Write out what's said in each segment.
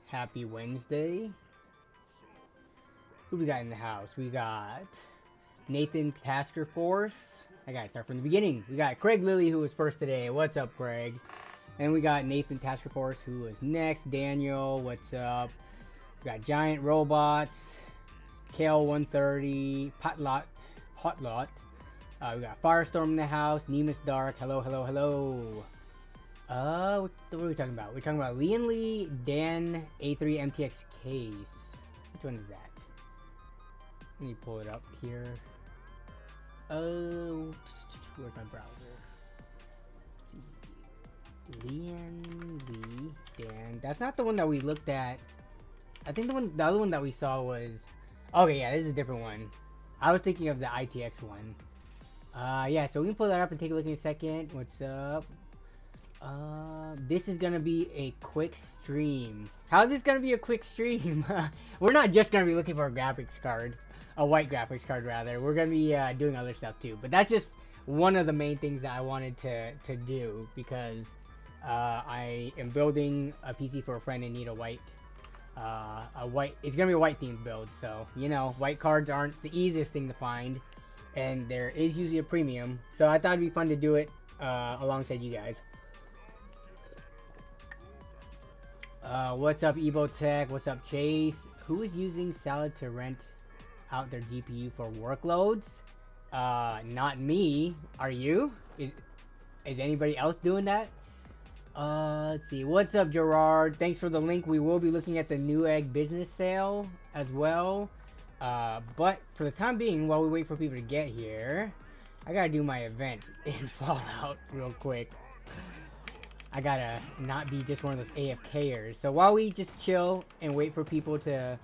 Happy Wednesday. Who we got in the house? We got Nathan Tasker Force. I gotta start from the beginning. We got Craig Lilly, who was first today. What's up, Craig? And we got Nathan Tasker Force, who was next. Daniel, what's up? We got Giant Robots, Kale 130, Potlot. We got Firestorm in the house. Nemus Dark. Hello, hello, hello. What are we talking about? We're talking about Lee and Lee, Dan, A3 MTX case. Which one is that? Let me pull it up here. Oh, where's my browser? Let's see. Lee and Lee, Dan. That's not the one that we looked at. I think the other one that we saw was. Okay, yeah, this is a different one. I was thinking of the ITX one. Yeah, so we can pull that up and take a look in a second. What's up? This is gonna be a quick stream. How is this gonna be a quick stream? We're not just gonna be looking for a graphics card, a white graphics card rather. We're gonna be doing other stuff too. But that's just one of the main things that I wanted to do because I am building a PC for a friend and need a white. It's gonna be a white themed build. So you know, white cards aren't the easiest thing to find, and there is usually a premium. So I thought it'd be fun to do it alongside you guys. What's up, Evo Tech? What's up, Chase? Who is using Salad to rent out their GPU for workloads? Not me. Are you? Is anybody else doing that? Let's see. What's up, Gerard? Thanks for the link. We will be looking at the Newegg business sale as well. But for the time being, while we wait for people to get here, I gotta do my event in Fallout real quick. I gotta not be just one of those AFKers. So while we just chill and wait for people to...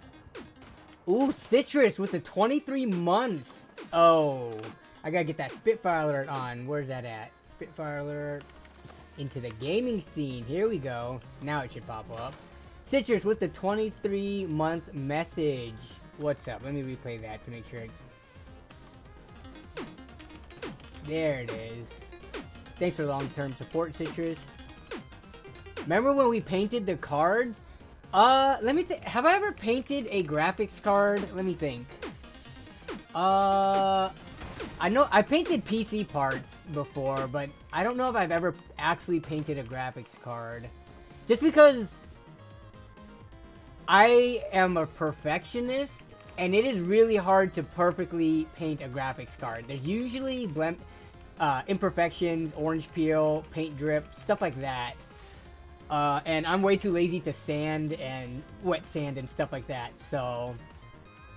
Ooh, Citrus with the 23 months. Oh, I gotta get that Spitfire alert on. Where's that at? Spitfire alert. Into the gaming scene. Here we go. Now it should pop up. Citrus with the 23-month message. What's up? Let me replay that to make sure. There it is. Thanks for long-term support, Citrus. Remember when we painted the cards? Let me think. Have I ever painted a graphics card? Let me think. I know I painted PC parts before, but I don't know if I've ever actually painted a graphics card. Just because I am a perfectionist, and it is really hard to perfectly paint a graphics card. There's usually imperfections, orange peel, paint drip, stuff like that. And I'm way too lazy to sand and wet sand and stuff like that, so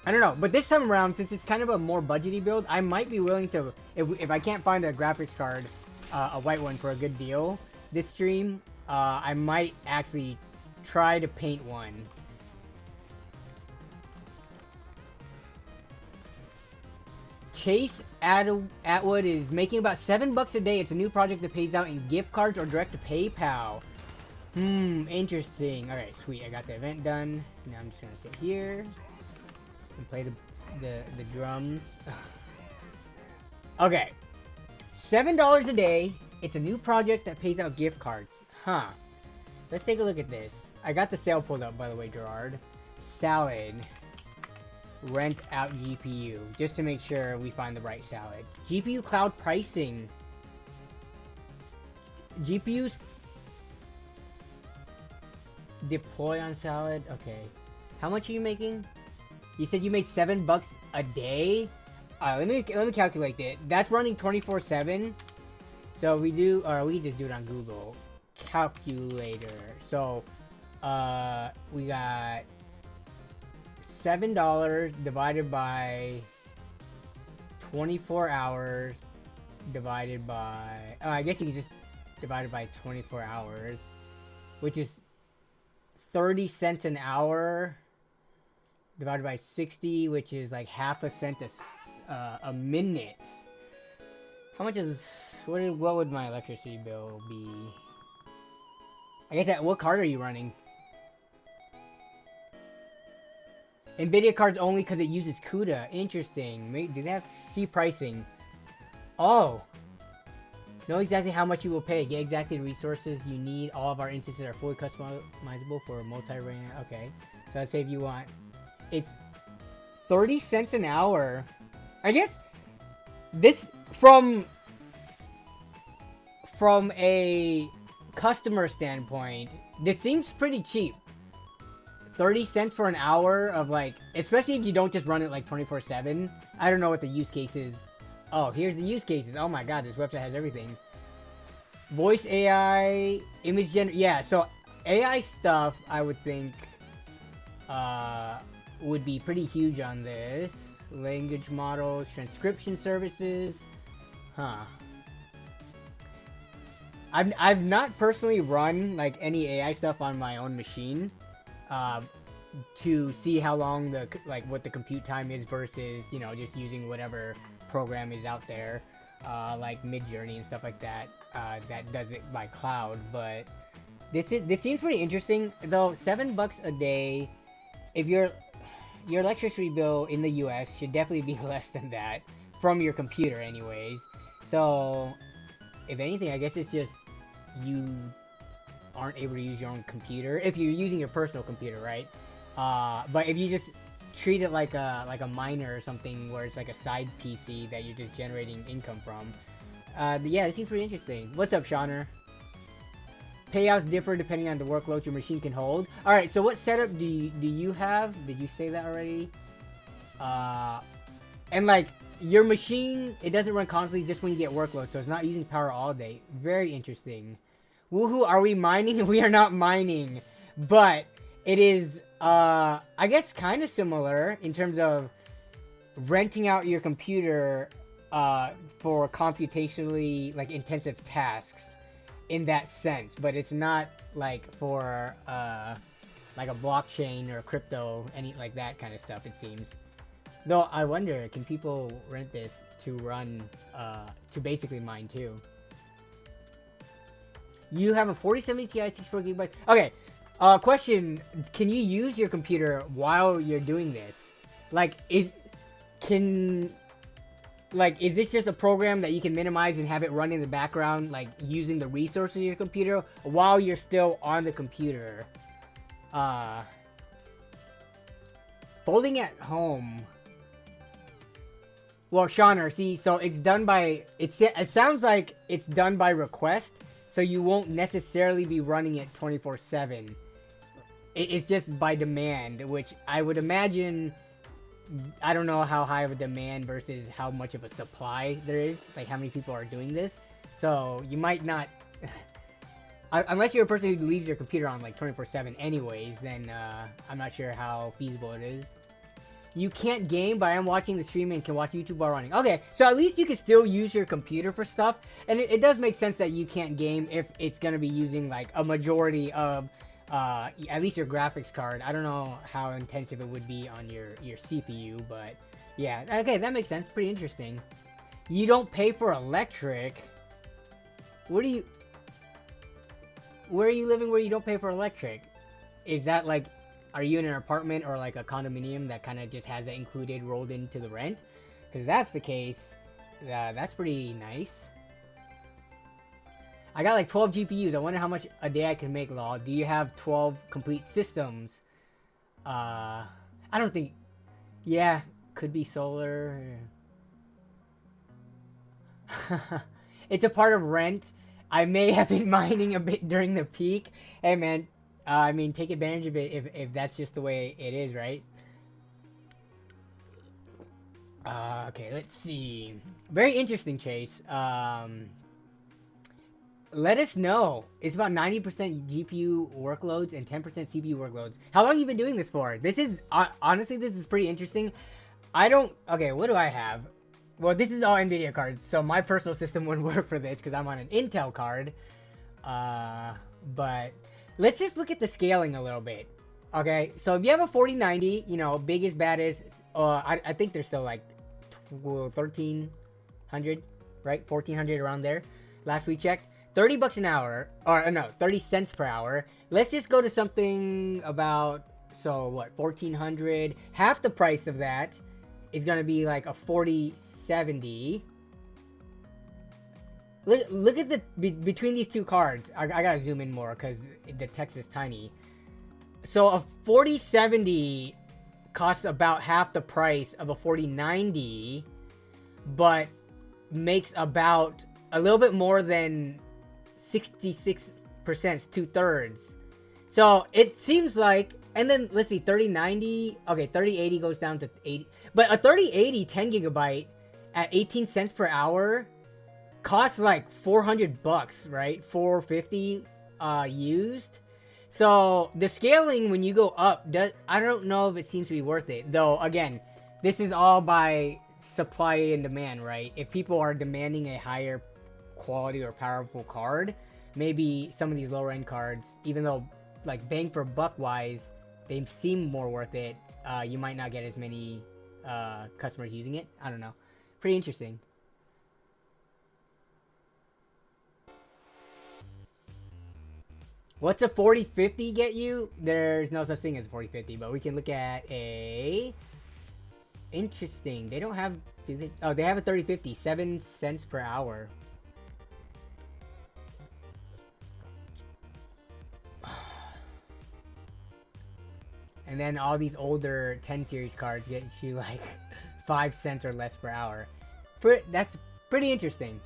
I don't know. But this time around, since it's kind of a more budgety build, I might be willing to, if I can't find a graphics card, a white one for a good deal this stream, I might actually try to paint one. Chase Atwood is making about $7 a day. It's a new project that pays out in gift cards or direct to PayPal. Interesting. Alright, sweet. I got the event done. Now I'm just gonna sit here and play the drums. Okay. $7 a day. It's a new project that pays out gift cards. Huh. Let's take a look at this. I got the sale pulled up, by the way, Gerard. Salad. Rent out GPU. Just to make sure we find the right salad. GPU cloud pricing. GPUs deploy on salad. Okay. How much are you making? You said you make $7 a day? Let me calculate it. That's running 24/7. So we do, or we just do it on Google Calculator. So we got $7 divided by 24 hours divided by I guess you can just divide it by 24 hours, which is 30 cents an hour divided by 60, which is like half a cent a minute. How much is what would my electricity bill be? I guess that what card are you running? Nvidia cards only because it uses CUDA. Interesting. Do they have see pricing? Oh, Know exactly how much you will pay. Get exactly the resources you need. All of our instances are fully customizable for multi-ran. Okay. So let's say if you want... It's 30 cents an hour. I guess this from a customer standpoint, this seems pretty cheap. 30 cents for an hour of like, especially if you don't just run it like 24/7. I don't know what the use case is. Oh, here's the use cases. Oh my god, this website has everything. Voice AI, image yeah, so AI stuff I would think would be pretty huge on this. Language models, transcription services. Huh. I've not personally run like any AI stuff on my own machine to see how long what the compute time is versus, you know, just using whatever program is out there, like Midjourney and stuff like that, that does it by cloud. But this seems pretty interesting though. $7 a day. If your electricity bill in the US should definitely be less than that from your computer anyways. So if anything, I guess it's just you aren't able to use your own computer if you're using your personal computer, right? But if you just treat it like a miner or something, where it's like a side PC that you're just generating income from, yeah, it seems pretty interesting. What's up, Shauner? Payouts differ depending on the workload your machine can hold. All right, so what setup do you have? Did you say that already? And like your machine, it doesn't run constantly, just when you get workload, so it's not using power all day. Very interesting. Woohoo! Are we mining? We are not mining, but it is I guess kind of similar in terms of renting out your computer for computationally like intensive tasks in that sense, but it's not like for like a blockchain or crypto, any like that kind of stuff, it seems. Though I wonder, can people rent this to run to basically mine too? You have a 4070 Ti 64GB. Okay, question: can you use your computer while you're doing this? Like, is this just a program that you can minimize and have it run in the background, like using the resources of your computer while you're still on the computer? Folding at home. Well, Shauner, see, so it's done by, it sounds like it's done by request, so you won't necessarily be running it 24/7. It's just by demand, which I would imagine, I don't know how high of a demand versus how much of a supply there is, like how many people are doing this. So you might not, unless you're a person who leaves your computer on like 24/7 anyways, then I'm not sure how feasible it is. You can't game, but I am watching the stream and can watch YouTube while running. Okay, so at least you can still use your computer for stuff. And it does make sense that you can't game if it's going to be using like a majority of at least your graphics card. I don't know how intensive it would be on your CPU, but yeah, okay, that makes sense. Pretty interesting. You don't pay for electric. Where are you living where you don't pay for electric? Is that like, are you in an apartment or like a condominium that kind of just has that included, rolled into the rent? Because if that's the case, that's pretty nice. I got like 12 GPUs. I wonder how much a day I can make, lol. Do you have 12 complete systems? I don't think... Yeah, could be solar. It's a part of rent. I may have been mining a bit during the peak. Hey, man. I mean, take advantage of it if that's just the way it is, right? Okay, let's see. Very interesting, Chase. Let us know. It's about 90% GPU workloads and 10% CPU workloads. How long have you been doing this for? This is, honestly, this is pretty interesting. Okay, what do I have? Well, this is all NVIDIA cards, so my personal system wouldn't work for this because I'm on an Intel card. But let's just look at the scaling a little bit. Okay, so if you have a 4090, you know, biggest, baddest, I think they're still like 1,300, right? 1,400 around there. Last we checked. $30 an hour, or no, 30 cents per hour. Let's just go to something about, so what, 1,400. Half the price of that is going to be like a 4070. Look at the between these two cards. I gotta zoom in more because the text is tiny. So a 4070 costs about half the price of a 4090, but makes about a little bit more than 66%, 2/3. So it seems like, and then let's see, 3090, okay, 3080 goes down to 80, but a 3080 10 gigabyte at 18 cents per hour costs like $400, right? 450 used. So the scaling when you go up, I don't know if it seems to be worth it. Though again, this is all by supply and demand, right? If people are demanding a higher quality or powerful card, maybe some of these lower end cards, even though like bang for buck wise, they seem more worth it, you might not get as many customers using it. I don't know. Pretty interesting. What's a 4050 get you? There's no such thing as 4050, but we can look at a... Interesting. They don't have... Do they? Oh, they have a 3050. 7 cents per hour. And then all these older 10 series cards get you like 5 cents or less per hour. That's pretty interesting.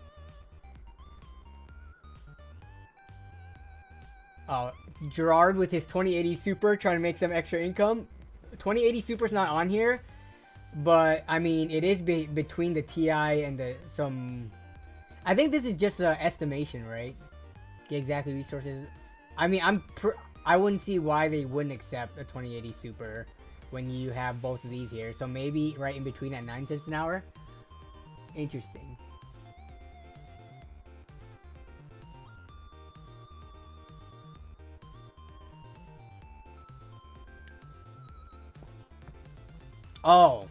Oh, Gerard with his 2080 Super trying to make some extra income. 2080 Super's not on here, but I mean it is between the TI and the some. I think this is just an estimation, right? Get exactly resources. I mean I wouldn't see why they wouldn't accept a 2080 Super when you have both of these here. So maybe right in between at 9 cents an hour. Interesting. Oh,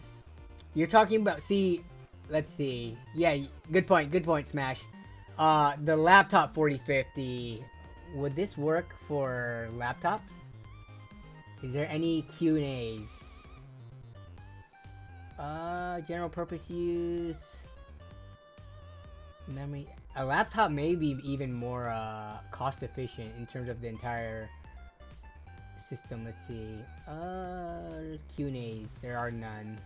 you're talking about, see, let's see. Yeah, good point, Smash. The laptop 4050, would this work for laptops? Is there any Q&As? General purpose use. Memory. A laptop may be even more cost efficient in terms of the entire system. Let's see. Q&As. There are none.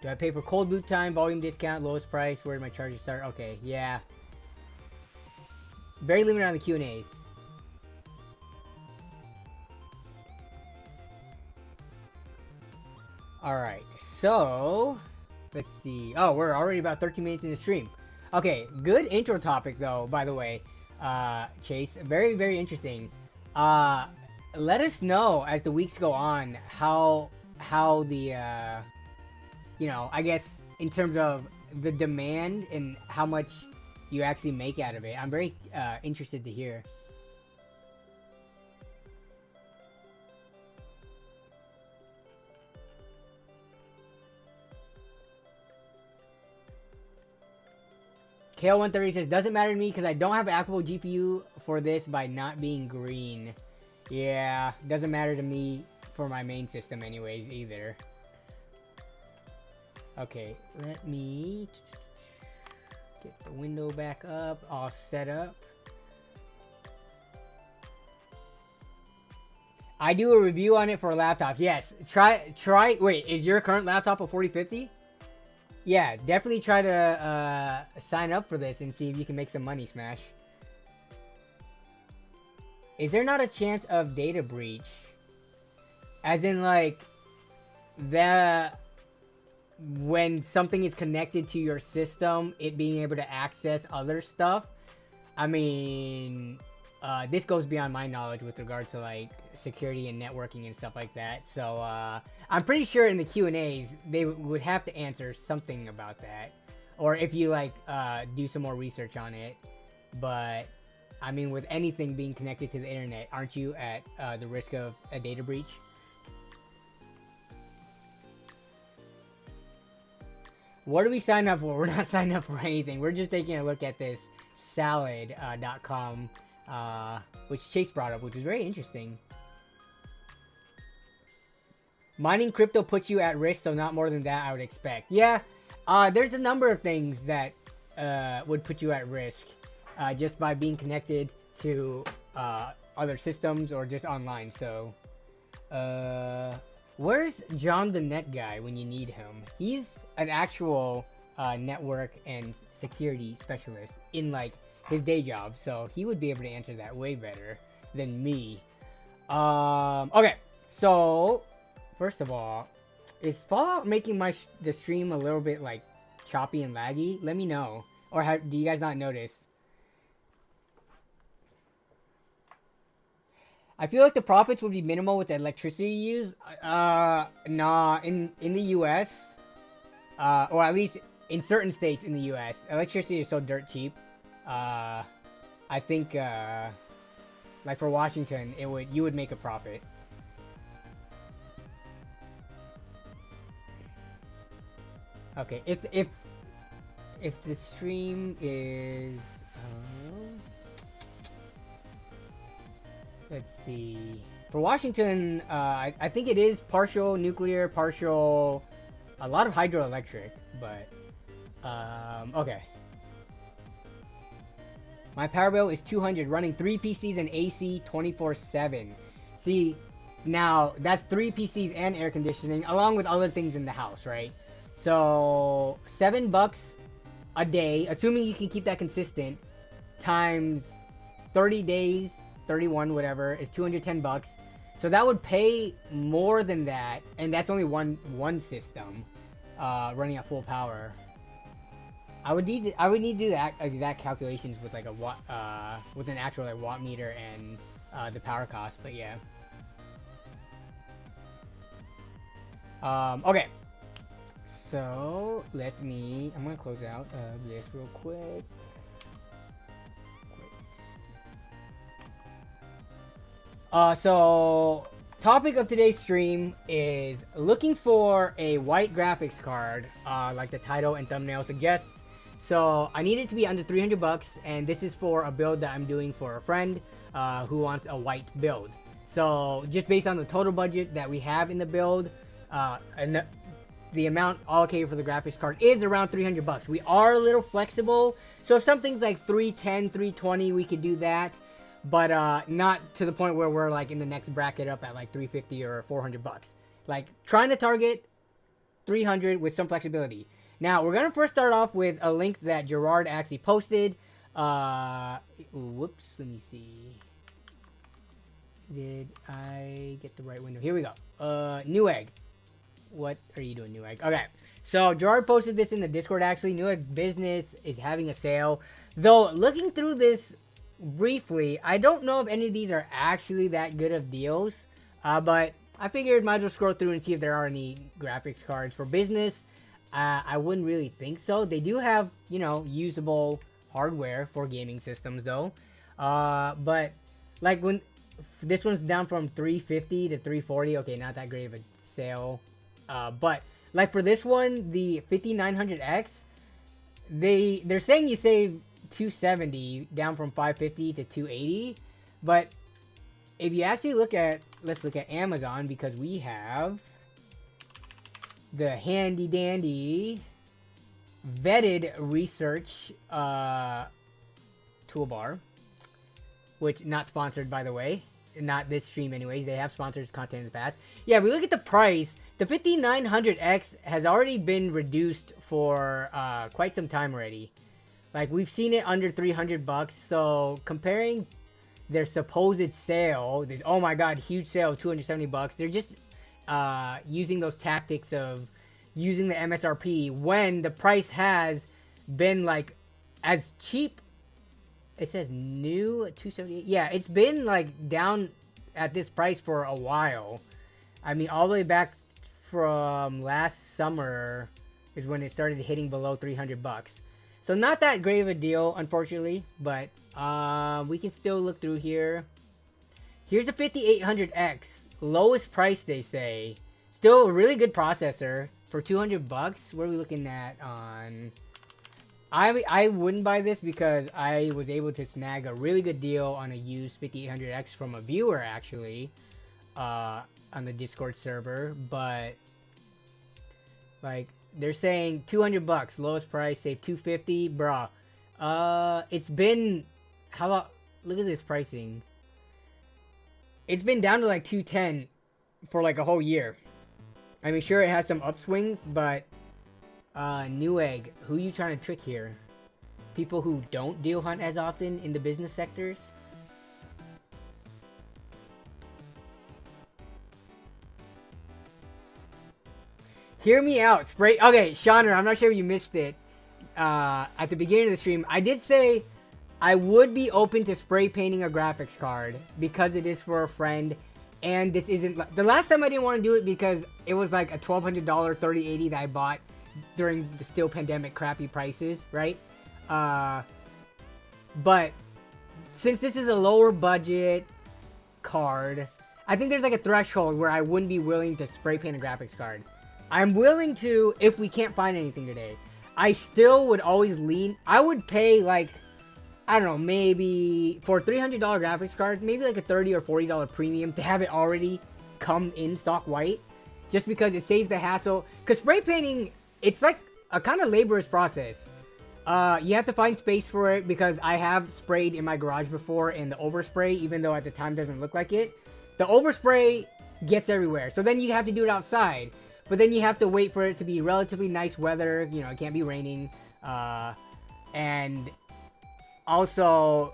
Do I pay for cold boot time, volume discount, lowest price? Where do my charges start? Okay, yeah. Very limited on the Q&As. Alright, so let's see. Oh, we're already about 13 minutes in the stream. Okay, good intro topic though, by the way. Chase, very, very interesting. Let us know as the weeks go on how the you know, I guess in terms of the demand and how much you actually make out of it. I'm very interested to hear. KL130 says, doesn't matter to me because I don't have an applicable GPU for this by not being green. Yeah, doesn't matter to me for my main system anyways either. Okay, let me get the window back up, all set up. I do a review on it for a laptop. Yes, try, wait, is your current laptop a 4050? Yeah, definitely try to sign up for this and see if you can make some money, Smash. Is there not a chance of data breach? As in, like, when something is connected to your system, it being able to access other stuff? I mean, this goes beyond my knowledge with regards to, like, security and networking and stuff like that. So, I'm pretty sure in the Q&As, they would have to answer something about that. Or if you, like, do some more research on it. But, I mean, with anything being connected to the internet, aren't you at the risk of a data breach? What do we sign up for? We're not signing up for anything. We're just taking a look at this salad.com, which Chase brought up, which was very interesting. Mining crypto puts you at risk, so not more than that I would expect. Yeah, there's a number of things that would put you at risk just by being connected to other systems or just online. So, where's John the Net Guy when you need him? He's an actual network and security specialist in like his day job, so he would be able to answer that way better than me. Okay, so first of all, is Fallout making the stream a little bit like choppy and laggy? Let me know. Or do you guys not notice? I feel like the profits would be minimal with the electricity used. Nah, in the US, or at least in certain states in the US, electricity is so dirt cheap. I think like for Washington, you would make a profit. Okay, if the stream is let's see, for Washington, I think it is partial nuclear, partial a lot of hydroelectric, but okay. My power bill is 200, running 3 PCs and AC 24/7. See, now that's 3 PCs and air conditioning, along with other things in the house, right? So $7 a day, assuming you can keep that consistent, times 30 days, 31, whatever, is $210. So that would pay more than that, and that's only one system running at full power. I would need to do the exact calculations with like a watt, with an actual like watt meter and the power cost, but yeah. Okay. So I'm gonna close out this real quick. So topic of today's stream is looking for a white graphics card, like the title and thumbnail suggests. So I need it to be under $300, and this is for a build that I'm doing for a friend who wants a white build. So just based on the total budget that we have in the build, and the amount allocated for the graphics card is around $300. We are a little flexible, so if something's like $310, $320, we could do that, but not to the point where we're like in the next bracket up at like $350 or $400. Like trying to target $300 with some flexibility. Now we're gonna first start off with a link that Gerard actually posted. Whoops, let me see. Did I get the right window? Here we go. Newegg. What are you doing, Newegg? Okay, so Gerard posted this in the Discord actually. Newegg Business is having a sale. Though, looking through this briefly, I don't know if any of these are actually that good of deals. But I figured might as well scroll through and see if there are any graphics cards for business. I wouldn't really think so. They do have, you know, usable hardware for gaming systems though. But like when this one's down from $350 to $340, okay, not that great of a sale. But like for this one, the 5900X, they're saying you save $270 down from $550 to $280. But if you actually let's look at Amazon, because we have the handy dandy vetted research toolbar, which not sponsored by the way, not this stream anyways. They have sponsored content in the past. Yeah, we look at the price. The 5900X has already been reduced for quite some time already. Like we've seen it under $300. So comparing their supposed sale, this oh my god huge sale of $270, they're just using those tactics of using the MSRP when the price has been like as cheap. It says new at $278. Yeah, it's been like down at this price for a while. I mean, all the way back from last summer is when it started hitting below $300. So not that great of a deal, unfortunately, but we can still look through here. Here's a 5800X, lowest price they say. Still a really good processor for $200. What are we looking at on? I wouldn't buy this because I was able to snag a really good deal on a used 5800X from a viewer actually. on the Discord server, but like they're saying $200, lowest price, save $250, bruh. It's been how long? Look at this pricing. It's been down to like 210 for like a whole year. I mean, sure, it has some upswings, but Newegg, who you trying to trick here? People who don't deal hunt as often in the business sectors? Hear me out. Spray. Okay, Shauner, I'm not sure if you missed it. At the beginning of the stream, I did say I would be open to spray painting a graphics card because it is for a friend. And this isn't... The last time I didn't want to do it because it was like a $1,200 3080 that I bought during the still pandemic crappy prices, right? But since this is a lower budget card, I think there's like a threshold where I wouldn't be willing to spray paint a graphics card. I'm willing to if we can't find anything today. I still would always lean... I would pay like... I don't know, maybe for $300 graphics card, maybe like a $30 or $40 premium to have it already come in stock white. Just because it saves the hassle. Because spray painting, it's like a kind of laborious process. You have to find space for it because I have sprayed in my garage before in the overspray, even though at the time doesn't look like it. The overspray gets everywhere. So then you have to do it outside. But then you have to wait for it to be relatively nice weather. You know, it can't be raining. And also,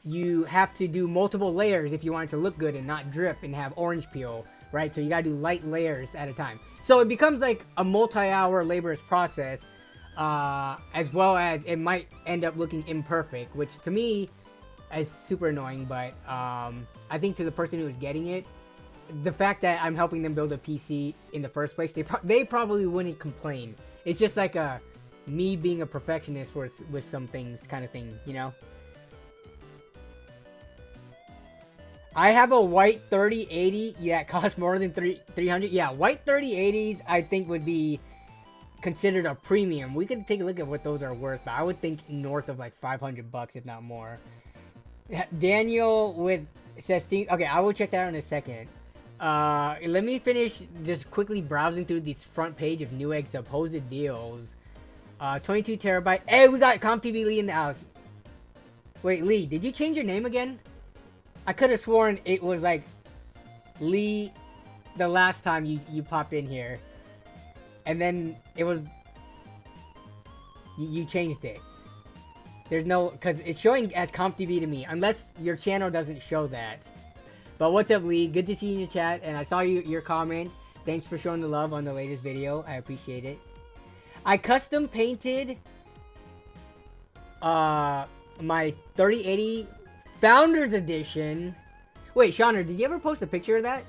you have to do multiple layers if you want it to look good and not drip and have orange peel, right? So you gotta do light layers at a time. So it becomes like a multi-hour laborious process, as well as it might end up looking imperfect, which to me is super annoying. But I think to the person who is getting it, the fact that I'm helping them build a PC in the first place, they probably wouldn't complain. It's just like a me being a perfectionist with some things kind of thing, you know? I have a white 3080. Yeah, it costs more than 300. Yeah, white 3080s I think would be considered a premium. We could take a look at what those are worth, but I would think north of like $500 if not more. Daniel says, okay, I will check that out in a second. Let me finish just quickly browsing through this front page of Newegg supposed deals. 22 terabyte. Hey, we got CompTV Lee in the house. Wait, Lee, did you change your name again? I could have sworn it was like Lee the last time you popped in here. And then it was... You changed it. There's no... Because it's showing as CompTV to me. Unless your channel doesn't show that. But what's up, Lee? Good to see you in the chat. And I saw your comment. Thanks for showing the love on the latest video. I appreciate it. I custom painted my 3080 Founders Edition. Wait, Shauner, did you ever post a picture of that?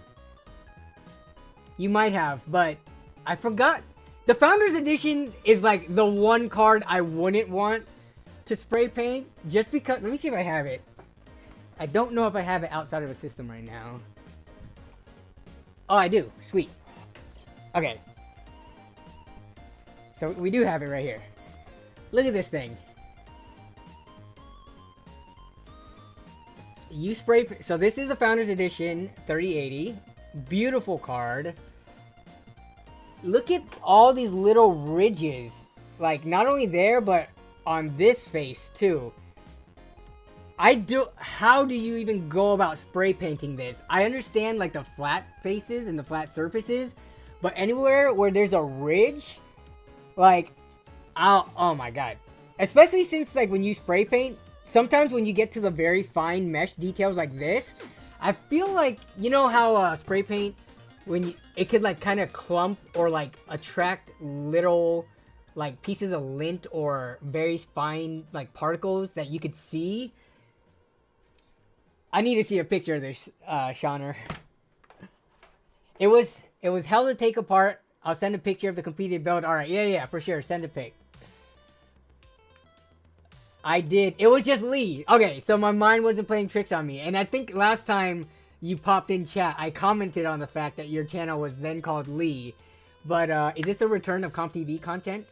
You might have, but I forgot. The Founders Edition is like the one card I wouldn't want to spray paint just because... Let me see if I have it. I don't know if I have it outside of a system right now. Oh, I do. Sweet. Okay. So we do have it right here. Look at this thing. You spray... So this is the Founders Edition 3080. Beautiful card. Look at all these little ridges. Like, not only there, but on this face, too. How do you even go about spray painting this? I understand, like, the flat faces and the flat surfaces. But anywhere where there's a ridge... Like, oh my god. Especially since, like, when you spray paint, sometimes when you get to the very fine mesh details like this, I feel like, you know how spray paint, it could, like, kind of clump or, like, attract little, like, pieces of lint or very fine, like, particles that you could see? I need to see a picture of this, Shauner. It was hell to take apart. I'll send a picture of the completed build. Alright, yeah, for sure. Send a pic. I did. It was just Lee. Okay, so my mind wasn't playing tricks on me. And I think last time you popped in chat, I commented on the fact that your channel was then called Lee. But, is this a return of CompTV content?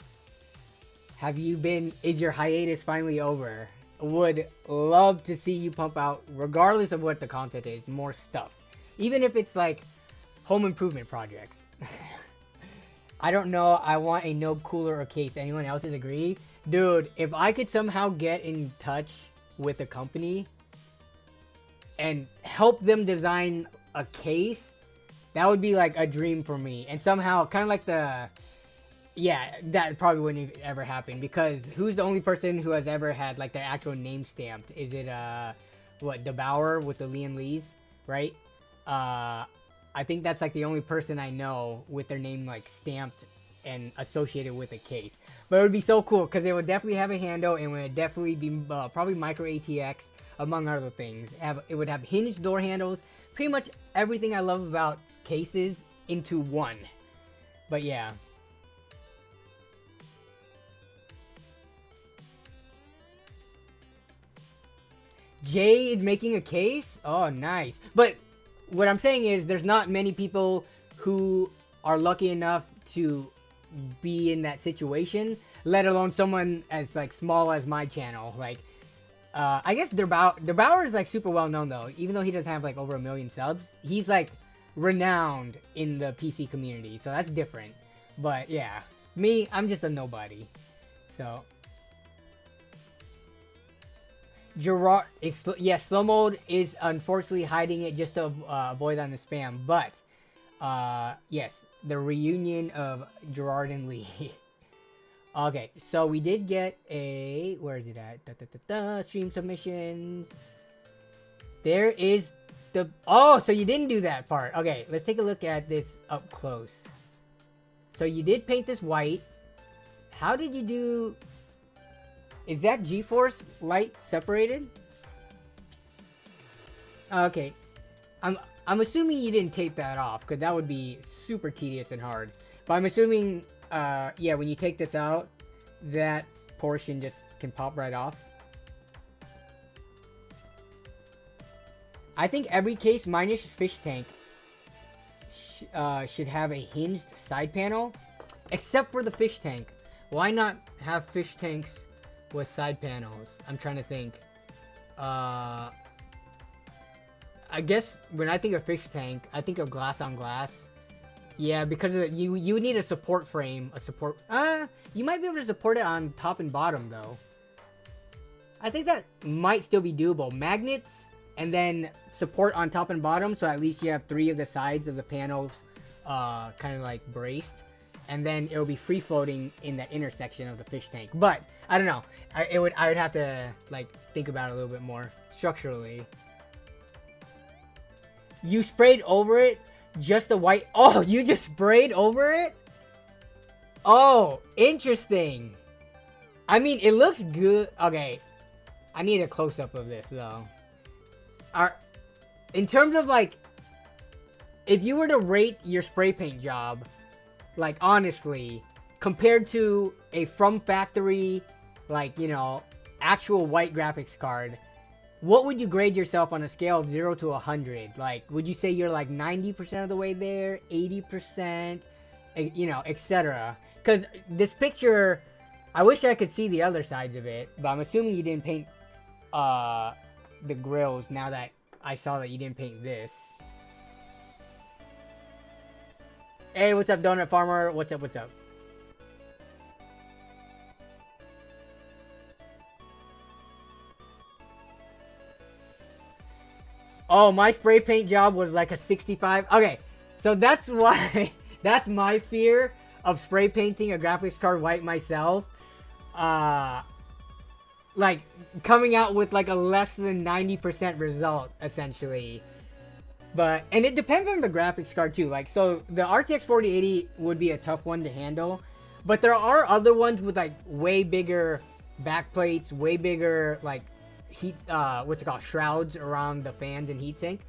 Is your hiatus finally over? Would love to see you pump out, regardless of what the content is, more stuff. even if it's like home improvement projects. I don't know. I want a no cooler or case. Anyone else agree? Dude, if I could somehow get in touch with a company and help them design a case, that would be like a dream for me. And somehow, kind of like the... Yeah, that probably wouldn't ever happen, because who's the only person who has ever had like their actual name stamped? Is it what, DeBauer with the Lian Lees, right? I think that's like the only person I know with their name like stamped and associated with a case. But it would be so cool, because it would definitely have a handle, and it would definitely be probably micro ATX, among other things. It would have hinged door handles, pretty much everything I love about cases into one. But yeah. Jay is making a case? Oh, nice. But what I'm saying is there's not many people who are lucky enough to be in that situation, let alone someone as like small as my channel. Like, I guess DeBauer is like super well known though. Even though he doesn't have like over 1 million subs, he's like renowned in the PC community. So that's different. But yeah, me, I'm just a nobody. So... Gerard is, yes, slow mode is unfortunately hiding it just to avoid on the spam, but yes, the reunion of Gerard and Lee. Okay, so we did get a, where is it at? Stream submissions. There is the, oh, so you didn't do that part. Okay, let's take a look at this up close. So you did paint this white. How did you do? Is that GeForce light separated? Okay. I'm assuming you didn't tape that off, because that would be super tedious and hard. But I'm assuming, yeah, when you take this out, that portion just can pop right off. I think every case minus fish tank should have a hinged side panel, except for the fish tank. Why not have fish tanks with side panels? I'm trying to think. I guess when I think of fish tank, I think of glass on glass. Yeah, because you need a support frame, you might be able to support it on top and bottom though. I think that might still be doable. Magnets and then support on top and bottom, so at least you have 3 of the sides of the panels kind of like braced. And then it will be free floating in that intersection of the fish tank. But I don't know. I would have to like think about it a little bit more structurally. You sprayed over it, just a white. Oh, you just sprayed over it? Oh, interesting. I mean, it looks good. Okay, I need a close up of this though. In terms of like, if you were to rate your spray paint job, like honestly, compared to a from factory, like, you know, actual white graphics card, what would you grade yourself on a scale of 0 to 100? Like, would you say you're like 90% of the way there, 80%, you know, etc.? Because this picture, I wish I could see the other sides of it, but I'm assuming you didn't paint the grills now that I saw that you didn't paint this. Hey, what's up, Donut Farmer? What's up, what's up? Oh, my spray paint job was like a 65. Okay, so that's why, that's my fear of spray painting a graphics card white myself. Like, coming out with like a less than 90% result, essentially. But, and it depends on the graphics card too. Like, so the RTX 4080 would be a tough one to handle. But there are other ones with like way bigger backplates, way bigger like heat, what's it called, shrouds around the fans and heatsink.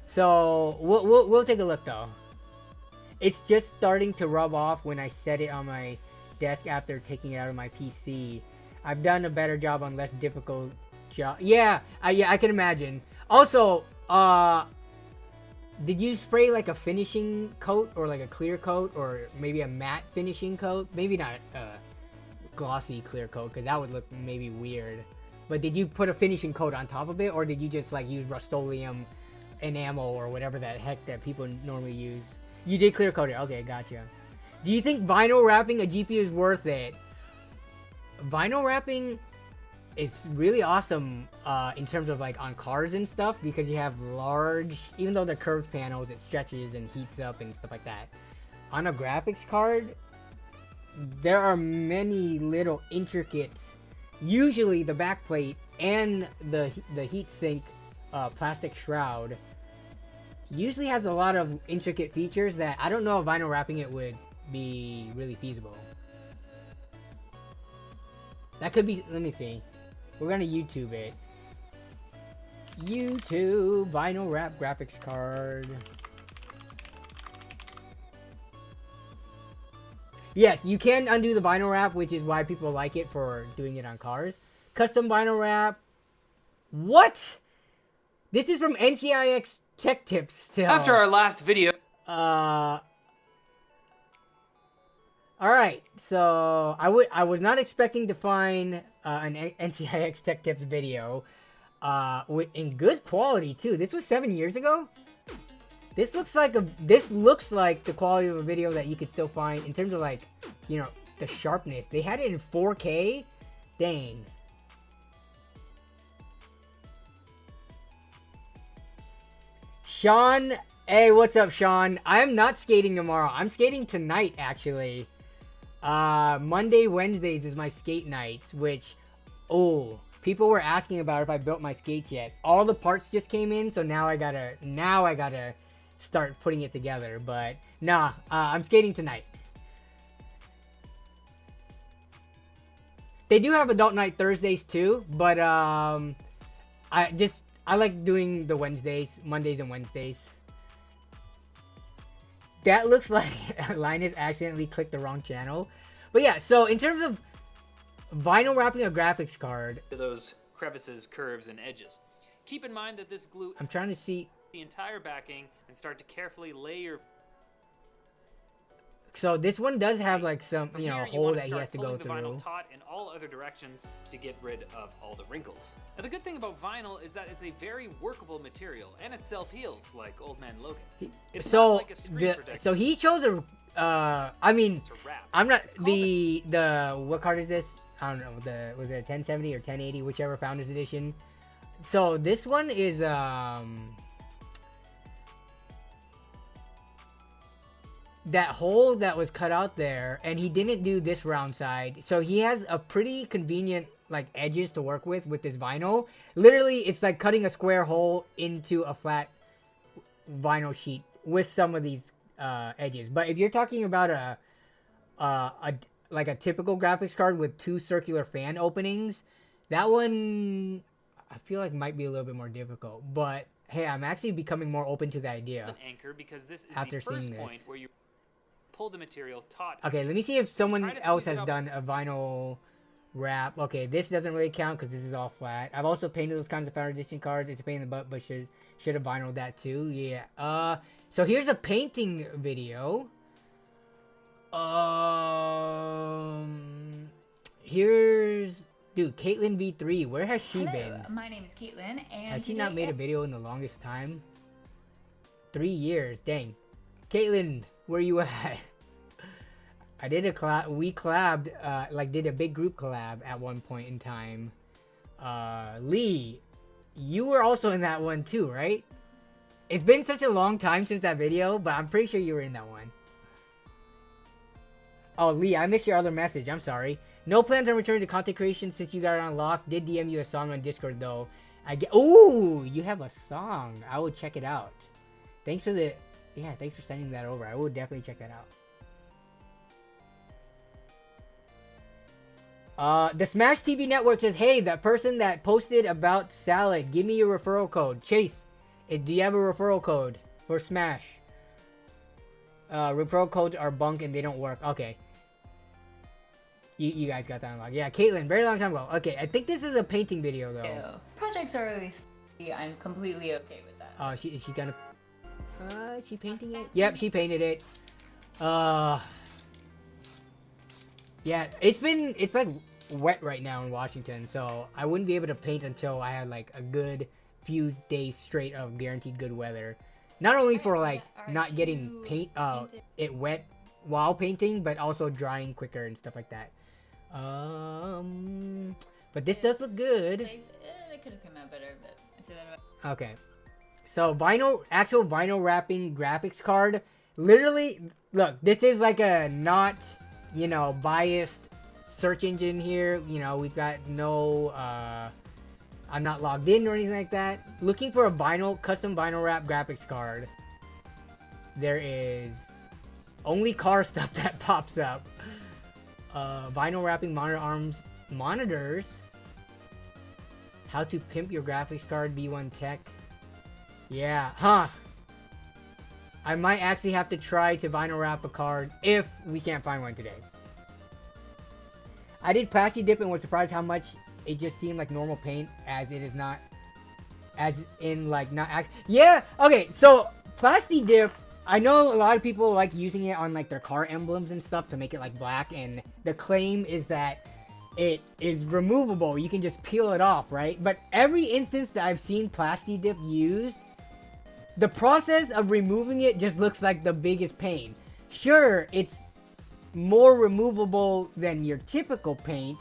So we'll take a look though. It's just starting to rub off when I set it on my desk after taking it out of my PC. I've done a better job on less difficult job. Yeah, I can imagine. Also, did you spray like a finishing coat or like a clear coat or maybe a matte finishing coat? Maybe not a glossy clear coat because that would look maybe weird. But did you put a finishing coat on top of it or did you just like use Rust-Oleum enamel or whatever that heck that people normally use. You did clear coat it. Okay, gotcha. Do you think vinyl wrapping a GPU is worth it? Vinyl wrapping is really awesome in terms of like on cars and stuff, because you have large, even though they're curved panels, it stretches and heats up and stuff like that. On a graphics card, there are many little intricate, usually the backplate and the heatsink plastic shroud usually has a lot of intricate features that I don't know if vinyl wrapping it would be really feasible. That could be, let me see. We're gonna YouTube it. YouTube vinyl wrap graphics card. Yes, you can undo the vinyl wrap, which is why people like it for doing it on cars. Custom vinyl wrap. What? This is from NZXT Tech Tips still. After our last video. Alright, so I was not expecting to find an NZXT Tech Tips video in good quality too. This was 7 years ago. This looks like the quality of a video that you could still find in terms of like, you know, the sharpness. They had it in 4K. Dang. Sean, hey, what's up, Sean? I'm not skating tomorrow. I'm skating tonight, actually. Monday, Wednesdays is my skate nights, which, oh, people were asking about if I built my skates yet. All the parts just came in, so now I gotta start putting it together. But nah, I'm skating tonight. They do have adult night Thursdays too, but I like doing the Mondays and Wednesdays. That looks like Linus accidentally clicked the wrong channel. But yeah, so in terms of vinyl wrapping a graphics card, To those crevices, curves, and edges. Keep in mind that this glue I'm trying to see. the entire backing and start to carefully lay your. So this one does have like some, From you know, here, hole wanna that he start has to go pulling the through. vinyl taut in all other directions to get rid of all the wrinkles. Now the good thing about vinyl is that it's a very workable material and it self-heals like Old Man Logan. It's not like a screen protector. So he chose a. I mean, to wrap. I'm not It's called the what card is this? I don't know. Was it a 1070 or 1080, whichever Founders Edition. So this one is that hole that was cut out there, and he didn't do this round side, so he has a pretty convenient like edges to work with this vinyl. Literally, it's like cutting a square hole into a flat vinyl sheet with some of these edges. But if you're talking about like a typical graphics card with 2 circular fan openings, that one I feel like might be a little bit more difficult. But hey, I'm actually becoming more open to the idea an anchor because this is after the first seeing point this. where you pull the material taut. Okay, let me see if someone Try to else squeeze it has up. done a vinyl wrap. Okay, this doesn't really count because this is all flat. I've also painted those kinds of Founder Edition cards. It's a pain in the butt, but should have vinyl that too. Yeah. So here's a painting video. Here's dude, Caitlin V3. Where has she been? My name is Caitlin, and Has she not made a video in the longest time? 3 years, dang. Caitlin, where you at? I did a collab. We collabed, like did a big group collab at one point in time. Lee, you were also in that one too, right? It's been such a long time since that video, but I'm pretty sure you were in that one. Oh, Lee, I missed your other message. I'm sorry. No plans on returning to content creation since you got it unlocked. Did DM you a song on Discord though. Ooh, you have a song. I will check it out. Thanks for thanks for sending that over. I will definitely check that out. The Smash TV Network says, hey, that person that posted about salad, give me your referral code. Chase, do you have a referral code for Smash? Referral codes are bunk and they don't work. Okay. You guys got that unlocked. Yeah, Caitlin, very long time ago. Okay, I think this is a painting video though. Ew. Projects are really sp***y. I'm completely okay with that. Oh, is she gonna... is she painting it? Yep, she painted it. Yeah, it's like wet right now in Washington, so I wouldn't be able to paint until I had like a good few days straight of guaranteed good weather. Not only for like not getting it wet while painting, but also drying quicker and stuff like that. But this does look good. It could have come out better, but I say that about. Okay. So actual vinyl wrapping graphics card. Literally, look, this is like a not, you know, biased search engine here. You know, we've got no, I'm not logged in or anything like that. Looking for a custom vinyl wrap graphics card. There is only car stuff that pops up. Vinyl wrapping monitor arms, monitors. How to pimp your graphics card, V1 Tech. Yeah, huh. I might actually have to try to vinyl wrap a card if we can't find one today. I did Plasti Dip and was surprised how much it just seemed like normal paint, as it is not, as in like not yeah, okay, so Plasti Dip, I know a lot of people like using it on like their car emblems and stuff to make it like black, and the claim is that it is removable. You can just peel it off, right? But every instance that I've seen Plasti Dip used, the process of removing it just looks like the biggest pain. Sure, it's more removable than your typical paint,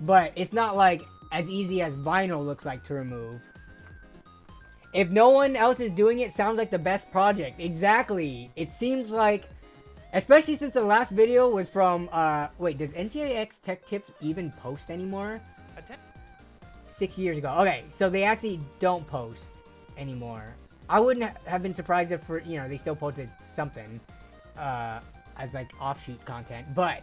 but it's not like as easy as vinyl looks like to remove. If no one else is doing it, sounds like the best project. Exactly. It seems like, especially since the last video was from, wait, does NZXT Tech Tips even post anymore? 6 years ago. Okay, so they actually don't post anymore. I wouldn't have been surprised if, you know, they still posted something, as like offshoot content, but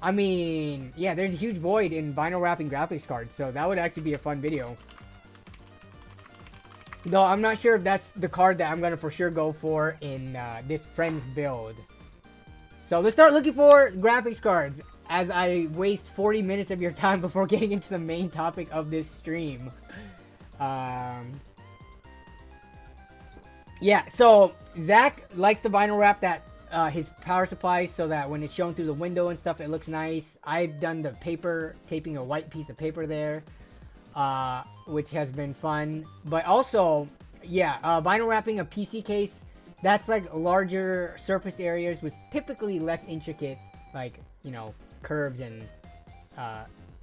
I mean, yeah, there's a huge void in vinyl wrapping graphics cards, so that would actually be a fun video. Though I'm not sure if that's the card that I'm gonna for sure go for in this friend's build. So let's start looking for graphics cards as I waste 40 minutes of your time before getting into the main topic of this stream. Yeah, so Zach likes to vinyl wrap that his power supply so that when it's shown through the window and stuff, it looks nice. I've done the paper, taping a white piece of paper there, which has been fun. But also, yeah, vinyl wrapping a PC case, that's like larger surface areas with typically less intricate, like, you know, curves and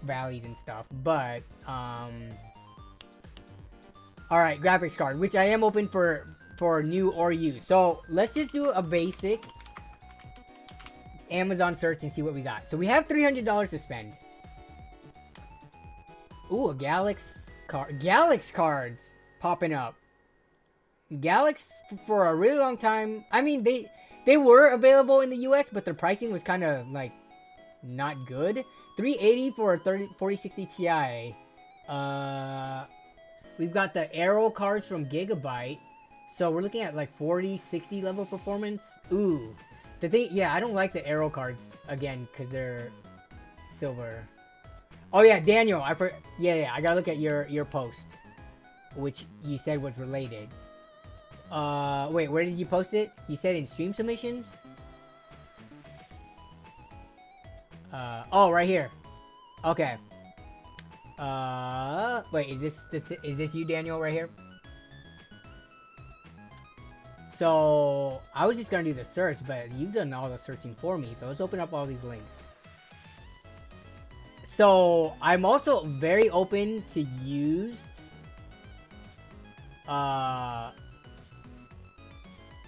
valleys and stuff. But, alright, graphics card, which I am open for new or used. So let's just do a basic Amazon search and see what we got. So we have $300 to spend. Ooh, a Galax card. Galax cards popping up. Galax for a really long time. I mean, they were available in the US, but their pricing was kind of like not good. $380 for a 4060 Ti. We've got the Aero cards from Gigabyte. So we're looking at like 40, 60 level performance. Ooh. The thing, yeah, I don't like the Aero cards again because they're silver. Oh yeah, Daniel, yeah, I gotta look at your post, which you said was related. Wait, where did you post it? You said in stream submissions? Oh, right here. Okay. Wait, is this you, Daniel, right here? So, I was just gonna do the search, but you've done all the searching for me, so let's open up all these links. So, I'm also very open to used,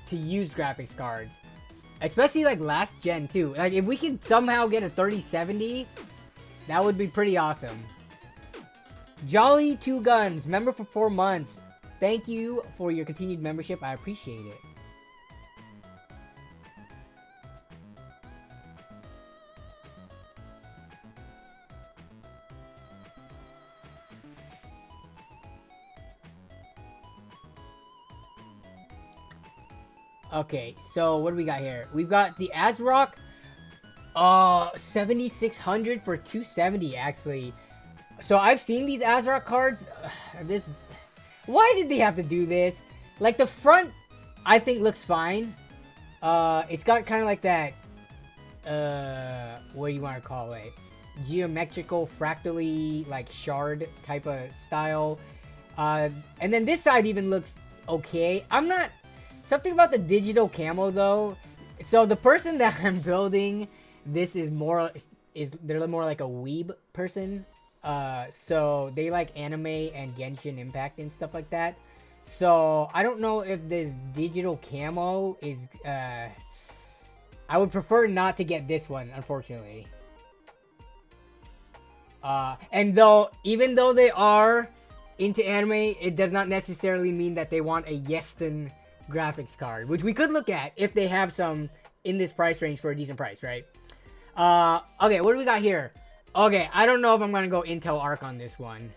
graphics cards. Especially, like, last gen, too. Like, if we can somehow get a 3070, that would be pretty awesome. Jolly Two Guns, member for 4 months. Thank you for your continued membership. I appreciate it. Okay, so what do we got here? We've got the ASRock 7600 for 270 actually. So I've seen these ASRock cards. Why did they have to do this? Like the front, I think looks fine. It's got kind of like that, what do you want to call it? Geometrical, fractally, like shard type of style. And then this side even looks okay. I'm not... Something about the digital camo, though. So the person that I'm building, this is more... They're more like a weeb person. So they like anime and Genshin Impact and stuff like that. So I don't know if this digital camo is... I would prefer not to get this one, unfortunately. And even though they are into anime, it does not necessarily mean that they want a Yeston graphics card, which we could look at if they have some in this price range for a decent price, right? Okay, what do we got here? Okay, I don't know if I'm gonna go Intel Arc on this one.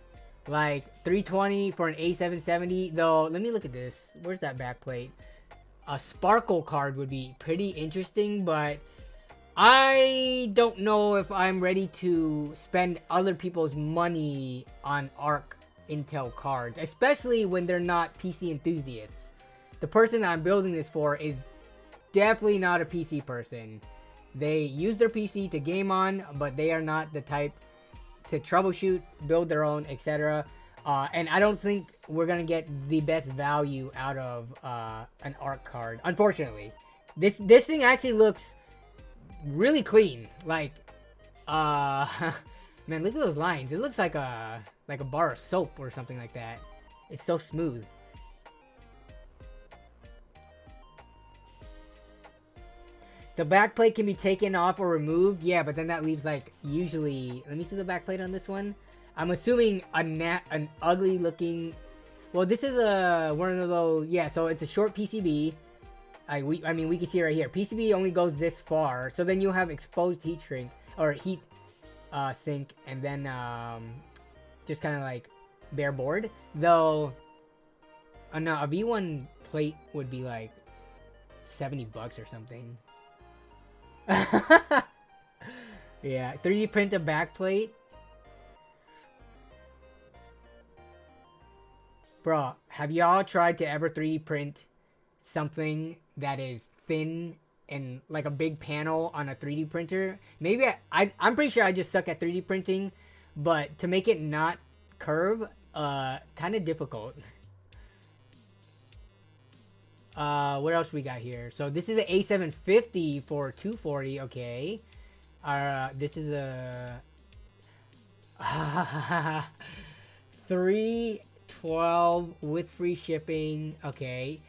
Like 320 for an A770, though. Let me look at this. Where's that backplate? A Sparkle card would be pretty interesting, but I don't know if I'm ready to spend other people's money on Arc Intel cards, especially when they're not PC enthusiasts. The person that I'm building this for is definitely not a PC person. They use their PC to game on, but they are not the type to troubleshoot, build their own, etc. And I don't think we're gonna get the best value out of an Arc card. Unfortunately, this thing actually looks really clean. Like, man, look at those lines. It looks like a bar of soap or something like that. It's so smooth. The backplate can be taken off or removed. Yeah, but then that leaves like usually. Let me see the backplate on this one. I'm assuming an ugly looking. Well, this is one of those. Yeah, so it's a short PCB. I mean, we can see right here. PCB only goes this far. So then you'll have exposed heat shrink or heat sink, and then just kind of like bare board. Though, no, a V1 plate would be like $70 or something. Yeah, 3D print a backplate. Bro, have y'all tried to ever 3D print something that is thin and like a big panel on a 3D printer? Maybe I'm pretty sure I just suck at 3D printing, but to make it not curve, kind of difficult. What else we got here? So this is an A750 for 240. Okay. This is a 312 with free shipping. Okay.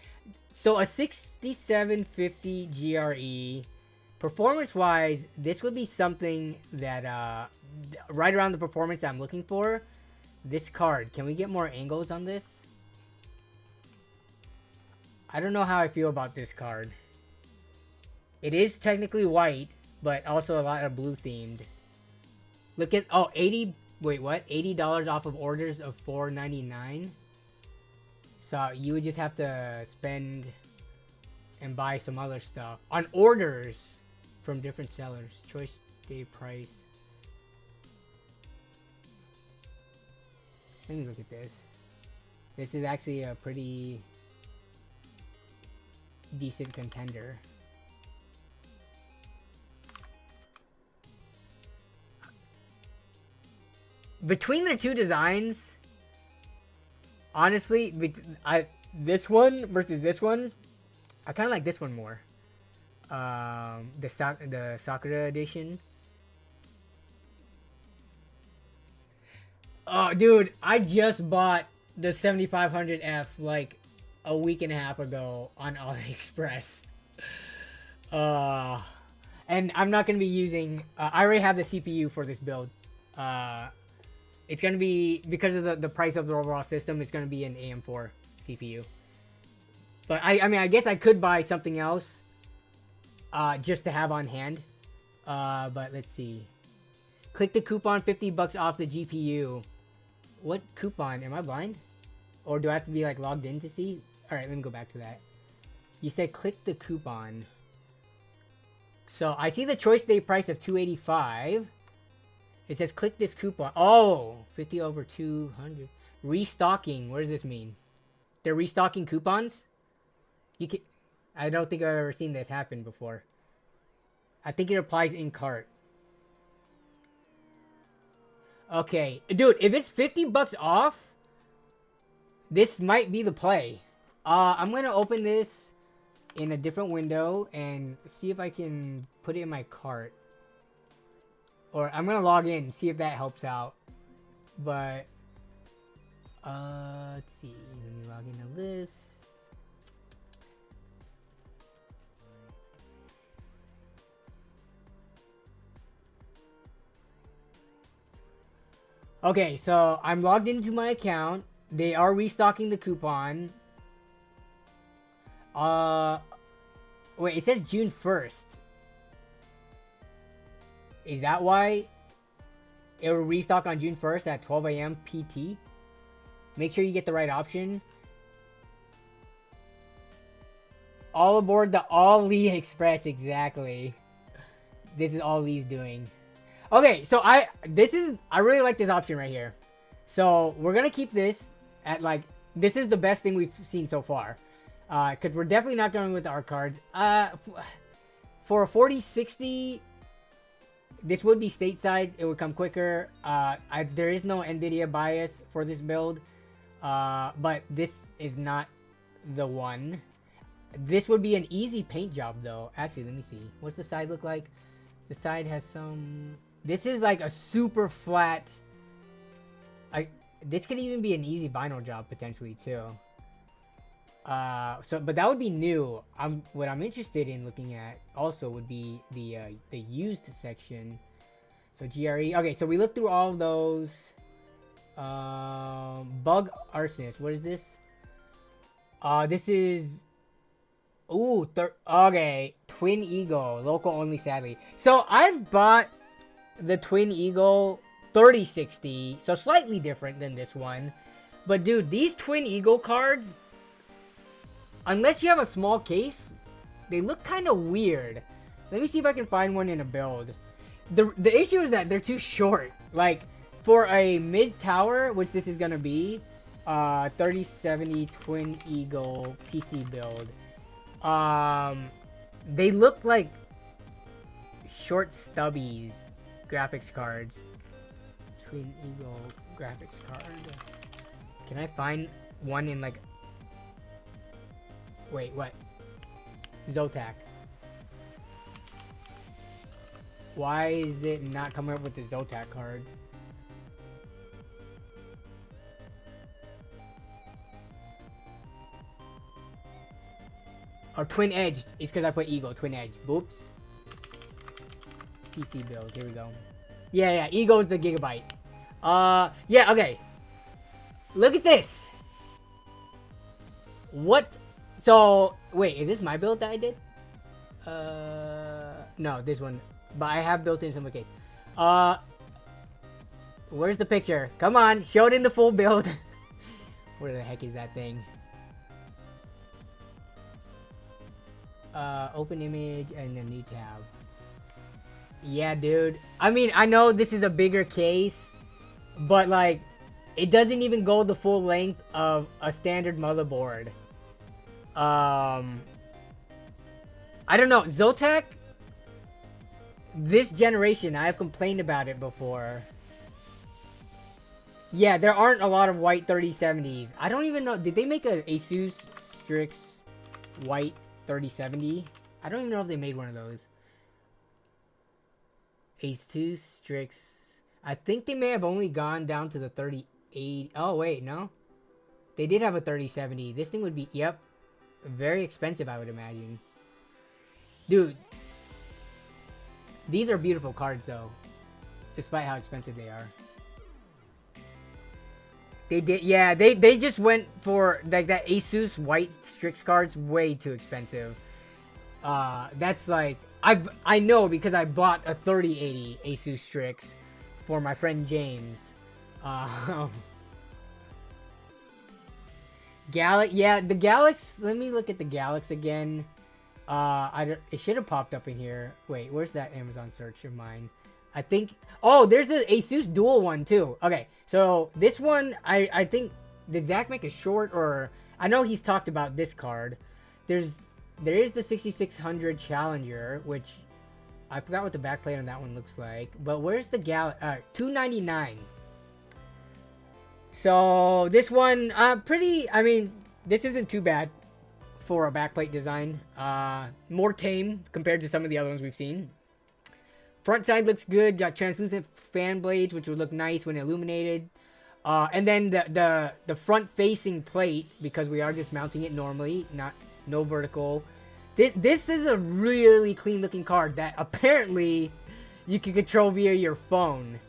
So a 6750 GRE. Performance wise, this would be something that right around the performance I'm looking for. This card. Can we get more angles on this? I don't know how I feel about this card. It is technically white, but also a lot of blue themed. Look at, oh, 80, wait, what? $80 off of orders of $4.99. So you would just have to spend and buy some other stuff on orders from different sellers. Choice day price. Let me look at this. This is actually a pretty decent contender. Between their two designs, honestly, this one versus this one, I kind of like this one more. The Sakura edition. Oh, dude, I just bought the 7500F like a week and a half ago on AliExpress. And I'm not going to be using... I already have the CPU for this build. It's going to be... Because of the price of the overall system, it's going to be an AM4 CPU. But I mean, I guess I could buy something else just to have on hand. But let's see. Click the coupon, $50 off the GPU. What coupon? Am I blind? Or do I have to be like logged in to see? Alright, let me go back to that. You said click the coupon. So I see the choice day price of $285. It says click this coupon. Oh, 50 over 200. Restocking. What does this mean? They're restocking coupons? You can... I don't think I've ever seen this happen before. I think it applies in cart. Okay. Dude, if it's $50 off, This might be the play. I'm gonna open this in a different window and see if I can put it in my cart. Or I'm gonna log in, see if that helps out. But let's see. Let me log into this. Okay, so I'm logged into my account. They are restocking the coupon. Wait, it says June 1st. Is that why it will restock on June 1st at 12 a.m. PT? Make sure you get the right option. All aboard the AliExpress, exactly. This is all Lee's doing. Okay, so I really like this option right here. So we're gonna keep this at like, this is the best thing we've seen so far. Cause we're definitely not going with our cards. For a 4060, this would be stateside. It would come quicker. There is no NVIDIA bias for this build. But this is not the one. This would be an easy paint job though. Actually, let me see. What's the side look like? The side has some... This is like a super flat... This could even be an easy vinyl job potentially too. But that would be new. What I'm interested in looking at also would be the used section. So GRE. Okay, so we looked through all of those. Bug Arsonist. What is this? This is... Ooh, okay. Twin Eagle. Local only, sadly. So I've bought the Twin Eagle 3060. So slightly different than this one. But dude, these Twin Eagle cards, unless you have a small case, they look kind of weird. Let me see if I can find one in a build. The issue is that they're too short. Like, for a mid-tower, which this is going to be, 3070 Twin Eagle PC build, they look like short stubbies graphics cards. Twin Eagle graphics card. Can I find one in like... Wait, what? Zotac. Why is it not coming up with the Zotac cards? Or Twin Edge. It's because I put Eagle. Twin Edge. Boops. PC build. Here we go. Yeah. Eagle's the gigabyte. Yeah, okay. Look at this. What? So, wait. Is this my build that I did? No, this one. But I have built in some of the case. Where's the picture? Come on. Show it in the full build. Where the heck is that thing? Open image and a new tab. Yeah, dude. I mean, I know this is a bigger case, but like, it doesn't even go the full length of a standard motherboard. I don't know. Zotac, this generation, I have complained about it before. Yeah, there aren't a lot of white 3070s. I don't even know. Did they make a Asus Strix white 3070? I don't even know if they made one of those. Asus Strix. I think they may have only gone down to the 3080. Oh, wait, no. They did have a 3070. This thing would be, yep, very expensive, I would imagine. Dude. These are beautiful cards, though. Despite how expensive they are. They did, yeah, they just went for, like, that Asus white Strix cards, way too expensive. That's like, I know because I bought a 3080 Asus Strix for my friend James. Yeah, the Galax, let me look at the Galax again. It should have popped up in here. Wait, where's that Amazon search of mine? I think, oh, there's the Asus dual one too. Okay, so this one, I think, did Zach make a short, or, I know he's talked about this card. There is the 6600 Challenger, which, I forgot what the backplate on that one looks like. But where's the $299. So this one, pretty. I mean, this isn't too bad for a backplate design. More tame compared to some of the other ones we've seen. Front side looks good. Got translucent fan blades, which would look nice when illuminated. And then the front facing plate, because we are just mounting it normally, no vertical. This is a really clean looking card that apparently you can control via your phone.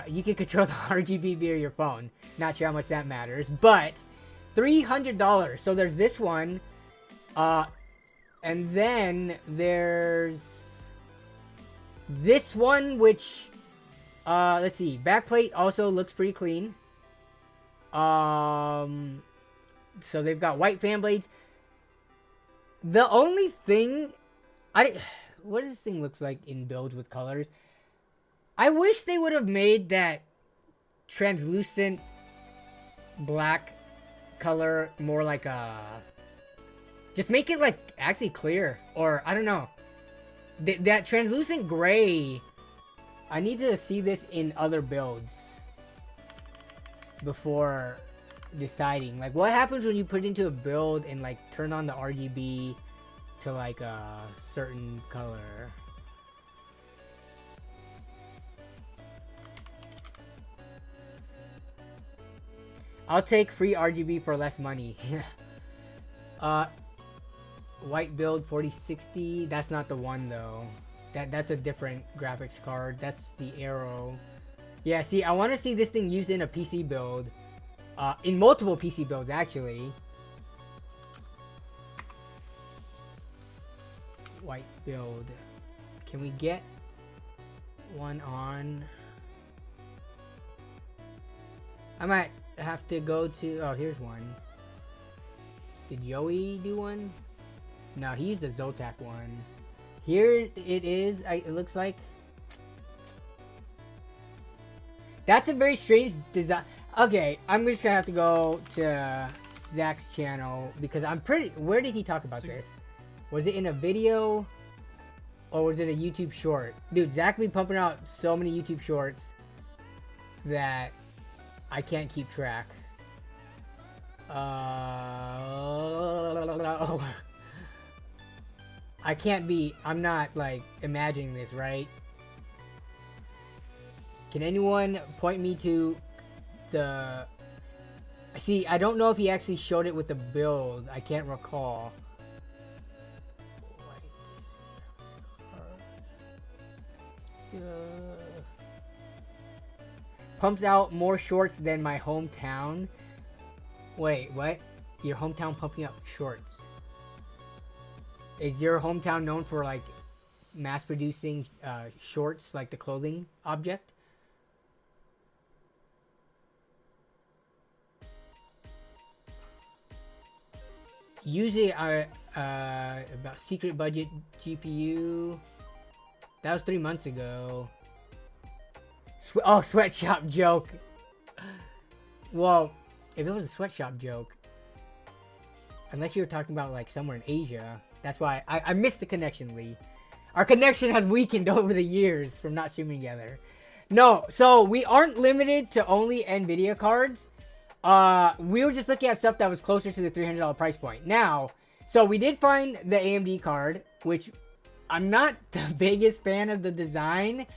You can control the RGB via your phone. Not sure how much that matters, but $300. So there's this one, and then there's this one, which let's see. Backplate also looks pretty clean. So they've got white fan blades. The only thing what does this thing looks like in builds with colors? I wish they would have made that translucent black color more like a... Just make it like actually clear, or I don't know. That translucent gray, I need to see this in other builds before deciding. Like, what happens when you put it into a build and like turn on the RGB to like a certain color? I'll take free RGB for less money. White build 4060. That's not the one though. That's a different graphics card. That's the Arrow. Yeah, see, I want to see this thing used in a PC build. In multiple PC builds, actually. White build. Can we get one on? I might have to go to... Oh, here's one. Did Joey do one? No, he used the Zotac one. Here it is. It looks like... That's a very strange design. Okay, I'm just gonna have to go to Zach's channel because I'm pretty... Where did he talk about this? Was it in a video? Or was it a YouTube short? Dude, Zach be pumping out so many YouTube shorts that I can't keep track. I can't be... I'm not, like, imagining this, right? Can anyone point me to the... See, I don't know if he actually showed it with the build. I can't recall. Pumps out more shorts than my hometown. Wait, what? Your hometown pumping out shorts? Is your hometown known for like mass producing shorts, like the clothing object? Usually about secret budget GPU. That was 3 months ago. Oh, sweatshop joke. Well, if it was a sweatshop joke, unless you were talking about like somewhere in Asia, that's why I missed the connection, Lee. Our connection has weakened over the years from not streaming together. No, so we aren't limited to only NVIDIA cards. We were just looking at stuff that was closer to the $300 price point. Now, so we did find the AMD card, which I'm not the biggest fan of the design.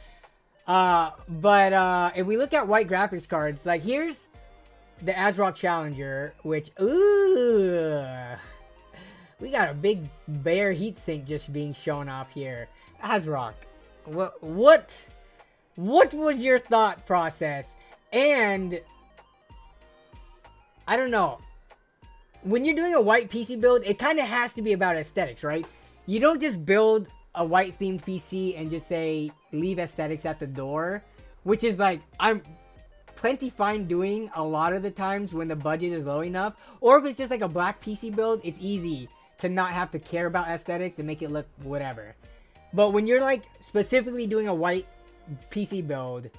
But if we look at white graphics cards, like here's the ASRock Challenger, which, ooh, we got a big bare heatsink just being shown off here. ASRock, what was your thought process? And I don't know, when you're doing a white PC build, it kind of has to be about aesthetics, right? You don't just build a white themed PC and just say leave aesthetics at the door, which is like I'm plenty fine doing a lot of the times when the budget is low enough. Or if it's just like a black PC build, it's easy to not have to care about aesthetics and make it look whatever. But when you're like specifically doing a white PC build,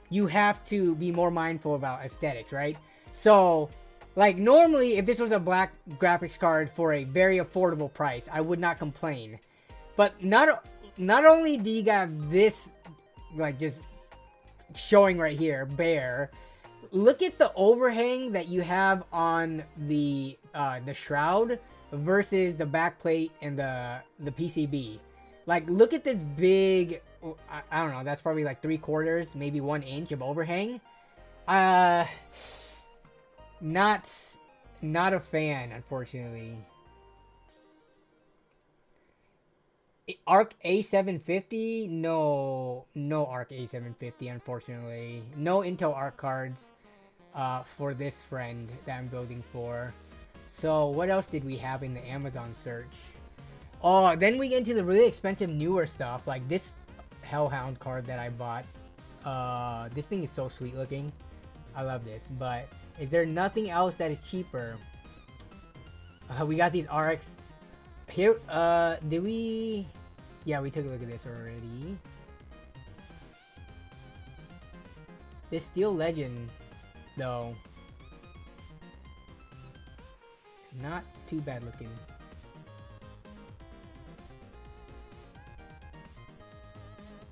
you have to be more mindful about aesthetics, right? So like normally if this was a black graphics card for a very affordable price, I would not complain. But not only do you have this like just showing right here bare, look at the overhang that you have on the shroud versus the backplate and the PCB. Like, look at this big, I don't know, that's probably like 3/4, maybe 1 inch of overhang. Not a fan, unfortunately. Arc A750? No Arc A750, unfortunately. No Intel Arc cards for this friend that I'm building for. So what else did we have in the Amazon search? Oh, then we get into the really expensive newer stuff, like this Hellhound card that I bought. This thing is so sweet looking. I love this, but is there nothing else that is cheaper? We got these RX here. Did we? Yeah, we took a look at this already. This Steel Legend, though, not too bad looking.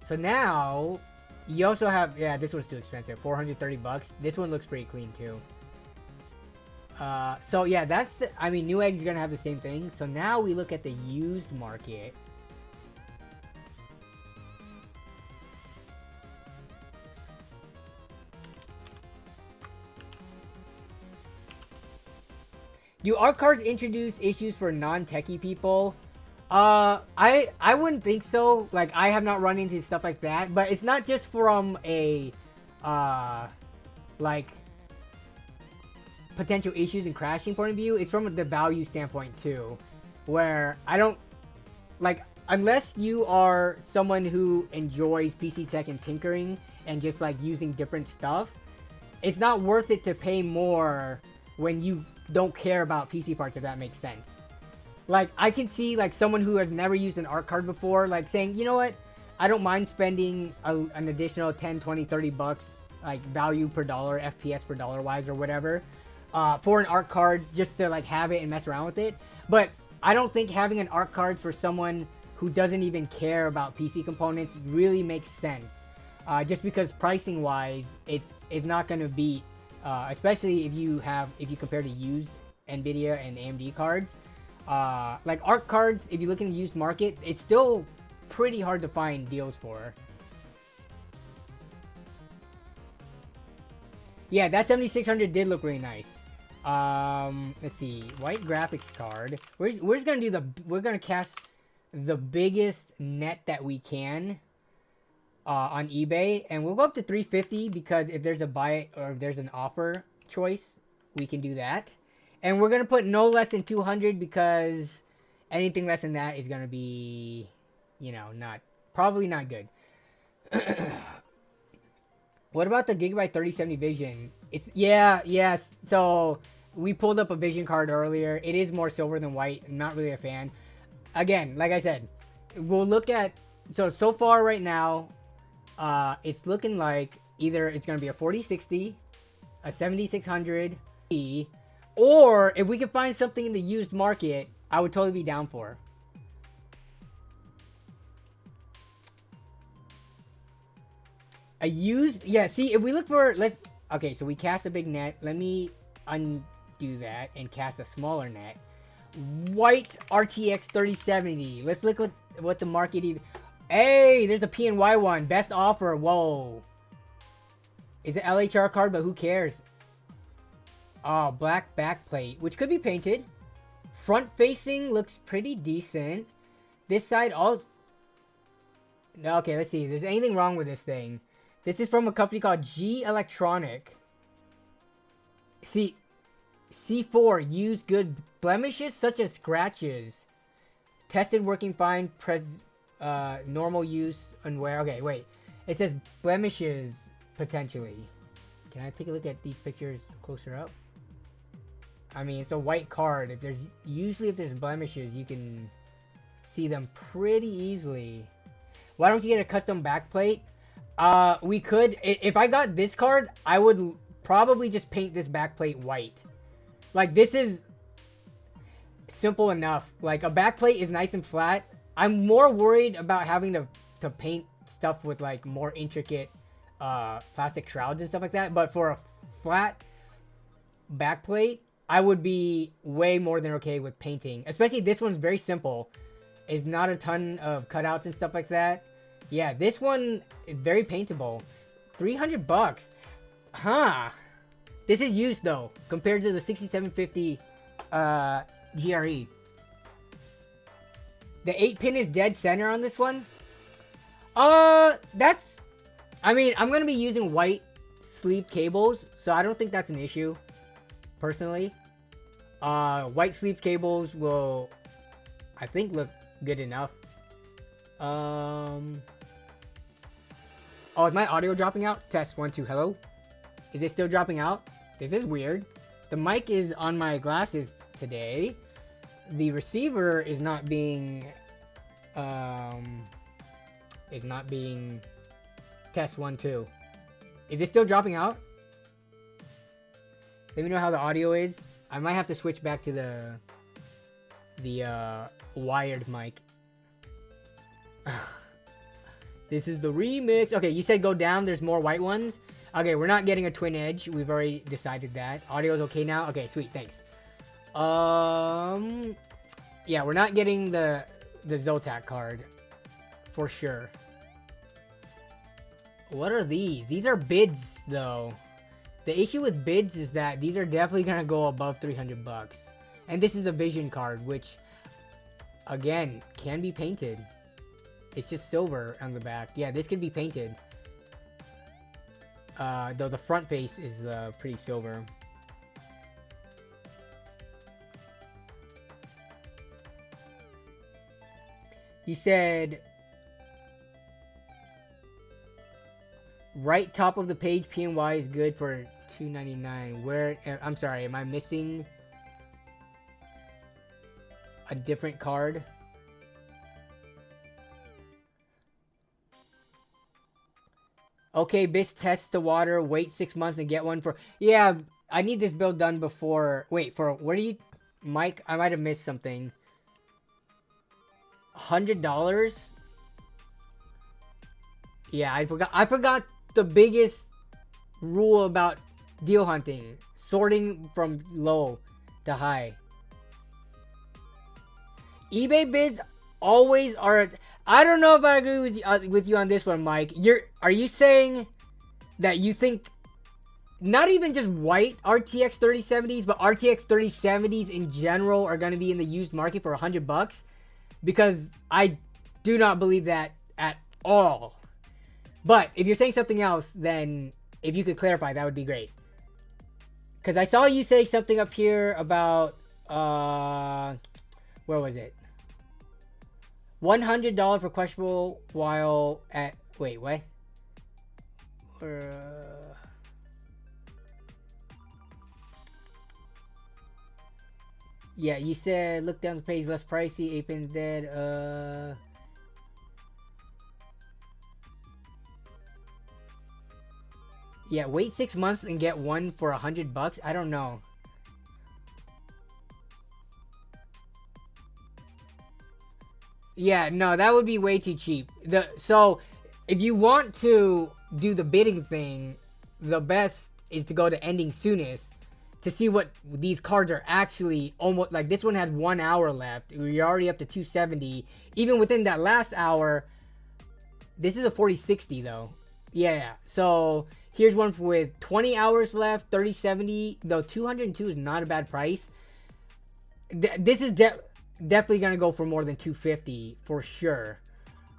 So now, you also have, yeah, this one's too expensive, 430 bucks. This one looks pretty clean too. So yeah, that's the, I mean, Newegg's gonna have the same thing. So now we look at the used market. Do art cards introduce issues for non-techie people? I wouldn't think so. Like, I have not run into stuff like that, but it's not just from a like potential issues and crashing point of view. It's from the value standpoint too, where I don't like, unless you are someone who enjoys PC tech and tinkering and just like using different stuff, it's not worth it to pay more when you don't care about PC parts, if that makes sense. Like, I can see like someone who has never used an art card before, like saying, you know what, I don't mind spending an additional 10, 20, 30 bucks, like value per dollar, FPS per dollar wise or whatever, for an art card just to like have it and mess around with it. But I don't think having an art card for someone who doesn't even care about PC components really makes sense. Just because pricing wise, it's not going to beat, especially if you compare to used NVIDIA and AMD cards. Like art cards, if you look in the used market, it's still pretty hard to find deals for. Yeah, that 7600 did look really nice. Let's see, white graphics card. We're just gonna we're gonna cast the biggest net that we can on eBay, and we'll go up to 350 because if there's a buy or if there's an offer choice, we can do that. And we're gonna put no less than 200 because anything less than that is gonna be, you know, probably not good. What about the Gigabyte 3070 Vision? It's yes. So we pulled up a Vision card earlier. It is more silver than white. I'm not really a fan. Again, like I said, we'll look at so far right now. It's looking like either it's gonna be a 4060, a 7600, or if we can find something in the used market, I would totally be down for. A used, yeah, see, if we look for, okay, so we cast a big net. Let me undo that and cast a smaller net. White RTX 3070. Let's look at what the market even, hey, there's a PNY one. Best offer, whoa. It's an LHR card, but who cares? Oh, black backplate, which could be painted. Front facing looks pretty decent. This side, all... Okay, let's see. If there's anything wrong with this thing. This is from a company called G Electronic. See, C4, used good. Blemishes such as scratches. Tested working fine. Normal use and wear. Okay, wait. It says blemishes, potentially. Can I take a look at these pictures closer up? I mean, it's a white card. If there's blemishes, you can see them pretty easily. Why don't you get a custom backplate? We could. If I got this card, I would probably just paint this backplate white. Like, this is simple enough. Like, a backplate is nice and flat. I'm more worried about having to paint stuff with like more intricate plastic shrouds and stuff like that. But for flat backplate, I would be way more than okay with painting. Especially this one's very simple. It's not a ton of cutouts and stuff like that. Yeah, this one is very paintable. $300. Huh. This is used though, compared to the 6750 GRE. The 8-pin is dead center on this one. That's... I mean, I'm going to be using white sleeve cables, so I don't think that's an issue, personally. White sleeve cables will, I think, look good enough. Oh, is my audio dropping out? Test 1, 2, hello? Is it still dropping out? This is weird. The mic is on my glasses today. The receiver is not being, test 1, 2. Is it still dropping out? Let me know how the audio is. I might have to switch back to the wired mic. This is the remix. Okay, you said go down. There's more white ones. Okay, we're not getting a twin edge. We've already decided that. Audio's okay now? Okay, sweet. Thanks. Yeah, we're not getting the Zotac card. For sure. What are these? These are bids, though. The issue with bids is that these are definitely going to go above $300. And this is a Vision card, which, again, can be painted. It's just silver on the back. Yeah, this can be painted. Though the front face is pretty silver. He said, right top of the page, PNY is good for $2.99. Where, I'm sorry, am I missing a different card? Okay, BIS test the water, wait 6 months and get one for... Yeah, I need this build done before... Wait, for... Where do you... Mike, I might have missed something. $100? Yeah, I forgot the biggest rule about deal hunting. Sorting from low to high. eBay bids always are... I don't know if I agree with you on this one, Mike. Are you saying that you think not even just white RTX 3070s, but RTX 3070s in general are going to be in the used market for $100? Because I do not believe that at all. But if you're saying something else, then if you could clarify, that would be great. Because I saw you say something up here about where was it? $100 for questionable while at... Wait, what? Yeah, you said look down the page, less pricey, 8-pin's dead. Yeah, wait 6 months and get one for $100? I don't know. Yeah, no, that would be way too cheap. So, if you want to do the bidding thing, the best is to go to ending soonest to see what these cards are actually almost... Like, this one had 1 hour left. We're already up to 270. Even within that last hour, this is a 4060, though. Yeah, so here's one with 20 hours left, 3070. Though 202 is not a bad price. This is definitely gonna go for more than 250 for sure.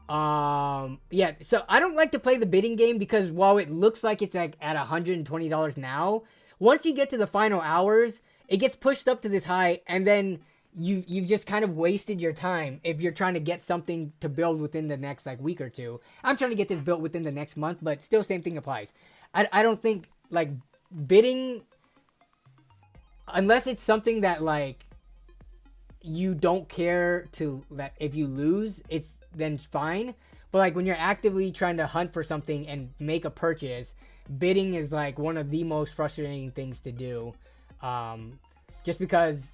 Yeah, so I don't like to play the bidding game because while it looks like it's like at $120 now, once you get to the final hours, it gets pushed up to this high, and then you've just kind of wasted your time if you're trying to get something to build within the next like week or two. I'm trying to get this built within the next month, but still same thing applies. I don't think like bidding, unless it's something that like you don't care to, that if you lose, it's then fine. But like when you're actively trying to hunt for something and make a purchase, bidding is like one of the most frustrating things to do. Just because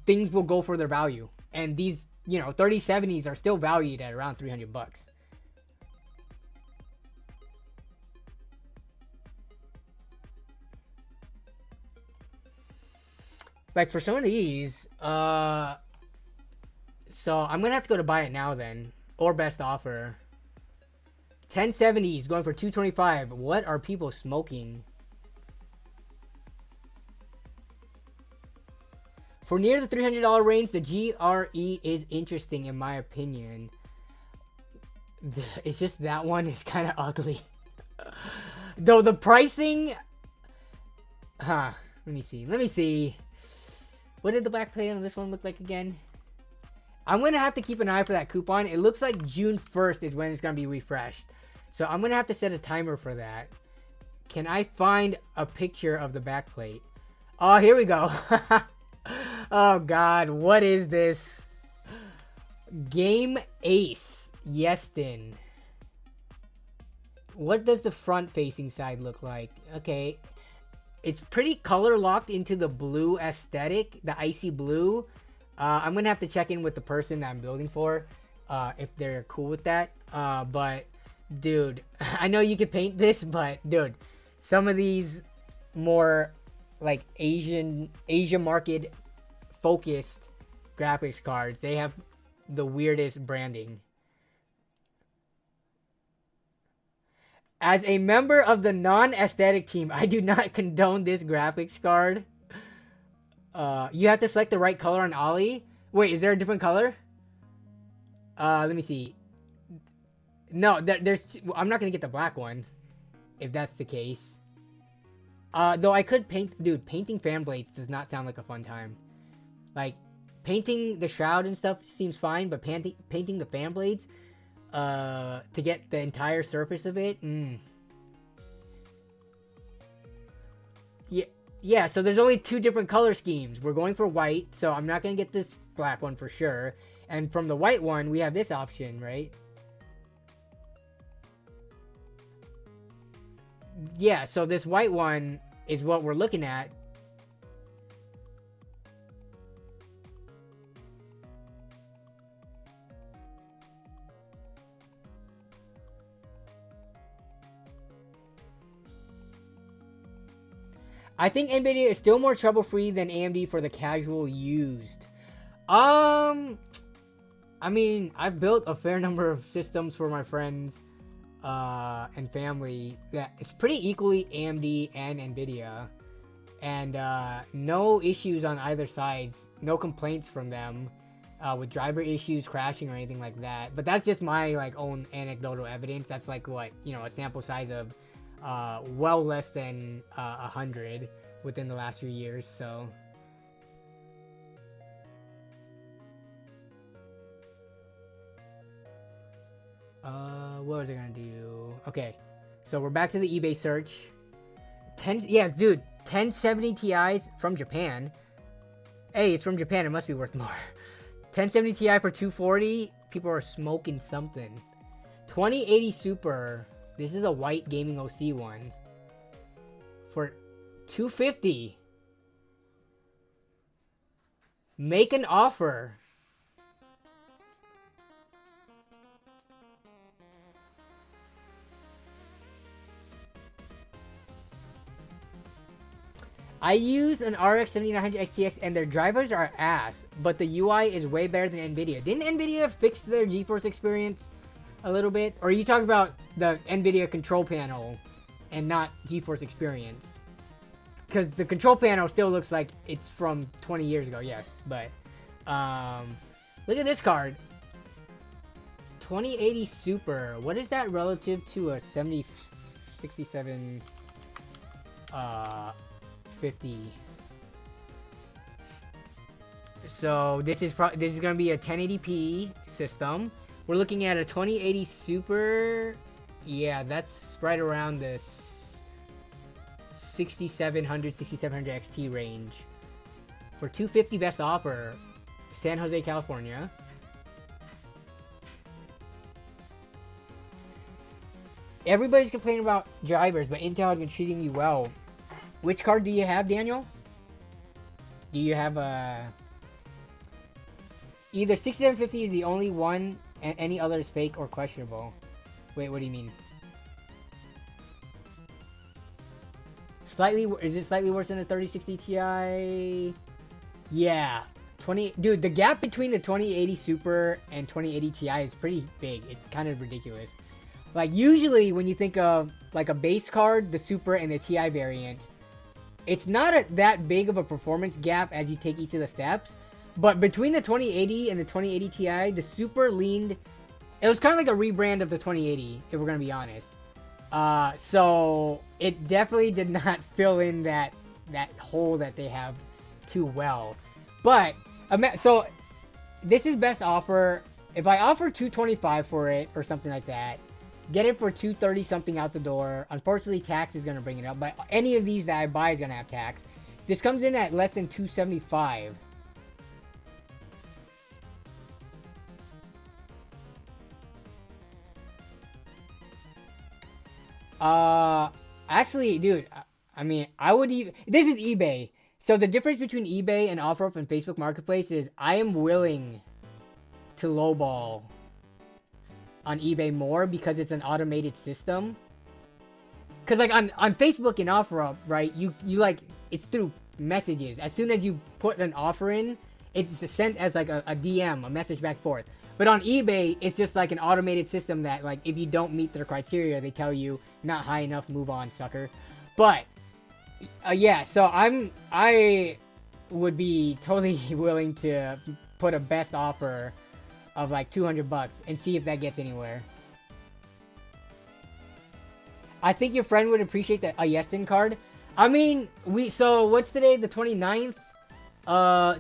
things will go for their value. And these, you know, 3070s are still valued at around $300. Like for some of these, so I'm gonna have to go to buy it now then, or best offer. 1070s going for 225. What are people smoking? For near the $300 range, the GRE is interesting in my opinion. It's just that one is kind of ugly. Though the pricing... Huh. Let me see. What did the back plate on this one look like again? I'm going to have to keep an eye for that coupon. It looks like June 1st is when it's going to be refreshed. So I'm going to have to set a timer for that. Can I find a picture of the back plate? Oh, here we go. Oh, God. What is this? Game Ace. Yeston. What does the front-facing side look like? Okay. It's pretty color locked into the blue aesthetic, the icy blue. I'm going to have to check in with the person that I'm building for if they're cool with that. But, dude, I know you could paint this, but, dude, some of these more, like, Asia market focused graphics cards, they have the weirdest branding. As a member of the non-aesthetic team, I do not condone this graphics card. You have to select the right color on Ali. Wait, is there a different color? Let me see. No, there's... I'm not going to get the black one, if that's the case. Though I could paint... Dude, painting fan blades does not sound like a fun time. Like, painting the shroud and stuff seems fine, but painting the fan blades... to get the entire surface of it. Yeah, so there's only 2 different color schemes. We're going for white, so I'm not going to get this black one for sure. And from the white one, we have this option, right? Yeah, so this white one is what we're looking at. I think NVIDIA is still more trouble-free than AMD for the casual used. I mean, I've built a fair number of systems for my friends and family that it's pretty equally AMD and NVIDIA. And no issues on either sides. No complaints from them with driver issues, crashing, or anything like that. But that's just my like own anecdotal evidence. That's like what, you know, a sample size of well less than 100 within the last few years, so what was I gonna do? Okay, so we're back to the eBay search. 1070 Ti's from Japan. Hey, it's from Japan, it must be worth more. 1070 Ti for 240. People are smoking something. 2080 Super. This is a white gaming OC one for $250. Make an offer. I use an RX 7900 XTX and their drivers are ass, but the UI is way better than NVIDIA. Didn't NVIDIA fix their GeForce experience a little bit? Or are you talking about the NVIDIA control panel and not GeForce experience? Because the control panel still looks like it's from 20 years ago, yes. But, look at this card. 2080 Super. What is that relative to a 7067 50? So this is gonna be a 1080p system. We're looking at a 2080 Super. Yeah, that's right around the 6700 XT range for $250 best offer. San Jose, California. Everybody's complaining about drivers, but Intel has been treating you well. Which card do you have, Daniel? Do you have a... Either 6750 is the only one, and any other is fake or questionable. Wait, what do you mean? Is it slightly worse than the 3060 Ti? Yeah, dude, the gap between the 2080 Super and 2080 Ti is pretty big. It's kind of ridiculous. Like, usually when you think of like a base card, the Super and the Ti variant, it's not that big of a performance gap as you take each of the steps. But between the 2080 and the 2080 Ti, the Super leaned. It was kind of like a rebrand of the 2080, if we're gonna be honest. So it definitely did not fill in that hole that they have too well. But so this is best offer. If I offer $225 for it or something like that, get it for $230 something out the door. Unfortunately, tax is gonna bring it up. But any of these that I buy is gonna have tax. This comes in at less than $275. Actually, dude, I mean, I would even. This is eBay. So the difference between eBay and OfferUp and Facebook Marketplace is I am willing to lowball on eBay more because it's an automated system. Because like on Facebook and OfferUp, right, you like, it's through messages. As soon as you put an offer in, it's sent as like a DM, a message back and forth. But on eBay, it's just like an automated system that, like, if you don't meet their criteria, they tell you not high enough, move on, sucker. But yeah, so I would be totally willing to put a best offer of like $200 and see if that gets anywhere. I think your friend would appreciate a Yeston card. I mean, so what's today? The 29th?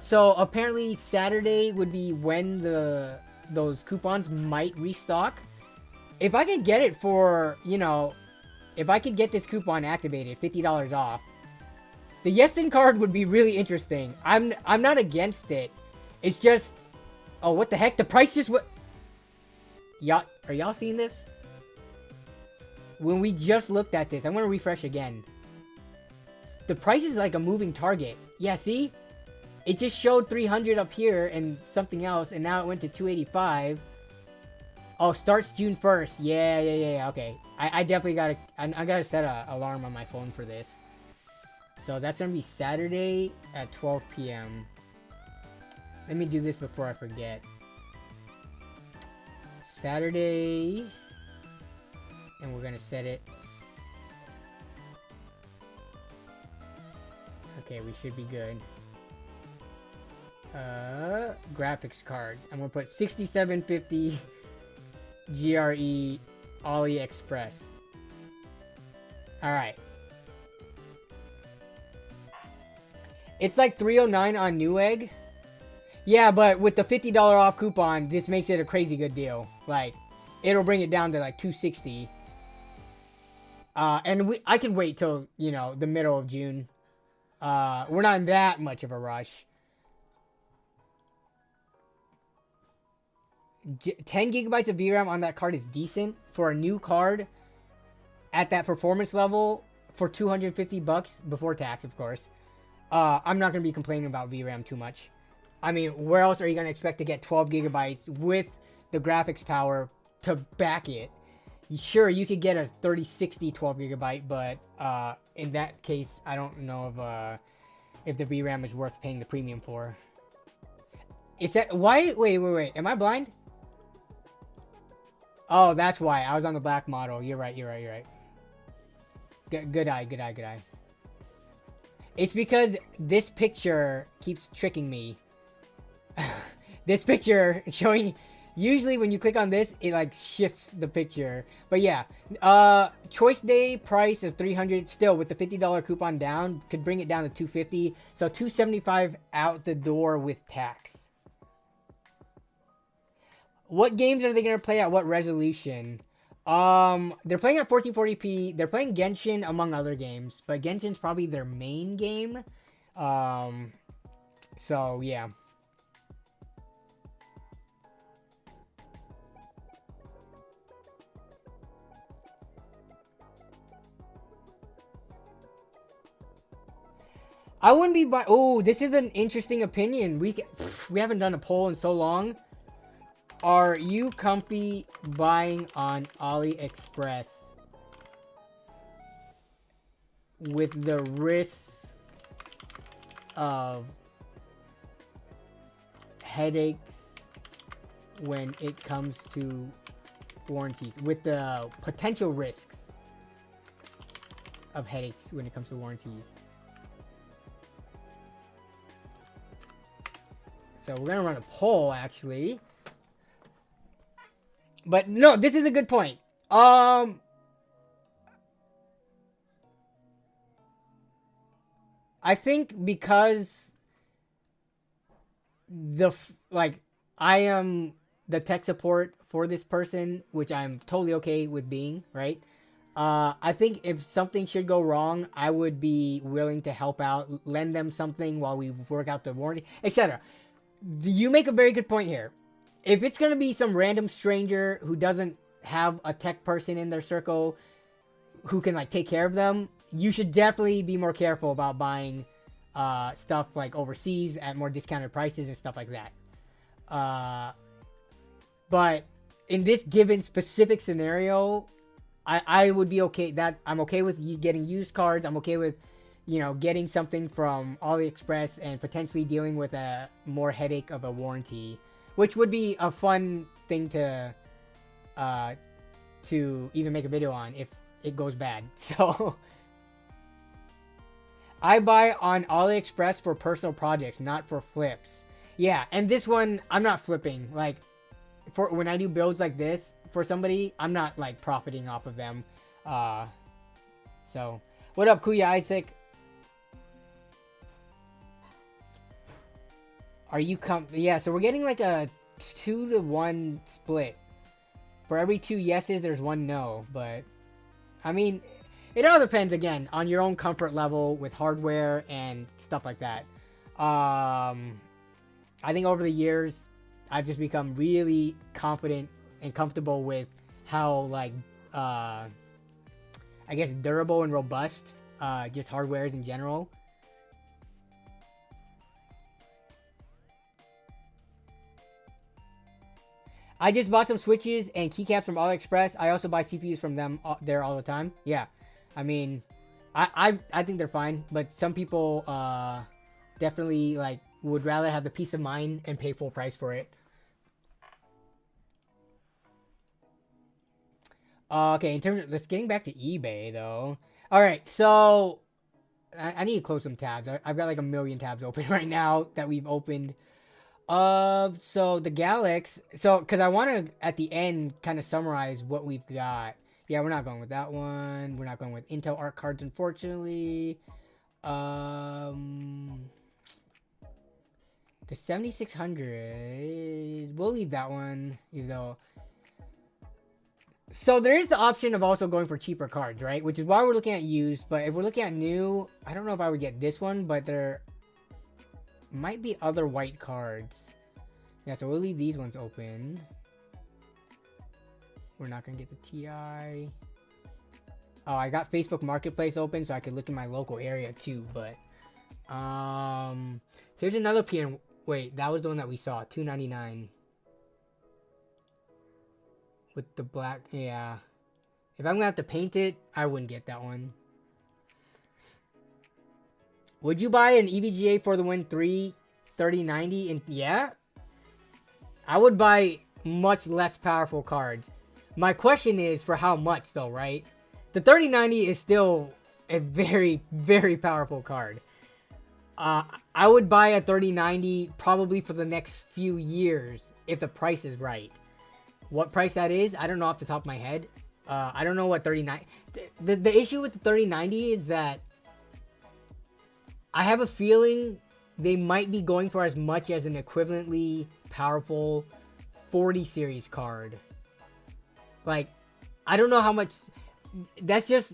So apparently Saturday would be when those coupons might restock. If I could get it for, you know, if I could get this coupon activated, $50 off, the Yeston card would be really interesting. I'm not against it. It's just, oh, what the heck? The price just what? Y'all, are y'all seeing this? When we just looked at this, I'm gonna refresh again. The price is like a moving target. Yeah, see? It just showed 300 up here and something else, and now it went to 285. Oh, starts June 1st. Yeah, okay. I definitely gotta set an alarm on my phone for this. So that's gonna be Saturday at 12 p.m. Let me do this before I forget. Saturday, and we're gonna set it. Okay, we should be good. Graphics card. I'm gonna put 6750 GRE AliExpress. Alright. It's like $309 on Newegg. Yeah, but with the $50 off coupon, this makes it a crazy good deal. Like, it'll bring it down to like $260. And I could wait till, you know, the middle of June. We're not in that much of a rush. 10 gigabytes of VRAM on that card is decent for a new card at that performance level for $250 before tax, of course. I'm not going to be complaining about VRAM too much. I mean, where else are you going to expect to get 12 gigabytes with the graphics power to back it? Sure, you could get a 3060 12 gigabyte, but in that case, I don't know if the VRAM is worth paying the premium for. Is that why? Wait. Am I blind? Oh, that's why. I was on the black model. You're right. Good eye. It's because this picture keeps tricking me. This picture showing... Usually when you click on this, it like shifts the picture. But yeah, choice day price of $300 still with the $50 coupon down could bring it down to $250. So $275 out the door with tax. What games are they gonna play at what resolution? They're playing at 1440p. They're playing Genshin among other games, but Genshin's probably their main game. So yeah. I wouldn't be buying. Oh, this is an interesting opinion. We haven't done a poll in so long. Are you comfy buying on AliExpress with the risk of headaches when it comes to warranties, with the potential risks of headaches when it comes to warranties. So we're gonna run a poll, actually. But no, this is a good point. I think because I am the tech support for this person, which I'm totally okay with being, right? I think if something should go wrong, I would be willing to help out, lend them something while we work out the warranty, etc. You make a very good point here. If it's going to be some random stranger who doesn't have a tech person in their circle who can like take care of them, you should definitely be more careful about buying stuff like overseas at more discounted prices and stuff like that. But in this given specific scenario, I would be okay. I'm okay with you getting used cards. I'm okay with, you know, getting something from AliExpress and potentially dealing with a more headache of a warranty, which would be a fun thing to even make a video on if it goes bad. So I buy on AliExpress for personal projects, not for flips. Yeah, and this one I'm not flipping. Like, for when I do builds like this for somebody, I'm not like profiting off of them. So what up, Kuya Isaac? Are you yeah, so we're getting like a 2-to-1 split. For every 2 yeses, there's 1 no. But I mean, it all depends again on your own comfort level with hardware and stuff like that. I think over the years, I've just become really confident and comfortable with how like I guess durable and robust just hardware is in general. I just bought some switches and keycaps from AliExpress. I also buy CPUs from them there all the time. Yeah, I mean, I think they're fine, but some people definitely like would rather have the peace of mind and pay full price for it. Okay, in terms of let's getting back to eBay though. All right, so I need to close some tabs. I've got like a million tabs open right now that we've opened. So the Galax. So because I want to at the end kind of summarize what we've got. Yeah, we're not going with that one. We're not going with Intel Arc cards, unfortunately. The 7600. We'll leave that one, even though. So there is the option of also going for cheaper cards, right? Which is why we're looking at used. But if we're looking at new, I don't know if I would get this one, but there might be other white cards. Yeah, so we'll leave these ones open. We're not gonna get the TI. Oh, I got Facebook Marketplace open so I could look in my local area too, but here's another PN. Wait, that was the one that we saw, $299. With the black, yeah. If I'm gonna have to paint it, I wouldn't get that one. Would you buy an EVGA for the Win 3 3090? And yeah, I would buy much less powerful cards. My question is for how much though, right? The 3090 is still a very, very powerful card. I would buy a 3090 probably for the next few years if the price is right. What price that is, I don't know off the top of my head. I don't know what 3090... The issue with the 3090 is that I have a feeling they might be going for as much as an equivalently powerful 40 series card. Like, I don't know how much... That's just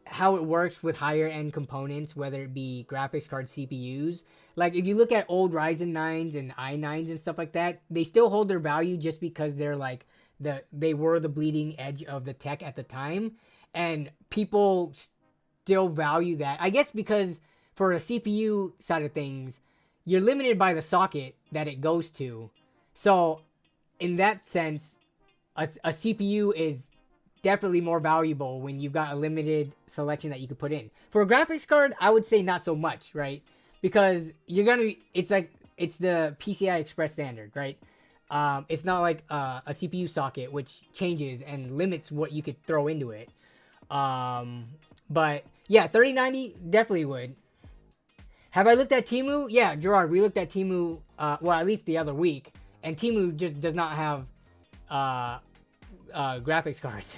how it works with higher end components, whether it be graphics card CPUs. Like, if you look at old Ryzen 9s and i9s and stuff like that, they still hold their value just because they're like... They were the bleeding edge of the tech at the time. And people still value that. I guess because for a CPU side of things, you're limited by the socket that it goes to. So, in that sense, a CPU is definitely more valuable when you've got a limited selection that you could put in. For a graphics card, I would say not so much, right? Because you're gonna be, it's like it's the PCI Express standard, right? It's not like a CPU socket, which changes and limits what you could throw into it. But yeah, 3090 definitely would. Have I looked at Temu? Yeah, Gerard, we looked at Temu, well, at least the other week, and Temu just does not have graphics cards.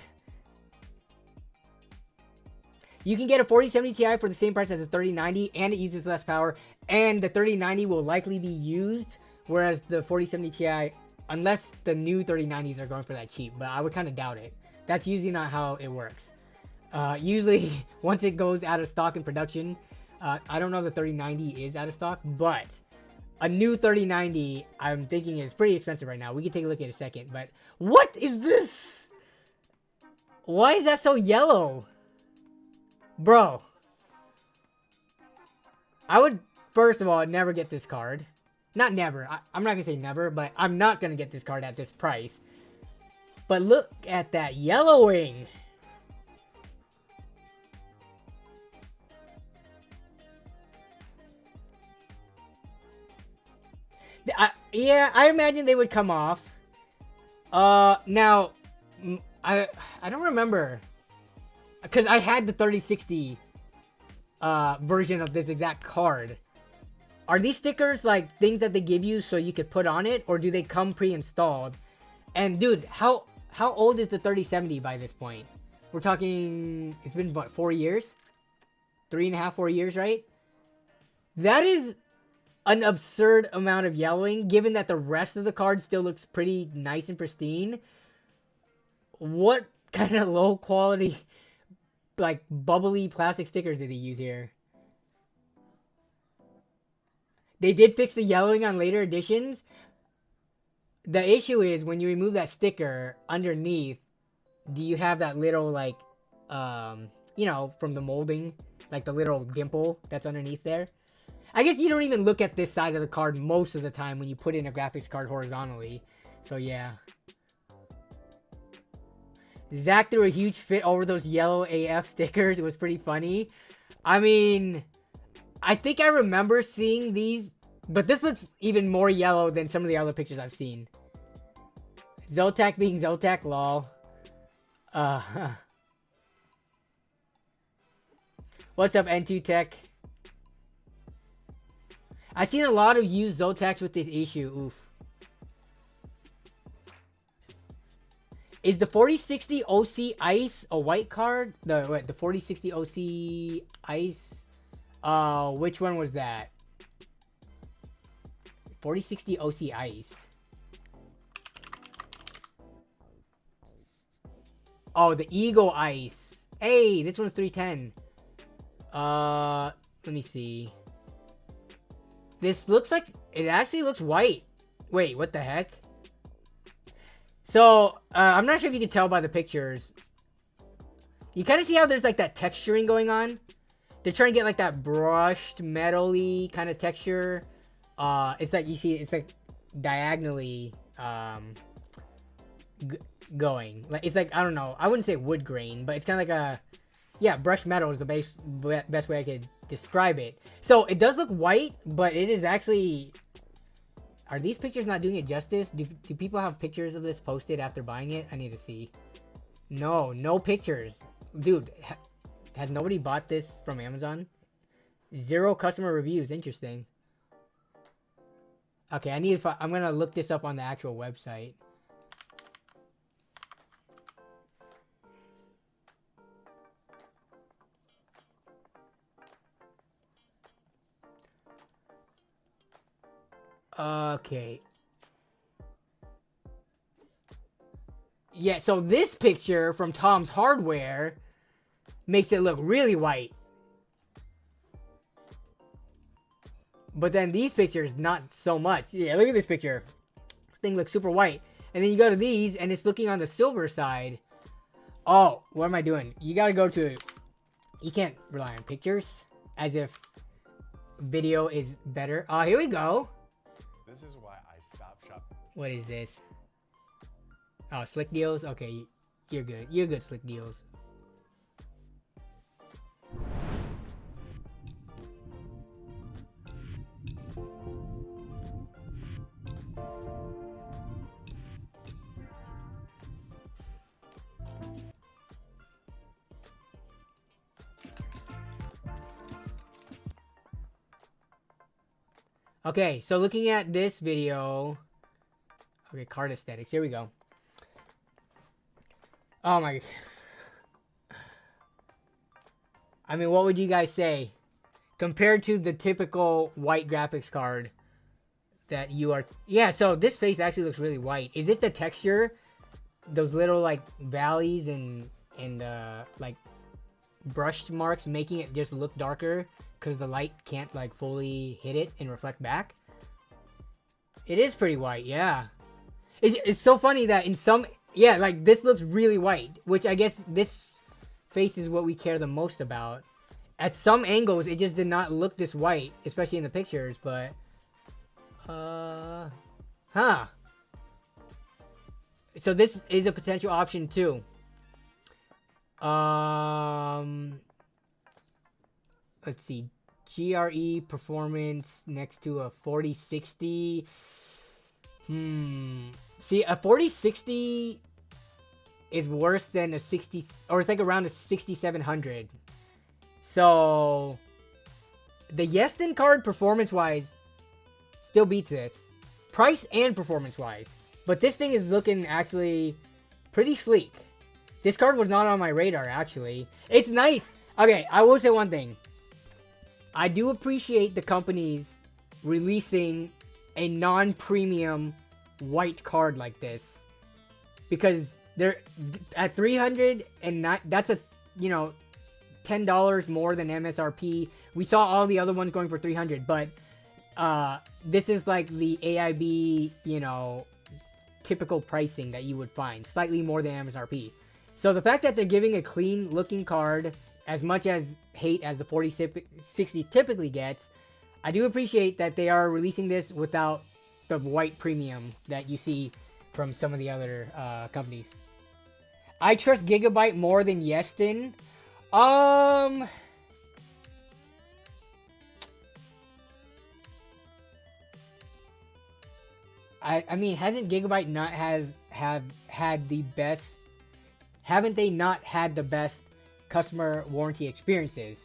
You can get a 4070 Ti for the same price as the 3090, and it uses less power, and the 3090 will likely be used, whereas the 4070 Ti, unless the new 3090s are going for that cheap, but I would kind of doubt it. That's usually not how it works. Usually, once it goes out of stock in production, I don't know if the 3090 is out of stock, but a new 3090, I'm thinking is pretty expensive right now. We can take a look at it in a second, but what is this? Why is that so yellow? Bro. I would, first of all, never get this card. Not never. I'm not going to say never, but I'm not going to get this card at this price. But look at that yellowing. Yeah, I imagine they would come off. Now, I don't remember. Because I had the 3060 version of this exact card. Are these stickers like things that they give you so you could put on it? Or do they come pre-installed? And dude, how old is the 3070 by this point? We're talking, it's been what, 4 years? 3.5, 4 years, right? That is an absurd amount of yellowing, given that the rest of the card still looks pretty nice and pristine. What kind of low quality, like, bubbly plastic stickers did they use here? They did fix the yellowing on later editions. The issue is when you remove that sticker underneath, do you have that little, like, you know, from the molding, like the little dimple that's underneath there? I guess you don't even look at this side of the card most of the time when you put in a graphics card horizontally. So yeah. Zach threw a huge fit over those yellow AF stickers. It was pretty funny. I mean, I think I remember seeing these, but this looks even more yellow than some of the other pictures I've seen. Zotac being Zotac, lol. What's up, N2 Tech? I've seen a lot of used Zotacs with this issue. Oof. Is the 4060 OC Ice a white card? The 4060 OC Ice. Which one was that? 4060 OC Ice. Oh, the Eagle Ice. Hey, this one's 310. Let me see. This looks like, it actually looks white. Wait, what the heck? So, I'm not sure if you can tell by the pictures. You kind of see how there's like that texturing going on? They're trying to get like that brushed, metal-y kind of texture. It's like, you see, it's like diagonally going. Like, it's like, I don't know. I wouldn't say wood grain, but it's kind of like a, yeah, brushed metal is the best way I could describe it. So, it does look white, but it is actually... Are these pictures not doing it justice? Do people have pictures of this posted after buying it? I need to see. No pictures. Dude, has nobody bought this from Amazon? 0 customer reviews. Interesting. Okay, I need to... I'm going to look this up on the actual website. Okay. Yeah, so this picture from Tom's Hardware makes it look really white. But then these pictures, not so much. Yeah, look at this picture. This thing looks super white. And then you go to these, and it's looking on the silver side. Oh, what am I doing? You gotta go to... You can't rely on pictures. As if video is better. Oh, here we go. This is why I stopped shopping. What is this? Oh, Slick Deals? Okay, you're good. You're good, Slick Deals. Okay, so looking at this video. Okay, card aesthetics. Here we go. Oh my. I mean, what would you guys say? Compared to the typical white graphics card that you are... Yeah, so this face actually looks really white. Is it the texture? Those little, like, valleys and like, brush marks making it just look darker because the light can't, like, fully hit it and reflect back? It is pretty white, yeah. It's so funny that in some... Yeah, like, this looks really white, which I guess this face is what we care the most about. At some angles, it just did not look this white, especially in the pictures, but... Huh. So this is a potential option, too. Let's see. GRE performance next to a 4060. See, a 4060 is worse than a 60... Or it's like around a 6700. So, the Yeston card, performance-wise, still beats this. Price and performance-wise. But this thing is looking, actually, pretty sleek. This card was not on my radar, actually. It's nice. Okay, I will say one thing. I do appreciate the companies releasing a non-premium white card like this. Because they're at $309, that's a, you know... $10 more than MSRP. We saw all the other ones going for $300, but this is like the AIB, you know, typical pricing that you would find, slightly more than MSRP. So the fact that they're giving a clean looking card as much as hate as the 4060 typically gets, I do appreciate that they are releasing this without the white premium that you see from some of the other companies. I trust Gigabyte more than Yeston. I mean, hasn't Gigabyte not had the best? Haven't they not had the best customer warranty experiences?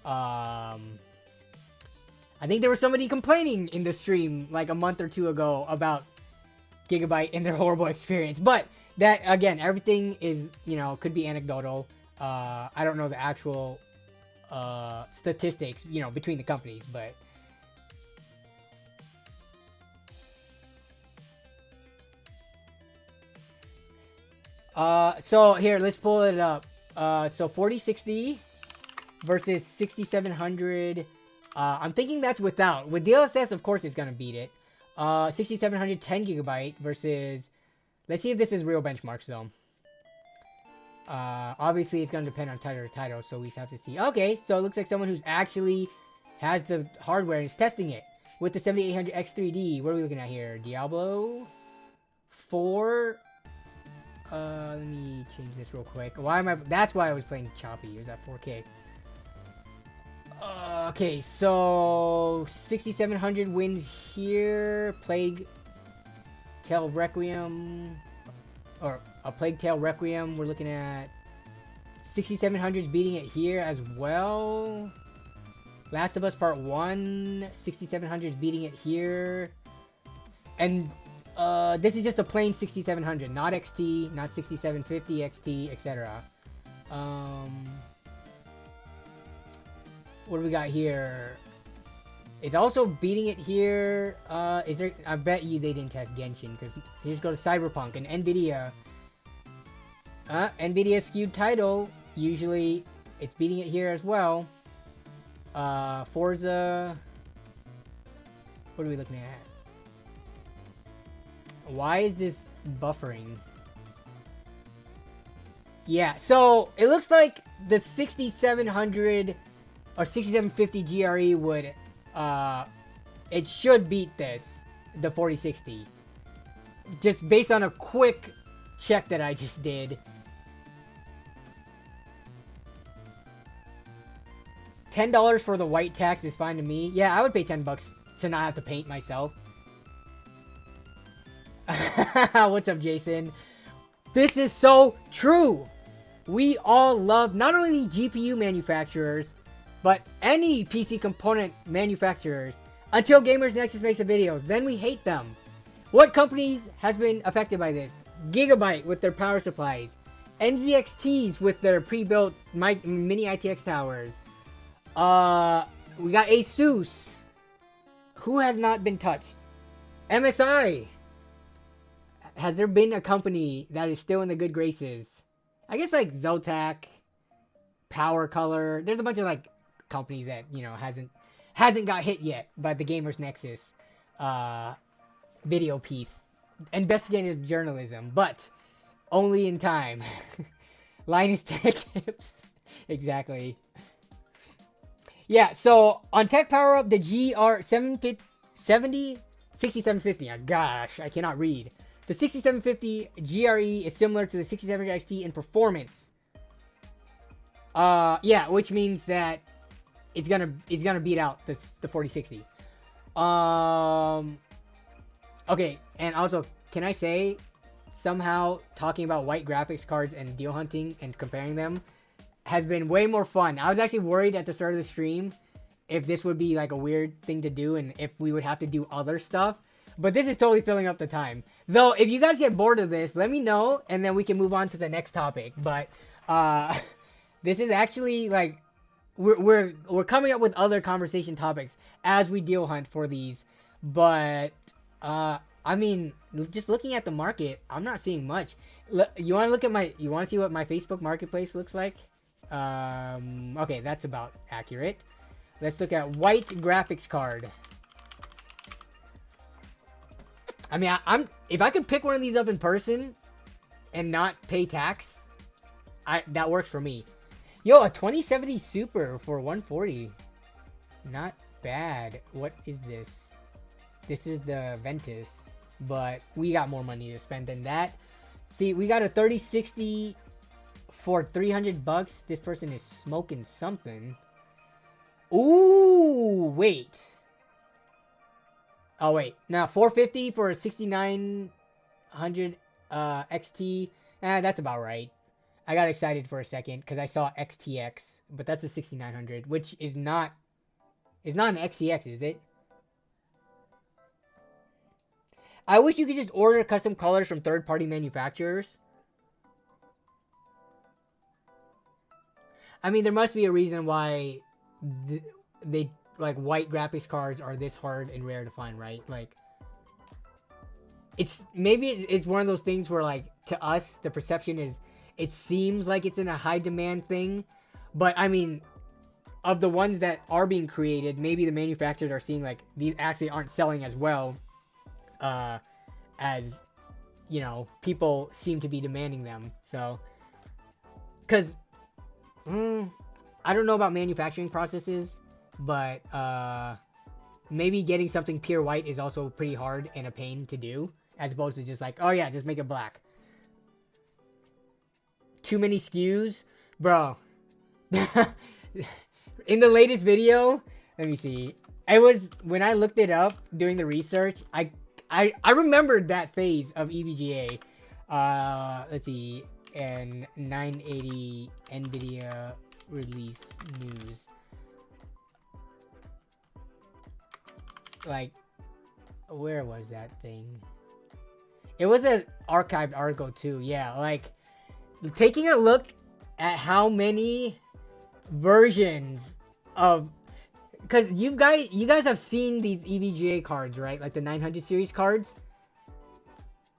I think there was somebody complaining in the stream like a month or two ago about Gigabyte and their horrible experience. But that, again, everything is, you know, could be anecdotal. I don't know the actual statistics, you know, between the companies, but so here, let's pull it up. So 4060 versus 6700. I'm thinking that's without. With DLSS, of course, it's gonna beat it. 6700 10 gigabyte versus. Let's see if this is real benchmarks though. Obviously, it's going to depend on title to title, so we have to see. Okay, so it looks like someone who's actually has the hardware and is testing it. With the 7800 X3D, what are we looking at here? Diablo 4. Let me change this real quick. Why am I... That's why I was playing choppy. It was at 4K. Okay, so 6700 wins here. Plague Tale Requiem... Or a Plague Tale Requiem, we're looking at 6700's beating it here as well. Last of Us Part 1, 6700's beating it here. And this is just a plain 6700, not XT, not 6750 XT, etc. What do we got here? It's also beating it here. Is there? I bet you they didn't test Genshin, because here's go to Cyberpunk and Nvidia. Nvidia skewed title. Usually, it's beating it here as well. Forza. What are we looking at? Why is this buffering? Yeah, so it looks like the 6700 or 6750 GRE would. It should beat this, the 4060. Just based on a quick check that I just did. $10 for the white tax is fine to me. Yeah, I would pay $10 to not have to paint myself. What's up, Jason? This is so true. We all love not only GPU manufacturers, but any PC component manufacturers. Until Gamers Nexus makes a video, then we hate them. What companies has been affected by this? Gigabyte with their power supplies. NZXTs with their pre-built mini ITX towers. We got Asus. Who has not been touched? MSI. Has there been a company that is still in the good graces? I guess like Zotac, Power Color. There's a bunch of like companies that, you know, hasn't got hit yet by the Gamers Nexus video piece. Investigative journalism, but only in time. Linus Tech Tips. Exactly. Yeah, so on Tech Power Up, the GR750 6750. Oh, gosh, I cannot read. The 6750 GRE is similar to the 6700 XT in performance. Yeah, which means that it's gonna beat out the 4060. Okay, and also, can I say, somehow talking about white graphics cards and deal hunting and comparing them has been way more fun. I was actually worried at the start of the stream if this would be like a weird thing to do and if we would have to do other stuff. But this is totally filling up the time. Though, if you guys get bored of this, let me know and then we can move on to the next topic. But this is actually like we're coming up with other conversation topics as we deal hunt for these. But I mean, just looking at the market, I'm not seeing much. You want to look at you want to see what my Facebook Marketplace looks like? Okay, that's about accurate. Let's look at white graphics card. I mean, if I could pick one of these up in person and not pay tax, that works for me. Yo, a 2070 Super for 140. Not bad. What is this? This is the Ventus, but we got more money to spend than that. See, we got a 3060 for 300 bucks. This person is smoking something. Ooh, wait. Oh, wait. Now, 450 for a 6900 XT. That's about right. I got excited for a second because I saw XTX, but that's a 6900, which is not an XTX, is it? I wish you could just order custom colors from third-party manufacturers. I mean, there must be a reason why they like white graphics cards are this hard and rare to find, right? Like, it's one of those things where, like, to us, the perception is it seems like it's in a high demand thing, but I mean, of the ones that are being created, maybe the manufacturers are seeing like these actually aren't selling as well as, you know, people seem to be demanding them. So, because I don't know about manufacturing processes, but maybe getting something pure white is also pretty hard and a pain to do, as opposed to just like, oh yeah, just make it black. Too many SKUs, bro. In the latest video, let me see. It was when I looked it up doing the research. I remembered that phase of EVGA. Let's see, and 980 NVIDIA release news. Like, where was that thing? It was an archived article too. Yeah, like taking a look at how many versions of, because you guys have seen these EVGA cards, right? Like the 900 series cards.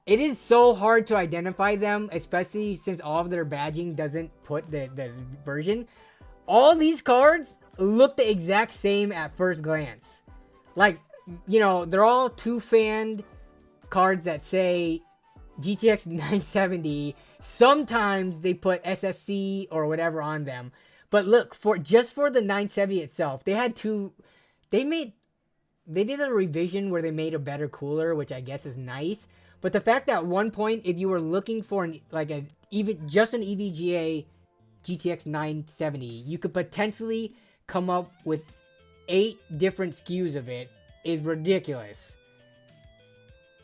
It is so hard to identify them, especially since all of their badging doesn't put the version. All these cards look the exact same at first glance. Like, you know, they're all two-fanned cards that say GTX 970. Sometimes they put SSC or whatever on them. But look, just for the 970 itself, they did a revision where they made a better cooler, which I guess is nice. But the fact that at one point, if you were looking for just an EVGA GTX 970, you could potentially come up with 8 different SKUs of it, is ridiculous.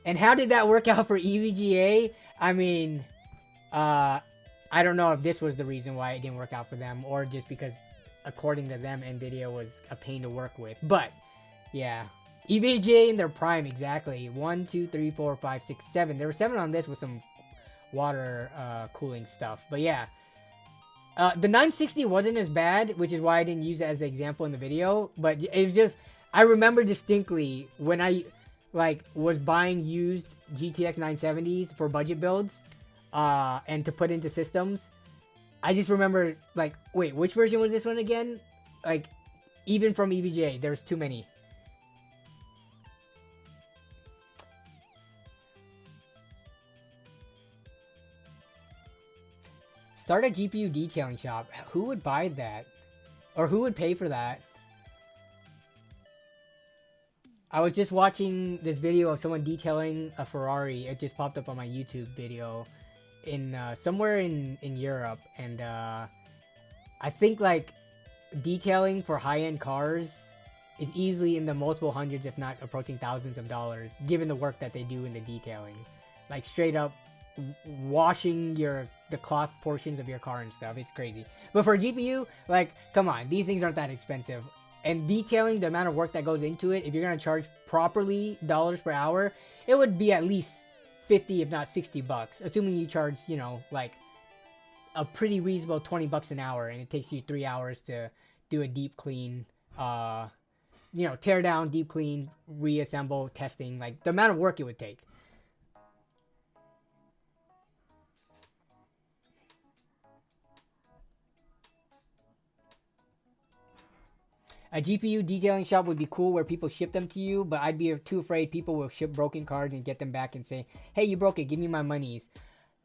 And how did that work out for EVGA? I mean, I don't know if this was the reason why it didn't work out for them, or just because, according to them, NVIDIA was a pain to work with. But, yeah. EVGA in their prime, exactly. 1, 2, 3, 4, 5, 6, 7. There were 7 on this with some water cooling stuff. But yeah. The 960 wasn't as bad, which is why I didn't use it as the example in the video. But it was just, I remember distinctly when I was buying used GTX 970s for budget builds and to put into systems. I just remember like, wait, which version was this one again? Like, even from EVGA, there's too many. Start a GPU detailing shop. Who would buy that? Or who would pay for that? I was just watching this video of someone detailing a Ferrari. It just popped up on my YouTube video in somewhere in Europe. And I think like detailing for high-end cars is easily in the multiple hundreds, if not approaching thousands of dollars, given the work that they do in the detailing. Like straight up washing the cloth portions of your car and stuff. It's crazy. But for GPU, like, come on, these things aren't that expensive. And detailing, the amount of work that goes into it, if you're gonna charge properly dollars per hour, it would be at least 50, if not 60 bucks, assuming you charge, you know, like a pretty reasonable 20 bucks an hour, and it takes you 3 hours to do a deep clean, you know, tear down, deep clean, reassemble, testing, like the amount of work it would take. A GPU detailing shop would be cool where people ship them to you, but I'd be too afraid people will ship broken cards and get them back and say, hey, you broke it, give me my monies.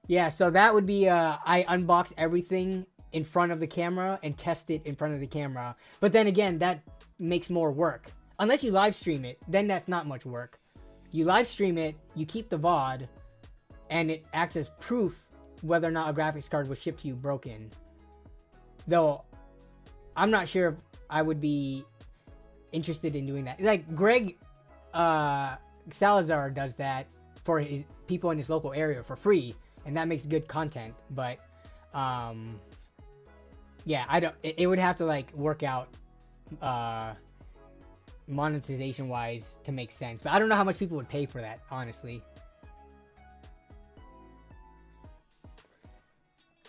Yeah, so that would be, I unbox everything in front of the camera and test it in front of the camera. But then again, that makes more work. Unless you live stream it, then that's not much work. You live stream it, you keep the VOD, and it acts as proof whether or not a graphics card was shipped to you broken. Though, I'm not sure if I would be interested in doing that. Like Greg Salazar does that for his people in his local area for free, and that makes good content. But yeah, I don't. It would have to like work out monetization wise to make sense. But I don't know how much people would pay for that, honestly.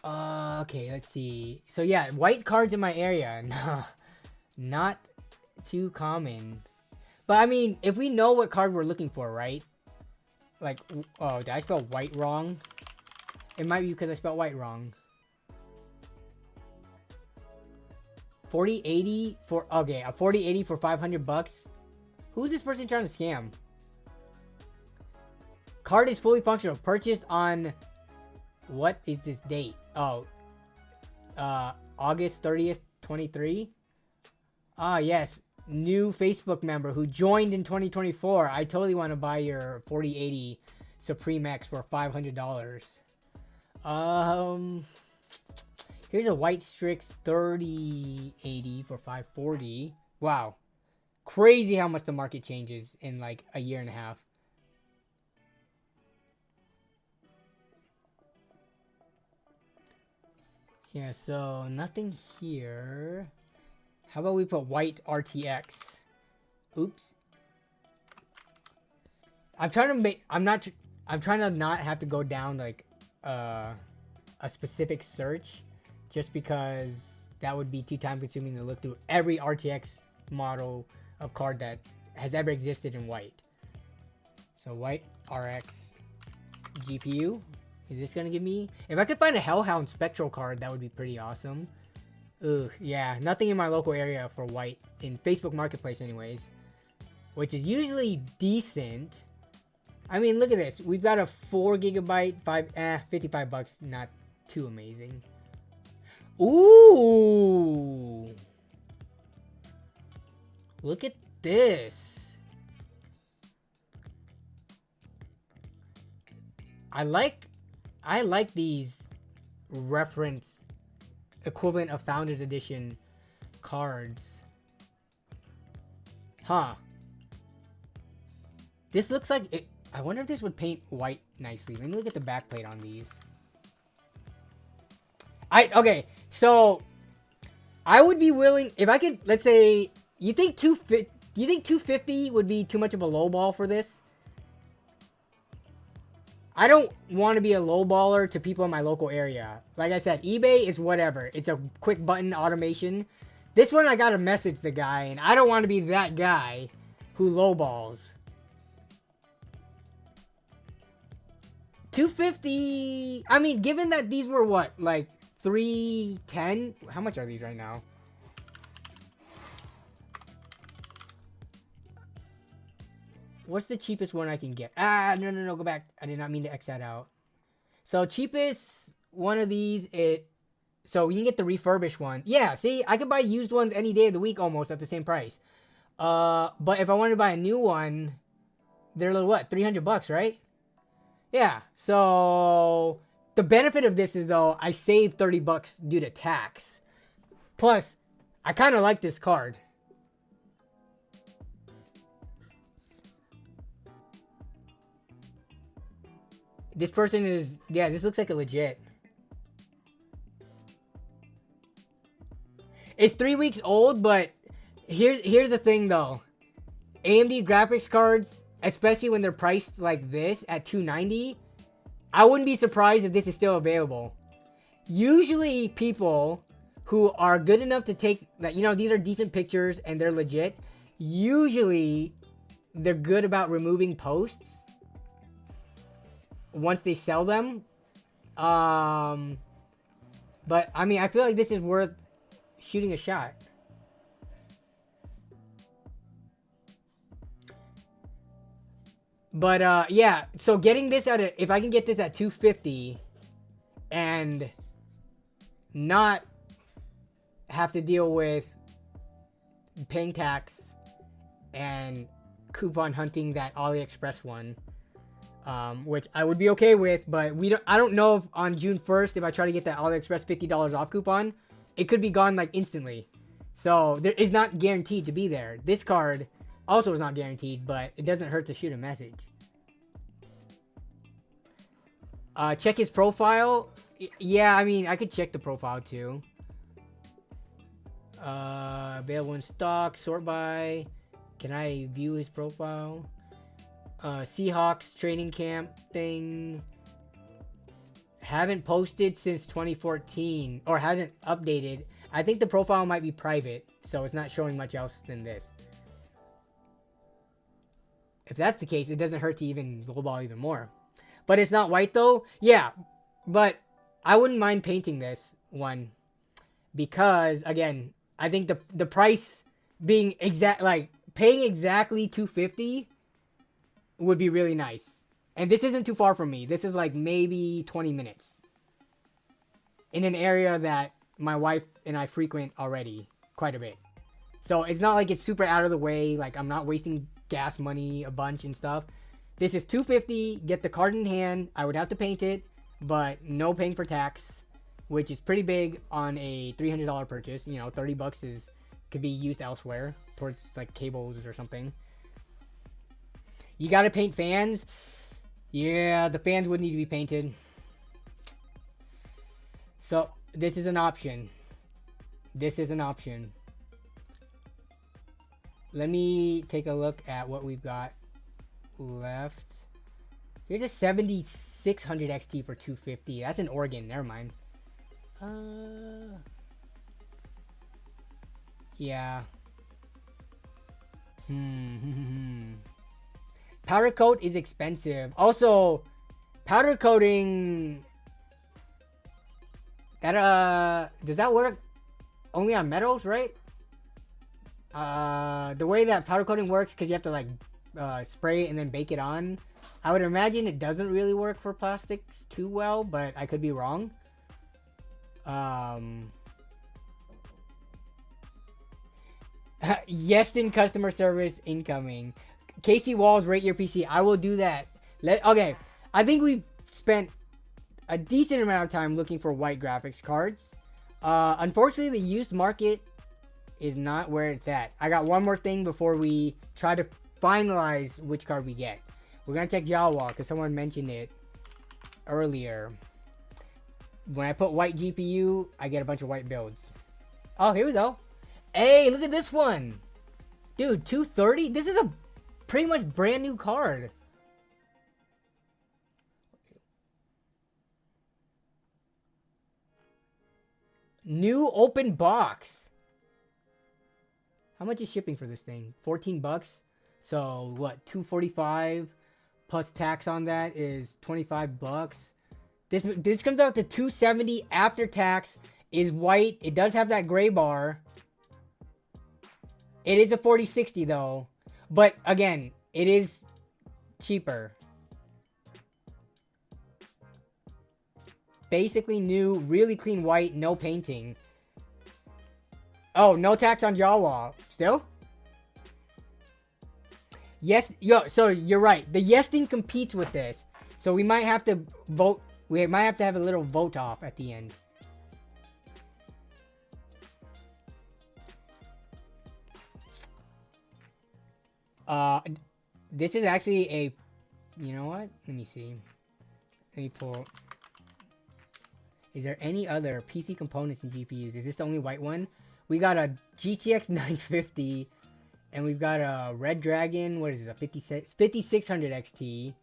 Okay, let's see. So yeah, white cards in my area. No. Not too common. But I mean, if we know what card we're looking for, right? Like, oh, did I spell white wrong? It might be because I spelled white wrong. 4080 for, okay, a 4080 for 500 bucks. Who's this person trying to scam? Card is fully functional. Purchased on, what is this date? Oh, August 30th, 23. Ah, yes. New Facebook member who joined in 2024. I totally want to buy your 4080 Supreme X for $500. Here's a White Strix 3080 for $540. Wow. Crazy how much the market changes in like a year and a half. Yeah, so nothing here. How about we put white RTX? Oops. I'm trying to make, I'm trying to not have to go down like a specific search, just because that would be too time consuming to look through every RTX model of card that has ever existed in white. So white RX GPU. Is this gonna give me, if I could find a Hellhound Spectral card, that would be pretty awesome. Ugh, yeah, nothing in my local area for white, in Facebook Marketplace anyways, which is usually decent. I mean, look at this. We've got a 4 gigabyte, 55 bucks, not too amazing. Ooh! Look at this. I like these reference equivalent of Founders Edition cards. Huh. This looks like it. I wonder if this would paint white nicely. Let me look at the backplate on these. Okay, so I would be willing, if I could, let's say, you think Do you think 250 would be too much of a low ball for this? I don't want to be a low baller to people in my local area. Like I said, eBay is whatever. It's a quick button automation. This one I gotta message the guy, and I don't want to be that guy who lowballs. 250. I mean, given that these were what, like 310? How much are these right now? What's the cheapest one I can get? Ah, no, go back. I did not mean to X that out. So cheapest one of these, so you can get the refurbished one. Yeah, see, I could buy used ones any day of the week almost at the same price. But if I wanted to buy a new one, they're like, what, 300 bucks, right? Yeah, so the benefit of this is, though, I saved 30 bucks due to tax. Plus, I kind of like this card. This person is, yeah, this looks like a legit. It's 3 weeks old, but here's the thing, though. AMD graphics cards, especially when they're priced like this at $290, I wouldn't be surprised if this is still available. Usually people who are good enough to take, like, you know, these are decent pictures and they're legit. Usually they're good about removing posts once they sell them. But I mean, I feel like this is worth shooting a shot. But yeah, so getting this at if I can get this at 250 and not have to deal with paying tax and coupon hunting that AliExpress one, which I would be okay with, but I don't know if on June 1st, if I try to get that AliExpress $50 off coupon, it could be gone like instantly. So there is not guaranteed to be there. This card also is not guaranteed, but it doesn't hurt to shoot a message. Check his profile. Yeah, I mean, I could check the profile too. Available in stock, sort by. Can I view his profile? Seahawks training camp thing. Haven't posted since 2014, or hasn't updated. I think the profile might be private, so it's not showing much else than this. If that's the case, it doesn't hurt to even lowball even more. But it's not white though. Yeah, but I wouldn't mind painting this one because, again, I think the price being exact, like paying exactly $250 would be really nice. And this isn't too far from me. This is like maybe 20 minutes in an area that my wife and I frequent already quite a bit. So it's not like it's super out of the way. Like, I'm not wasting gas money a bunch and stuff. This is $250. Get the card in hand. I would have to paint it, but no paying for tax, which is pretty big on a $300 purchase. You know, 30 bucks could be used elsewhere towards like cables or something. You got to paint fans. Yeah, the fans would need to be painted. So this is an option. This is an option. Let me take a look at what we've got left. Here's a 7600 XT for 250. That's an organ. Never mind. Yeah. Powder coat is expensive. Also, powder coating, that does that work only on metals, right? The way that powder coating works, because you have to like spray it and then bake it on, I would imagine it doesn't really work for plastics too well, but I could be wrong. Yeston customer service incoming. Casey Walls, rate your PC. I will do that. Okay, I think we've spent a decent amount of time looking for white graphics cards. Unfortunately, the used market is not where it's at. I got one more thing before we try to finalize which card we get. We're gonna check Jawa because someone mentioned it earlier. When I put white GPU, I get a bunch of white builds. Oh, here we go. Hey, look at this one. Dude, 230? This is a pretty much brand new card. New open box. How much is shipping for this thing? 14 bucks. So what? 245 plus tax on that is 25 bucks. This comes out to 270 after tax. Is white. It does have that gray bar. It is a 4060 though. But again, it is cheaper. Basically new, really clean white, no painting. Oh, no tax on Jawa. Still? Yes, so you're right. The Yesting competes with this. So we might have to vote. We might have to have a little vote off at the end. This is actually a, you know what? Let me see. Let me pull. Is there any other PC components and GPUs? Is this the only white one? We got a GTX 950, and we've got a Red Dragon. What is it? A 5600 XT.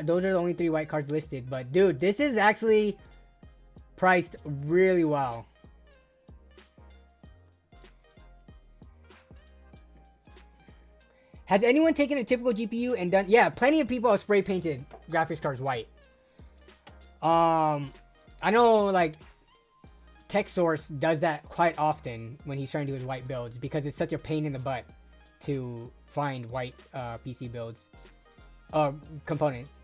Those are the only 3 white cards listed. But dude, this is actually priced really well. Has anyone taken a typical GPU and done? Yeah, plenty of people have spray painted graphics cards white. I know like TechSource does that quite often when he's trying to do his white builds because it's such a pain in the butt to find white PC builds components.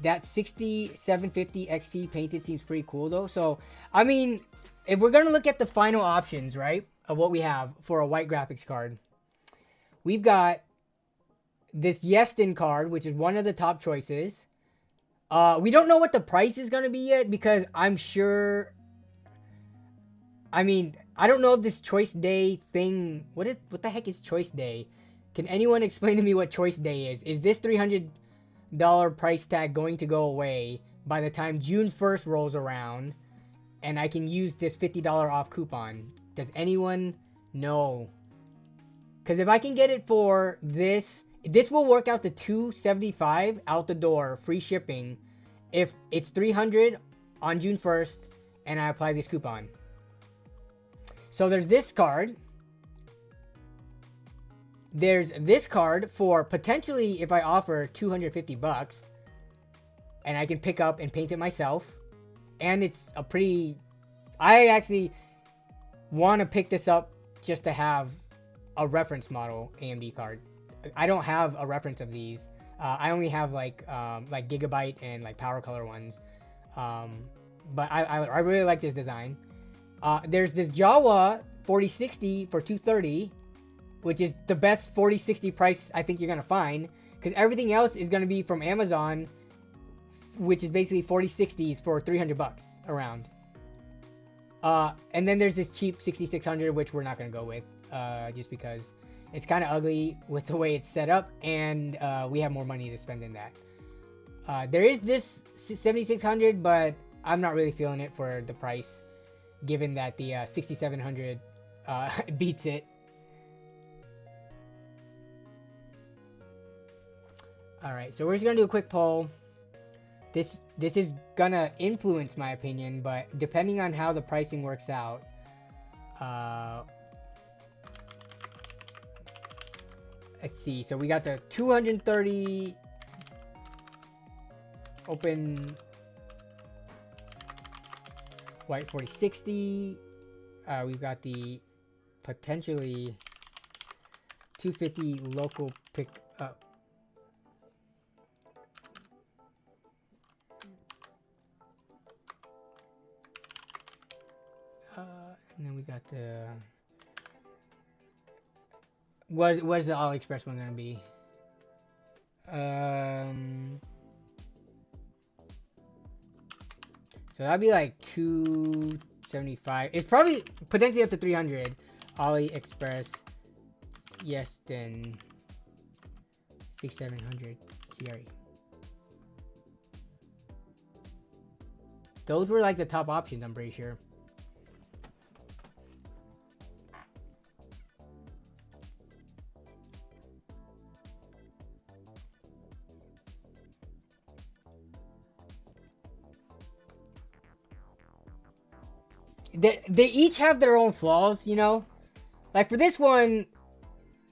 That 6750 XT painted seems pretty cool though. So I mean, if we're gonna look at the final options, right, of what we have for a white graphics card, we've got this Yestin card, which is one of the top choices. We don't know what the price is going to be yet because I'm sure... I mean, I don't know if this Choice Day thing... What the heck is Choice Day? Can anyone explain to me what Choice Day is? Is this $300 price tag going to go away by the time June 1st rolls around and I can use this $50 off coupon? Does anyone know? Because if I can get it for this... This will work out to $275 out the door, free shipping, if it's $300 on June 1st and I apply this coupon. So there's this card. There's this card for potentially if I offer 250 bucks and I can pick up and paint it myself. And it's a pretty... I actually want to pick this up just to have a reference model AMD card. I don't have a reference of these. I only have like Gigabyte and like Power Color ones. But I really like this design. There's this Jawa 4060 for $230, which is the best 4060 price I think you're gonna find, because everything else is gonna be from Amazon, which is basically 4060s for 300 bucks around. And then there's this cheap 6600, which we're not gonna go with, just because it's kind of ugly with the way it's set up, and we have more money to spend than that. There is this 7600, but I'm not really feeling it for the price, given that the 6700 beats it. All right, so we're just gonna do a quick poll. This is gonna influence my opinion, but depending on how the pricing works out, let's see. So we got the 230 open white 4060. We've got the potentially 250 local pick up. And then we got the... What is the AliExpress one gonna be? So that'd be like 275. It's probably potentially up to 300. AliExpress. Yes, then 6700 GRE. Those were like the top options, I'm pretty sure. they each have their own flaws, you know. Like for this one,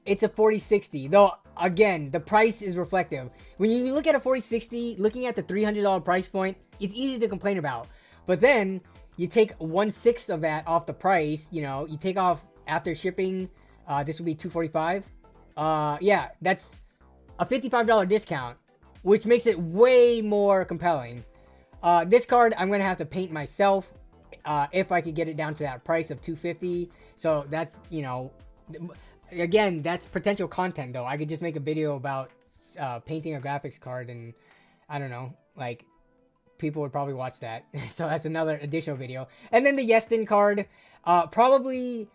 it's a 4060. Though again, the price is reflective. When you look at a 4060, looking at the $300 price point, it's easy to complain about. But then you take 1/6 of that off the price. You know, you take off after shipping. This would be $245. Yeah, that's a $55 discount, which makes it way more compelling. This card I'm gonna have to paint myself if I could get it down to that price of $250. So that's, you know, again, that's potential content though. I could just make a video about painting a graphics card, and I don't know, like people would probably watch that. So that's another additional video. And then the Yeston card, probably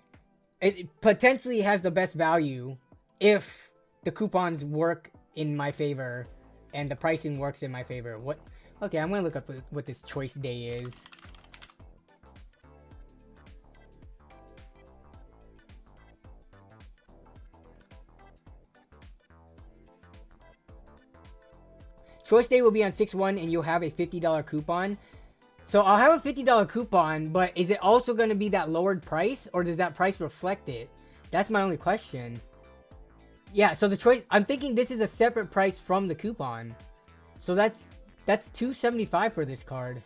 it potentially has the best value if the coupons work in my favor and the pricing works in my favor. What? Okay, I'm gonna look up what this choice day is. Choice day will be on 6/1 and you'll have a $50 coupon. So I'll have a $50 coupon, but is it also going to be that lowered price, or does that price reflect it? That's my only question. Yeah, so the choice, I'm thinking this is a separate price from the coupon. So that's $275 for this card.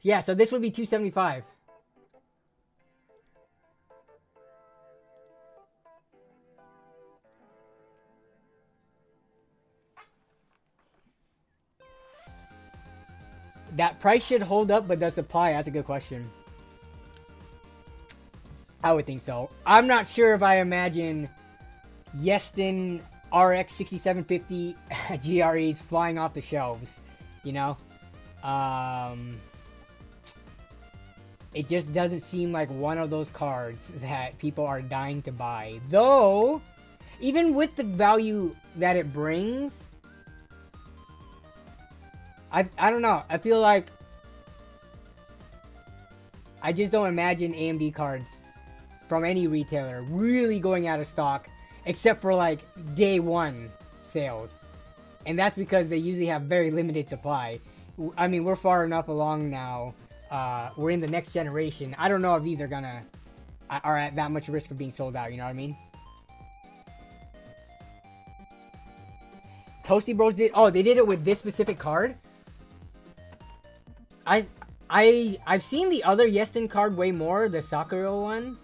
Yeah, so this would be $275. That price should hold up, but does supply? That's a good question. I would think so. I'm not sure if I imagine Yeston RX 6750 GREs flying off the shelves, you know? It just doesn't seem like one of those cards that people are dying to buy. Though, even with the value that it brings, I don't know. I feel like I just don't imagine AMD cards from any retailer really going out of stock, except for like day one sales. And that's because they usually have very limited supply. I mean, we're far enough along now. We're in the next generation. I don't know if these are at that much risk of being sold out, you know what I mean? Toasty Bros did, oh, they did it with this specific card? I've seen the other Yeston card way more, the Sakura one.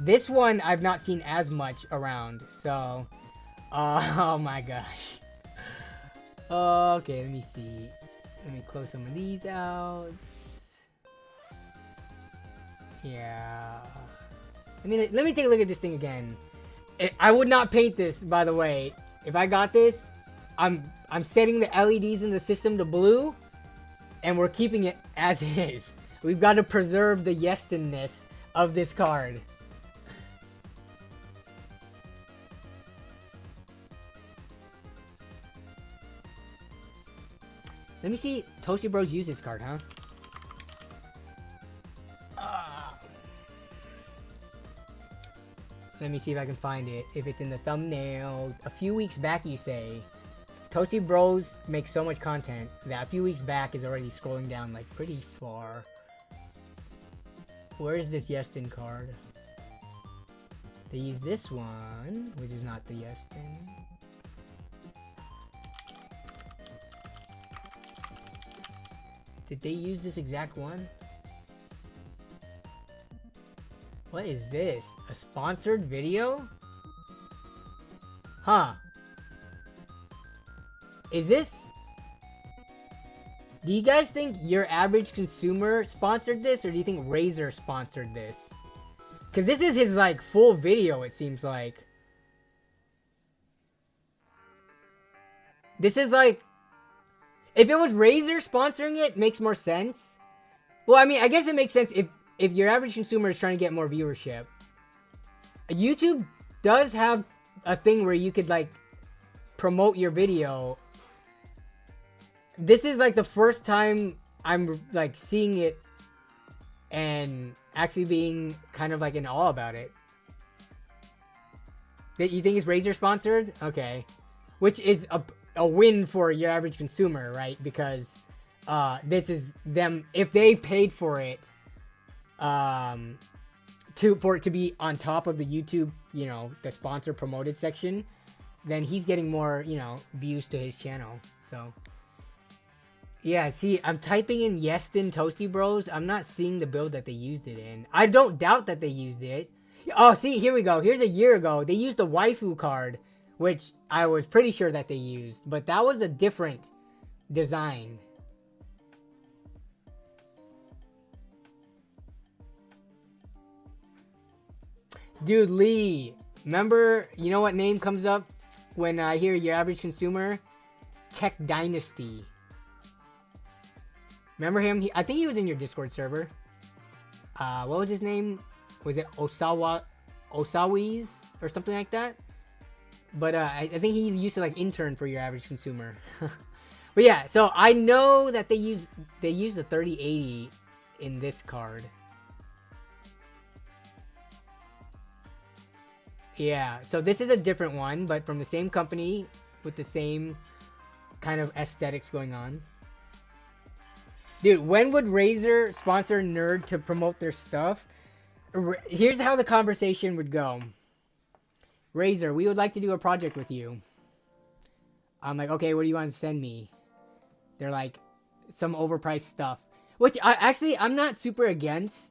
This one I've not seen as much around, so oh my gosh. Okay, let me see. Let me close some of these out. Yeah. Let me take a look at this thing again. I would not paint this, by the way. If I got this, I'm setting the LEDs in the system to blue, and we're keeping it as is. We've got to preserve the Yeston-ness of this card. Let me see. Toasty Bros use this card, huh? Let me see if I can find it. If it's in the thumbnail. A few weeks back, you say. Toasty Bros make so much content that a few weeks back is already scrolling down like pretty far. Where is this Yeston card? They use this one, which is not the Yeston. Did they use this exact one? What is this? A sponsored video? Huh. Is this... Do you guys think your average consumer sponsored this, or do you think Razer sponsored this? Because this is his, like, full video, it seems like. This is, like... If it was Razer sponsoring it, makes more sense. Well, I mean, I guess it makes sense if your average consumer is trying to get more viewership. YouTube does have a thing where you could, like, promote your video. This is, like, the first time I'm, like, seeing it and actually being kind of, like, in awe about it. You think it's Razer sponsored? Okay. Which is a win for your average consumer, right? Because this is them, if they paid for it, for it to be on top of the YouTube, you know, the sponsor promoted section, then he's getting more, you know, views to his channel. So yeah, see, I'm typing in Yeston Toasty Bros. I'm not seeing the build that they used it in. I don't doubt that they used it. Oh, see, here we go. Here's a year ago. They used the waifu card, which I was pretty sure that they used, but that was a different design. Dude, Lee, remember, you know what name comes up when I hear your average consumer? Tech Dynasty. Remember him? I think he was in your Discord server. What was his name? Was it Osawis or something like that? But I think he used to like intern for your average consumer. But yeah, so I know that they use the 3080 in this card. Yeah, so this is a different one, but from the same company with the same kind of aesthetics going on. Dude, when would Razer sponsor Nerd to promote their stuff? Here's how the conversation would go. Razer, we would like to do a project with you. I'm like, okay, what do you want to send me? They're like, some overpriced stuff. Which, I'm not super against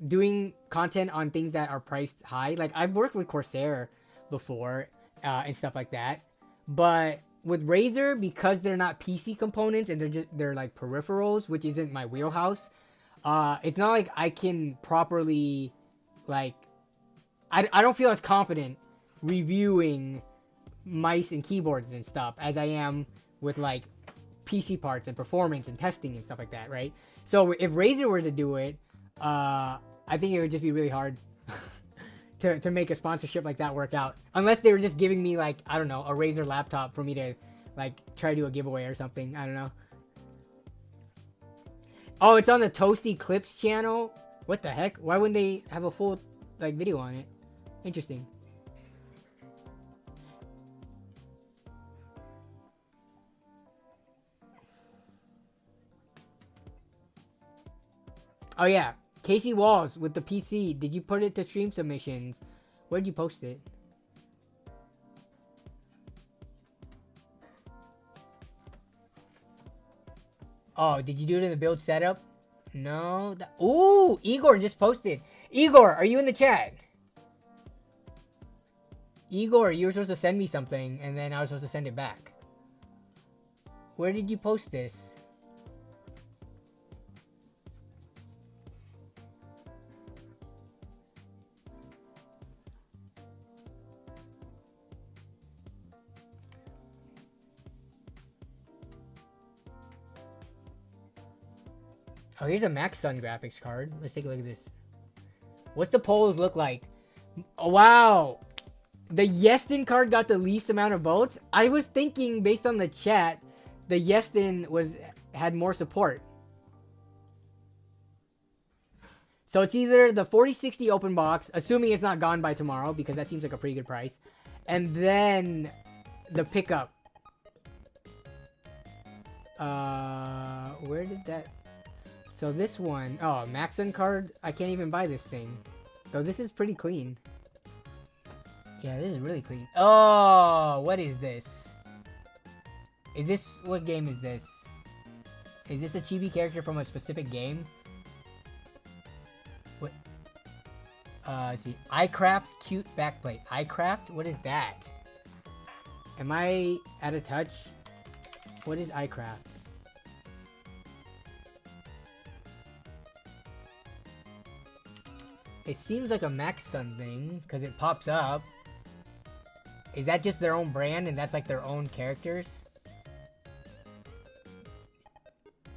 doing content on things that are priced high. Like, I've worked with Corsair before and stuff like that. But with Razer, because they're not PC components and they're like peripherals, which isn't my wheelhouse, it's not like I can properly, like, I don't feel as confident reviewing mice and keyboards and stuff as I am with like PC parts and performance and testing and stuff like that, right? So if Razer were to do it, I think it would just be really hard to make a sponsorship like that work out. Unless they were just giving me like, I don't know, a Razer laptop for me to like try to do a giveaway or something. I don't know. Oh, it's on the Toasty Clips channel? What the heck? Why wouldn't they have a full like video on it? Interesting. Oh yeah, Casey Walls with the PC. Did you put it to stream submissions? Where'd you post it? Oh, did you do it in the build setup? No. Ooh, Igor just posted. Igor, are you in the chat? Igor, you were supposed to send me something, and then I was supposed to send it back. Where did you post this? Oh, here's a Max Sun graphics card. Let's take a look at this. What's the polls look like? Oh, wow. The Yeston card got the least amount of votes. I was thinking, based on the chat, the Yeston had more support. So it's either the 4060 open box, assuming it's not gone by tomorrow, because that seems like a pretty good price, and then the pickup. Where did that... So this one... Oh, Maxon card? I can't even buy this thing. So this is pretty clean. Yeah, this is really clean. Oh, what is this? Is this... What game is this? Is this a chibi character from a specific game? What? Let's see. iCraft's cute backplate. iCraft? What is that? Am I out of touch? What is iCraft? It seems like a Max Sun thing, because it pops up. Is that just their own brand, and that's like their own characters?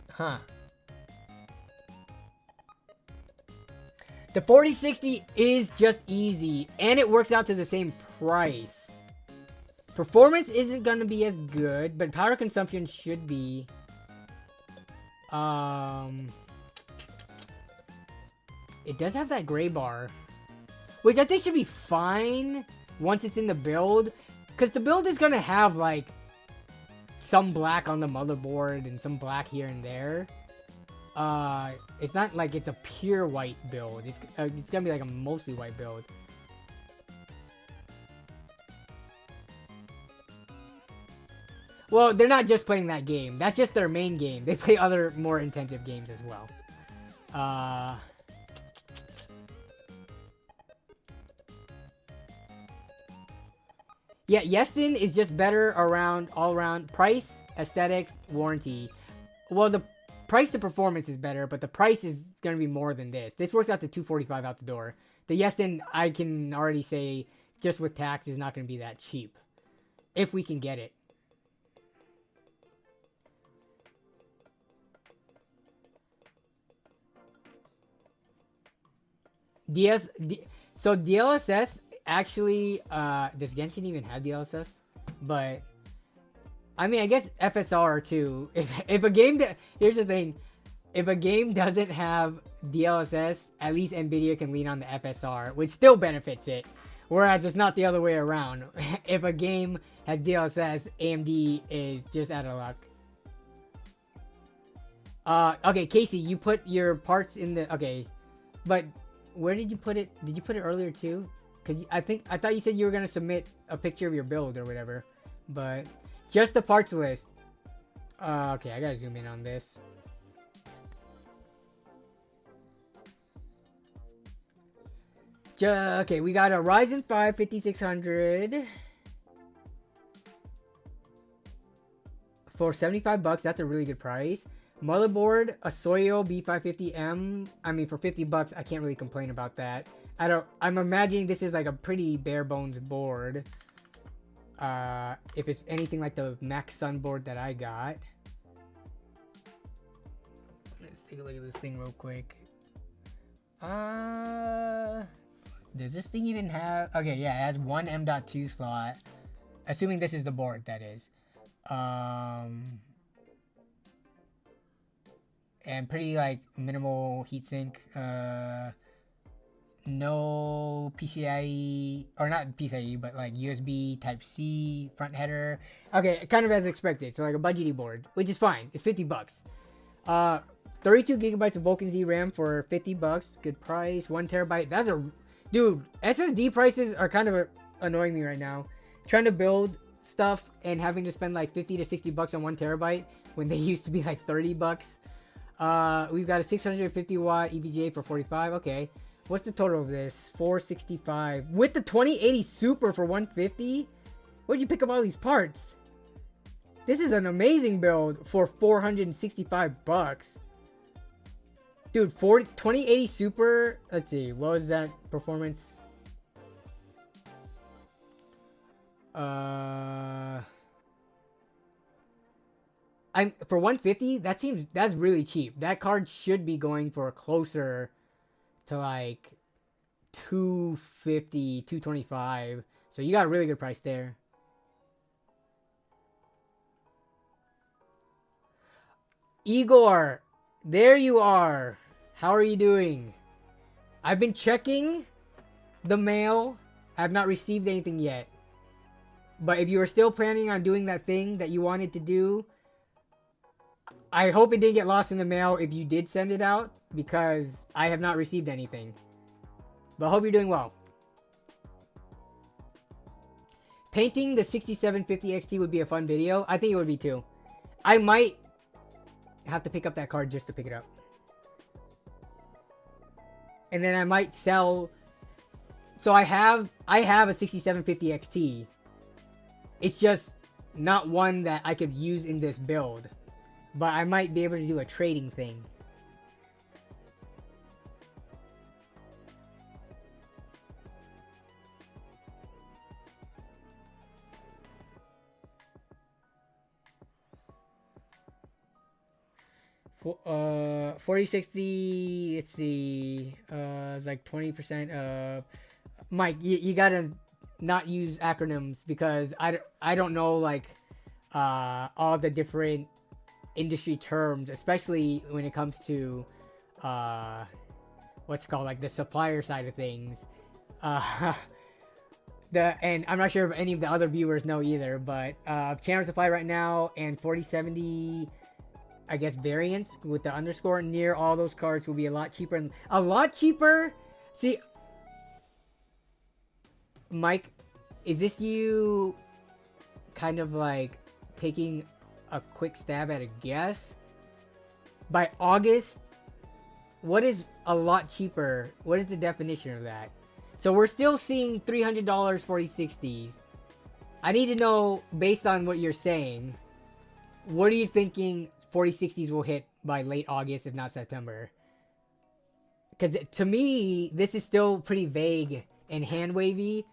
Huh. The 4060 is just easy, and it works out to the same price. Performance isn't going to be as good, but power consumption should be... It does have that gray bar, which I think should be fine once it's in the build, because the build is going to have like some black on the motherboard and some black here and there. It's not like it's a pure white build. It's gonna be like a mostly white build. Well, they're not just playing that game. That's just their main game. They play other more intensive games as well. Yeah, Yeston is just better all around price, aesthetics, warranty. Well, the price to performance is better, but the price is going to be more than this. This works out to $245 out the door. The Yeston, I can already say, just with tax, is not going to be that cheap. If we can get it. So DLSS actually, does Genshin even have DLSS? But I mean, I guess FSR too. If a game, here's the thing, if a game doesn't have DLSS, at least Nvidia can lean on the FSR, which still benefits it. Whereas it's not the other way around. If a game has DLSS, AMD is just out of luck. Okay, Casey, you put your parts in the, okay, but where did you put it? Did you put it earlier too? Because I thought you said you were going to submit a picture of your build or whatever. But just the parts list. Okay, I got to zoom in on this. Okay, we got a Ryzen 5 5600 for $75. That's a really good price. Motherboard, a Soyo B550M. I mean, for $50, I can't really complain about that. I'm imagining this is like a pretty bare bones board. If it's anything like the Max Sun board that I got. Let's take a look at this thing real quick. Does this thing even have... Okay, yeah, it has one M.2 slot. Assuming this is the board, that is. And pretty, like, minimal heatsink. No PCIe... Or not PCIe, but, like, USB Type-C front header. Okay, kind of as expected. So, like, a budgety board, which is fine. It's $50. 32 gigabytes of Vulkan Z RAM for $50. Good price. 1 terabyte. That's a... Dude, SSD prices are kind of annoying me right now. Trying to build stuff and having to spend like $50 to $60 on 1 terabyte when they used to be like $30. We've got a 650 watt EVGA for $45. Okay. What's the total of this? $465. With the 2080 Super for $150? Where'd you pick up all these parts? This is an amazing build for $465. Dude, 2080 Super, let's see, what was that performance? For 150, that's really cheap. That card should be going for closer to like 250, 225. So you got a really good price there. Igor, there you are. How are you doing? I've been checking the mail. I have not received anything yet. But if you are still planning on doing that thing that you wanted to do, I hope it didn't get lost in the mail if you did send it out, because I have not received anything. But I hope you're doing well. Painting the 6750 XT would be a fun video. I think it would be too. I might have to pick up that card just to pick it up. And then I might sell. So I have a 6750 XT. It's just not one that I could use in this build. But I might be able to do a trading thing. For 4060, let's see, it's like 20%. Mike, you gotta not use acronyms, because I don't know like all the different industry terms, especially when it comes to what's called like the supplier side of things. And I'm not sure if any of the other viewers know either, but channel supply right now and 4070, I guess, variants with the underscore near all those cards will be a lot cheaper. A lot cheaper? See, Mike, is this you kind of like taking a quick stab at a guess? By August, what is a lot cheaper? What is the definition of that? So we're still seeing $300 4060s. I need to know, based on what you're saying, what are you thinking 4060s will hit by late August, if not September? Because to me, this is still pretty vague and hand wavy,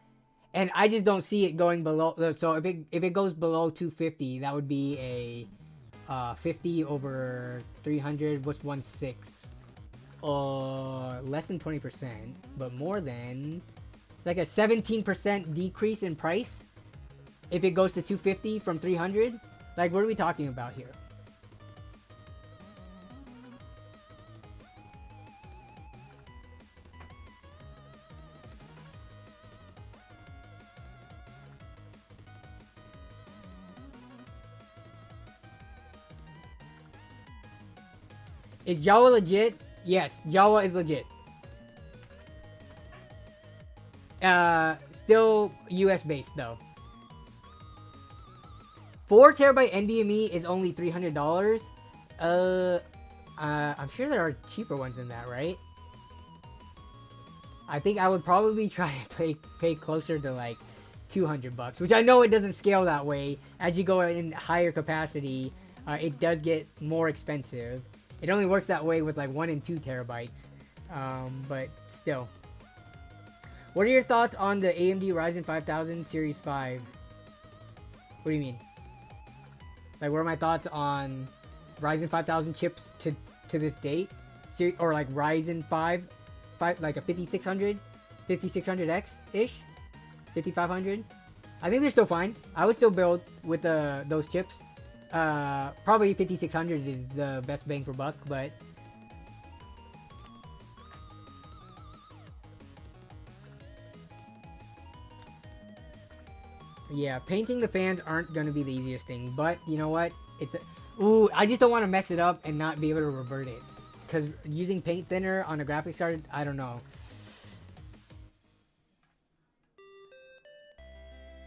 and I just don't see it going below. So if it goes below 250, that would be a 50 over 300. What's 1.6? Less than 20%, but more than like a 17% decrease in price if it goes to 250 from 300. Like, what are we talking about here? Is Jawa legit? Yes, Jawa is legit. Still US based though. 4TB NVMe is only $300. I'm sure there are cheaper ones than that, right? I think I would probably try to pay closer to like $200, which I know it doesn't scale that way. As you go in higher capacity, it does get more expensive. It only works that way with like 1 and 2 terabytes, but still. What are your thoughts on the AMD Ryzen 5000 Series 5? What do you mean? Like, what are my thoughts on Ryzen 5000 chips to this date? Or like Ryzen 5, like a 5600, 5600X-ish? 5500? I think they're still fine. I would still build with those chips. Probably 5600 is the best bang for buck, but yeah, painting the fans aren't gonna be the easiest thing, but you know what? Ooh, I just don't want to mess it up and not be able to revert it, because using paint thinner on a graphics card, I don't know.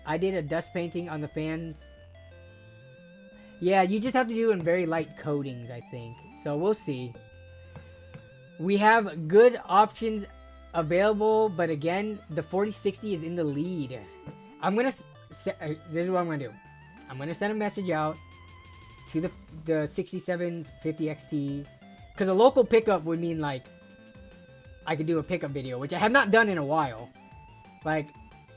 I did a dust painting on the fans. Yeah, you just have to do it in very light coatings, I think. So we'll see. We have good options available, but again, the 4060 is in the lead. I'm gonna this is what I'm gonna do. I'm gonna send a message out to the 6750 XT, because a local pickup would mean like I could do a pickup video, which I have not done in a while. Like,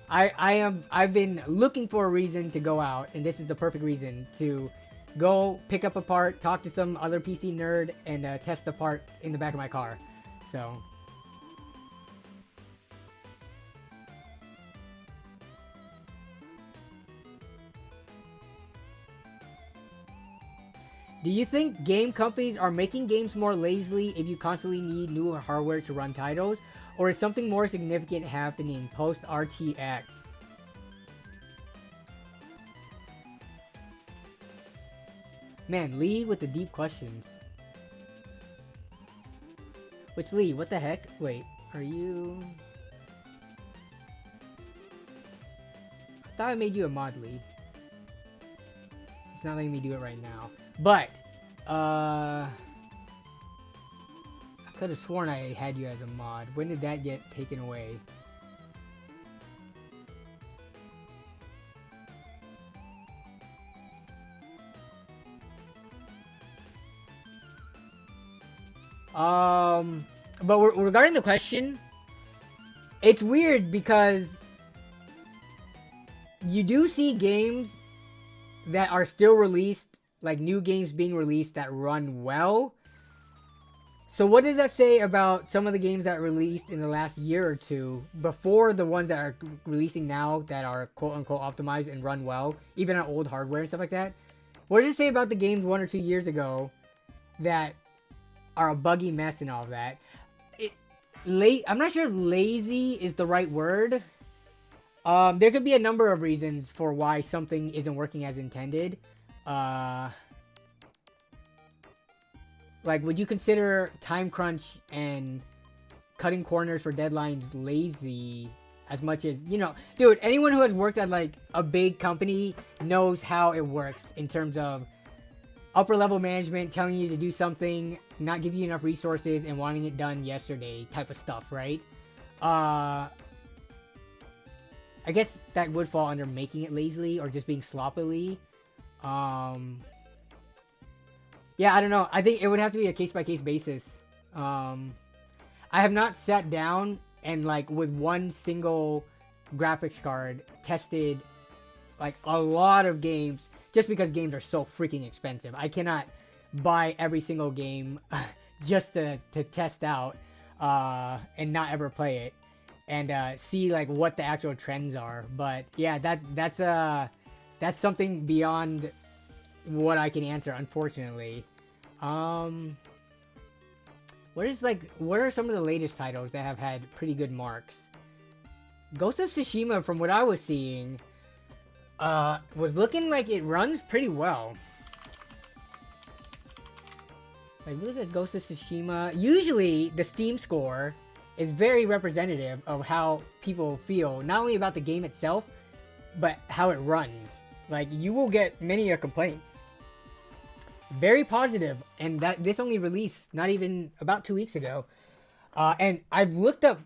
I've been looking for a reason to go out, and this is the perfect reason to go pick up a part, talk to some other PC nerd, and test the part in the back of my car. So do you think game companies are making games more lazily if you constantly need newer hardware to run titles? Or is something more significant happening post-RTX? Man, Lee with the deep questions. Which Lee, what the heck? Wait, are you... I thought I made you a mod, Lee. It's not letting me do it right now. But, I could have sworn I had you as a mod. When did that get taken away? But regarding the question, it's weird because you do see games that are still released, like new games being released that run well. So what does that say about some of the games that released in the last year or two before the ones that are releasing now that are quote-unquote optimized and run well, even on old hardware and stuff like that? What does it say about the games 1 or 2 years ago that are a buggy mess and all of that? I'm not sure lazy is the right word. There could be a number of reasons for why something isn't working as intended. Like, would you consider time crunch and cutting corners for deadlines lazy as much as, you know, dude, anyone who has worked at like a big company knows how it works in terms of upper level management telling you to do something, not give you enough resources, and wanting it done yesterday type of stuff, right? I guess that would fall under making it lazily or just being sloppily. Yeah, I don't know. I think it would have to be a case-by-case basis. I have not sat down and, like, with one single graphics card tested, like, a lot of games just because games are so freaking expensive. I cannot buy every single game just to test out and not ever play it and see, like, what the actual trends are. But, yeah, that's something beyond what I can answer, unfortunately. What are some of the latest titles that have had pretty good marks? Ghost of Tsushima, from what I was seeing, was looking like it runs pretty well. Like, look at Ghost of Tsushima. Usually, the Steam score is very representative of how people feel, not only about the game itself, but how it runs. Like, you will get many complaints. Very positive, and this only released not even about 2 weeks ago. And I've looked up,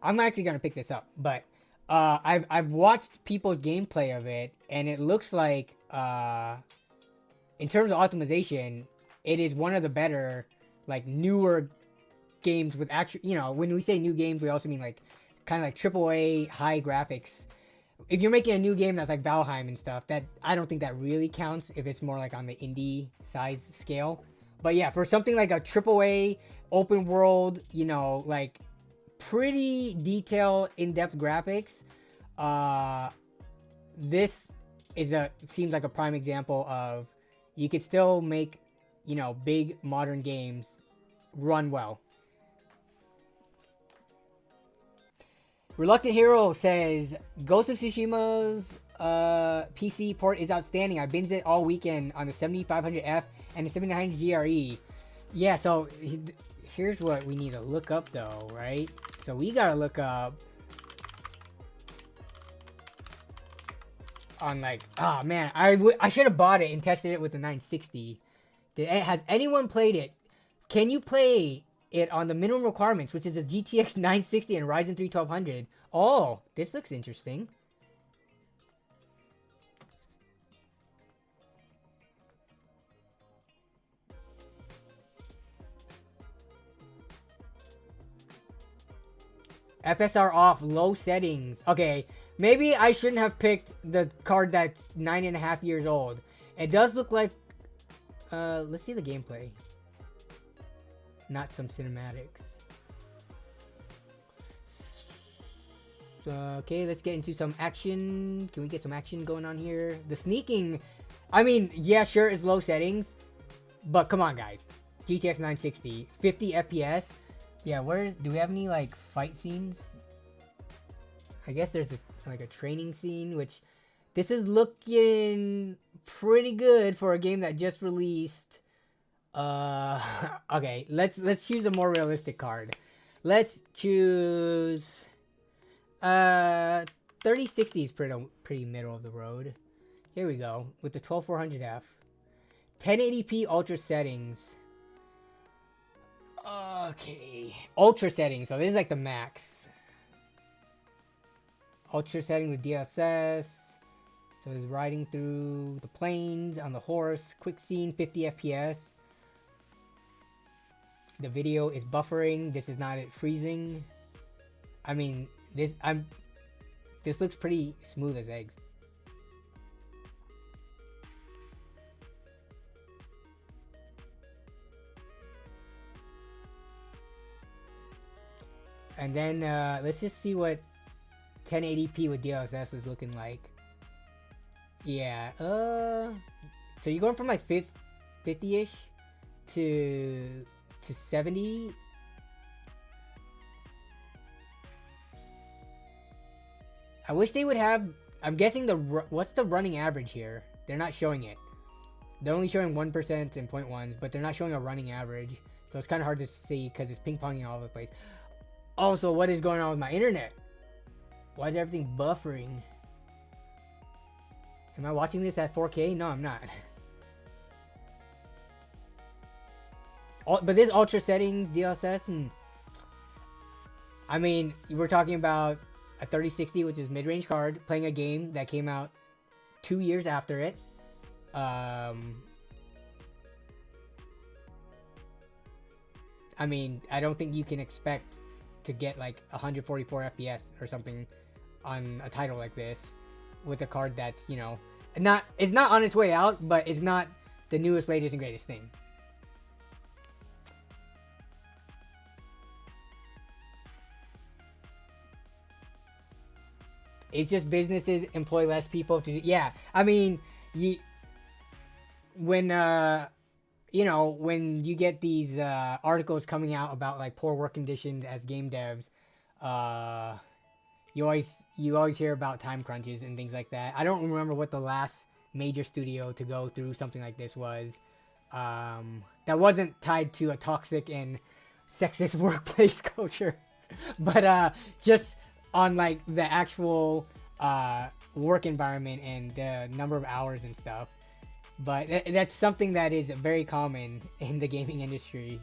I'm actually gonna pick this up, but I've watched people's gameplay of it, and it looks like in terms of optimization, it is one of the better, like, newer games with actual, you know, when we say new games, we also mean like kind of like AAA high graphics. If you're making a new game that's like Valheim and stuff, that I don't think that really counts if it's more like on the indie size scale. But yeah, for something like a AAA open world, you know, like pretty detailed, in-depth graphics, this is seems like a prime example of you could still make, you know, big modern games run well. Reluctant Hero says, Ghost of Tsushima's PC port is outstanding. I binged it all weekend on the 7500F and the 7900 GRE. Yeah, so here's what we need to look up though, right? So we gotta look up on like, oh man, I should have bought it and tested it with the 960. Has anyone played it? Can you play it on the minimum requirements, which is a GTX 960 and Ryzen 3 1200. Oh, this looks interesting. FSR off, low settings. Okay, maybe I shouldn't have picked the card that's 9.5 years old. It does look like, let's see the gameplay. Not some cinematics. Okay, let's get into some action. Can we get some action going on here? The sneaking, I mean, yeah, sure, it's low settings, but come on, guys. GTX 960, 50 FPS. Yeah, where do we have any like fight scenes? I guess there's like a training scene, which this is looking pretty good for a game that just released. Okay, let's choose a more realistic card. Let's choose 3060 is pretty middle of the road. Here we go with the 12400F. 1080p ultra settings. Okay, ultra settings. So this is like the max. Ultra setting with DLSS. So it's riding through the plains on the horse. Quick scene, 50 FPS. The video is buffering. This is not it freezing. I mean, this looks pretty smooth as eggs. And then let's just see what 1080p with DLSS is looking like. Yeah, so you're going from like 50-ish to 70. I wish they would have. I'm guessing what's the running average here? They're not showing it. They're only showing 1% and 0.1s, but they're not showing a running average. So it's kind of hard to see because it's ping-ponging all over the place. Also, what is going on with my internet? Why is everything buffering? Am I watching this at 4K? No, I'm not. But this ultra settings, DLSS, I mean, we're talking about a 3060, which is mid-range card, playing a game that came out 2 years after it. I mean, I don't think you can expect to get like 144 FPS or something on a title like this with a card that's, you know, it's not on its way out, but it's not the newest, latest, and greatest thing. It's just businesses employ less people to do. Yeah, I mean, when you get these articles coming out about like poor work conditions as game devs, you always hear about time crunches and things like that. I don't remember what the last major studio to go through something like this was, that wasn't tied to a toxic and sexist workplace culture, but just on like the actual work environment and the number of hours and stuff. But that's something that is very common in the gaming industry.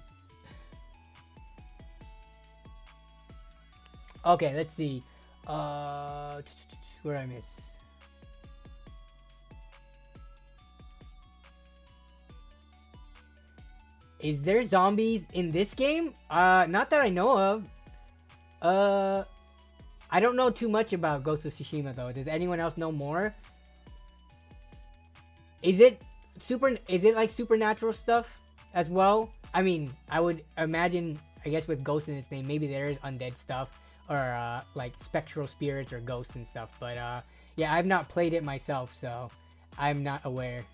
Okay, let's see. Where did I miss? Is there zombies in this game? Not that I know of. I don't know too much about Ghost of Tsushima though. Does anyone else know more? Is it like supernatural stuff as well? I mean, I would imagine, I guess with Ghost in its name, maybe there is undead stuff or like spectral spirits or ghosts and stuff. But yeah, I've not played it myself, so I'm not aware.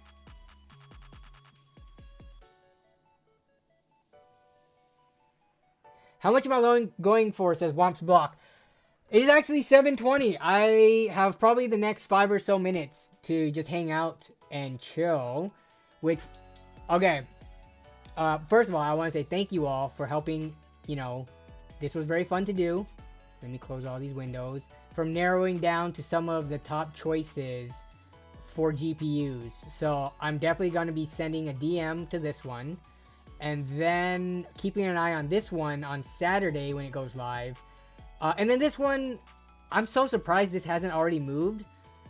How much am I going for, says Womps Block. It is actually 7:20. I have probably the next 5 or so minutes to just hang out and chill. Which, okay. First of all, I want to say thank you all for helping. You know, this was very fun to do. Let me close all these windows. From narrowing down to some of the top choices for GPUs. So I'm definitely going to be sending a DM to this one. And then keeping an eye on this one on Saturday when it goes live. And then this one, I'm so surprised this hasn't already moved.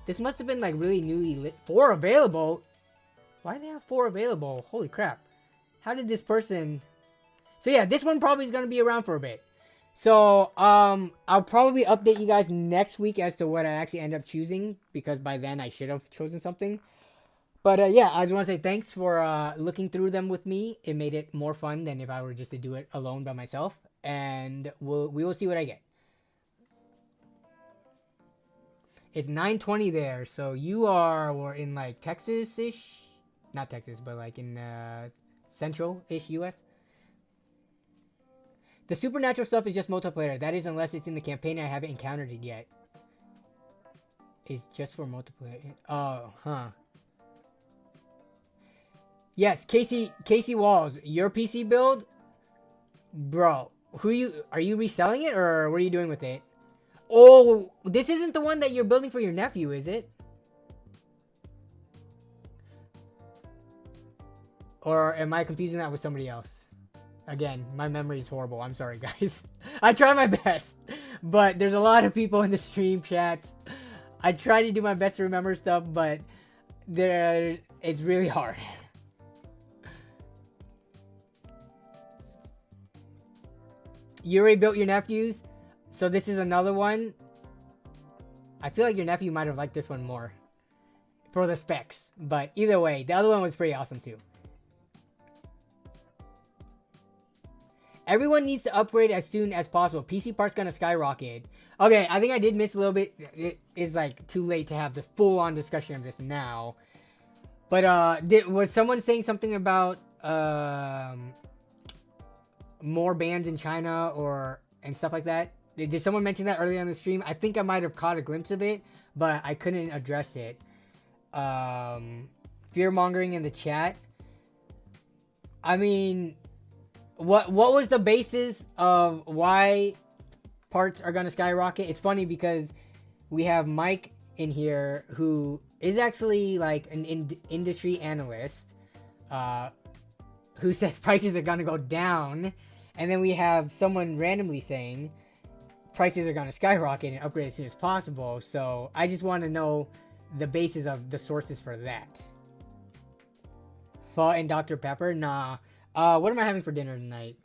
This must have been like really newly lit. 4 available? Why do they have 4 available? Holy crap. How did this person... So yeah, this one probably is going to be around for a bit. So, I'll probably update you guys next week as to what I actually end up choosing. Because by then I should have chosen something. But yeah, I just want to say thanks for looking through them with me. It made it more fun than if I were just to do it alone by myself. And we will see what I get. It's 9:20 there, so you are in like Texas-ish? Not Texas, but like in Central-ish US. The supernatural stuff is just multiplayer. That is unless it's in the campaign. I haven't encountered it yet. It's just for multiplayer. Oh, huh. Yes, Casey Walls, your PC build? Bro, are you reselling it or what are you doing with it? Oh, this isn't the one that you're building for your nephew, is it? Or am I confusing that with somebody else? Again, my memory is horrible. I'm sorry, guys. I try my best. But there's a lot of people in the stream chats. I try to do my best to remember stuff, but it's really hard. You already built your nephews? So this is another one. I feel like your nephew might have liked this one more for the specs. But either way, the other one was pretty awesome too. Everyone needs to upgrade as soon as possible. PC parts gonna skyrocket. Okay, I think I did miss a little bit. It is like too late to have the full-on discussion of this now. But was someone saying something about more bans in China and stuff like that? Did someone mention that earlier on the stream? I think I might have caught a glimpse of it, but I couldn't address it. Fear mongering in the chat. I mean, what was the basis of why parts are gonna skyrocket? It's funny because we have Mike in here who is actually like an industry analyst, who says prices are gonna go down, and then we have someone randomly saying prices are gonna skyrocket and upgrade as soon as possible. So I just want to know the basis of the sources for that. Pho and Dr. Pepper? Nah. What am I having for dinner tonight?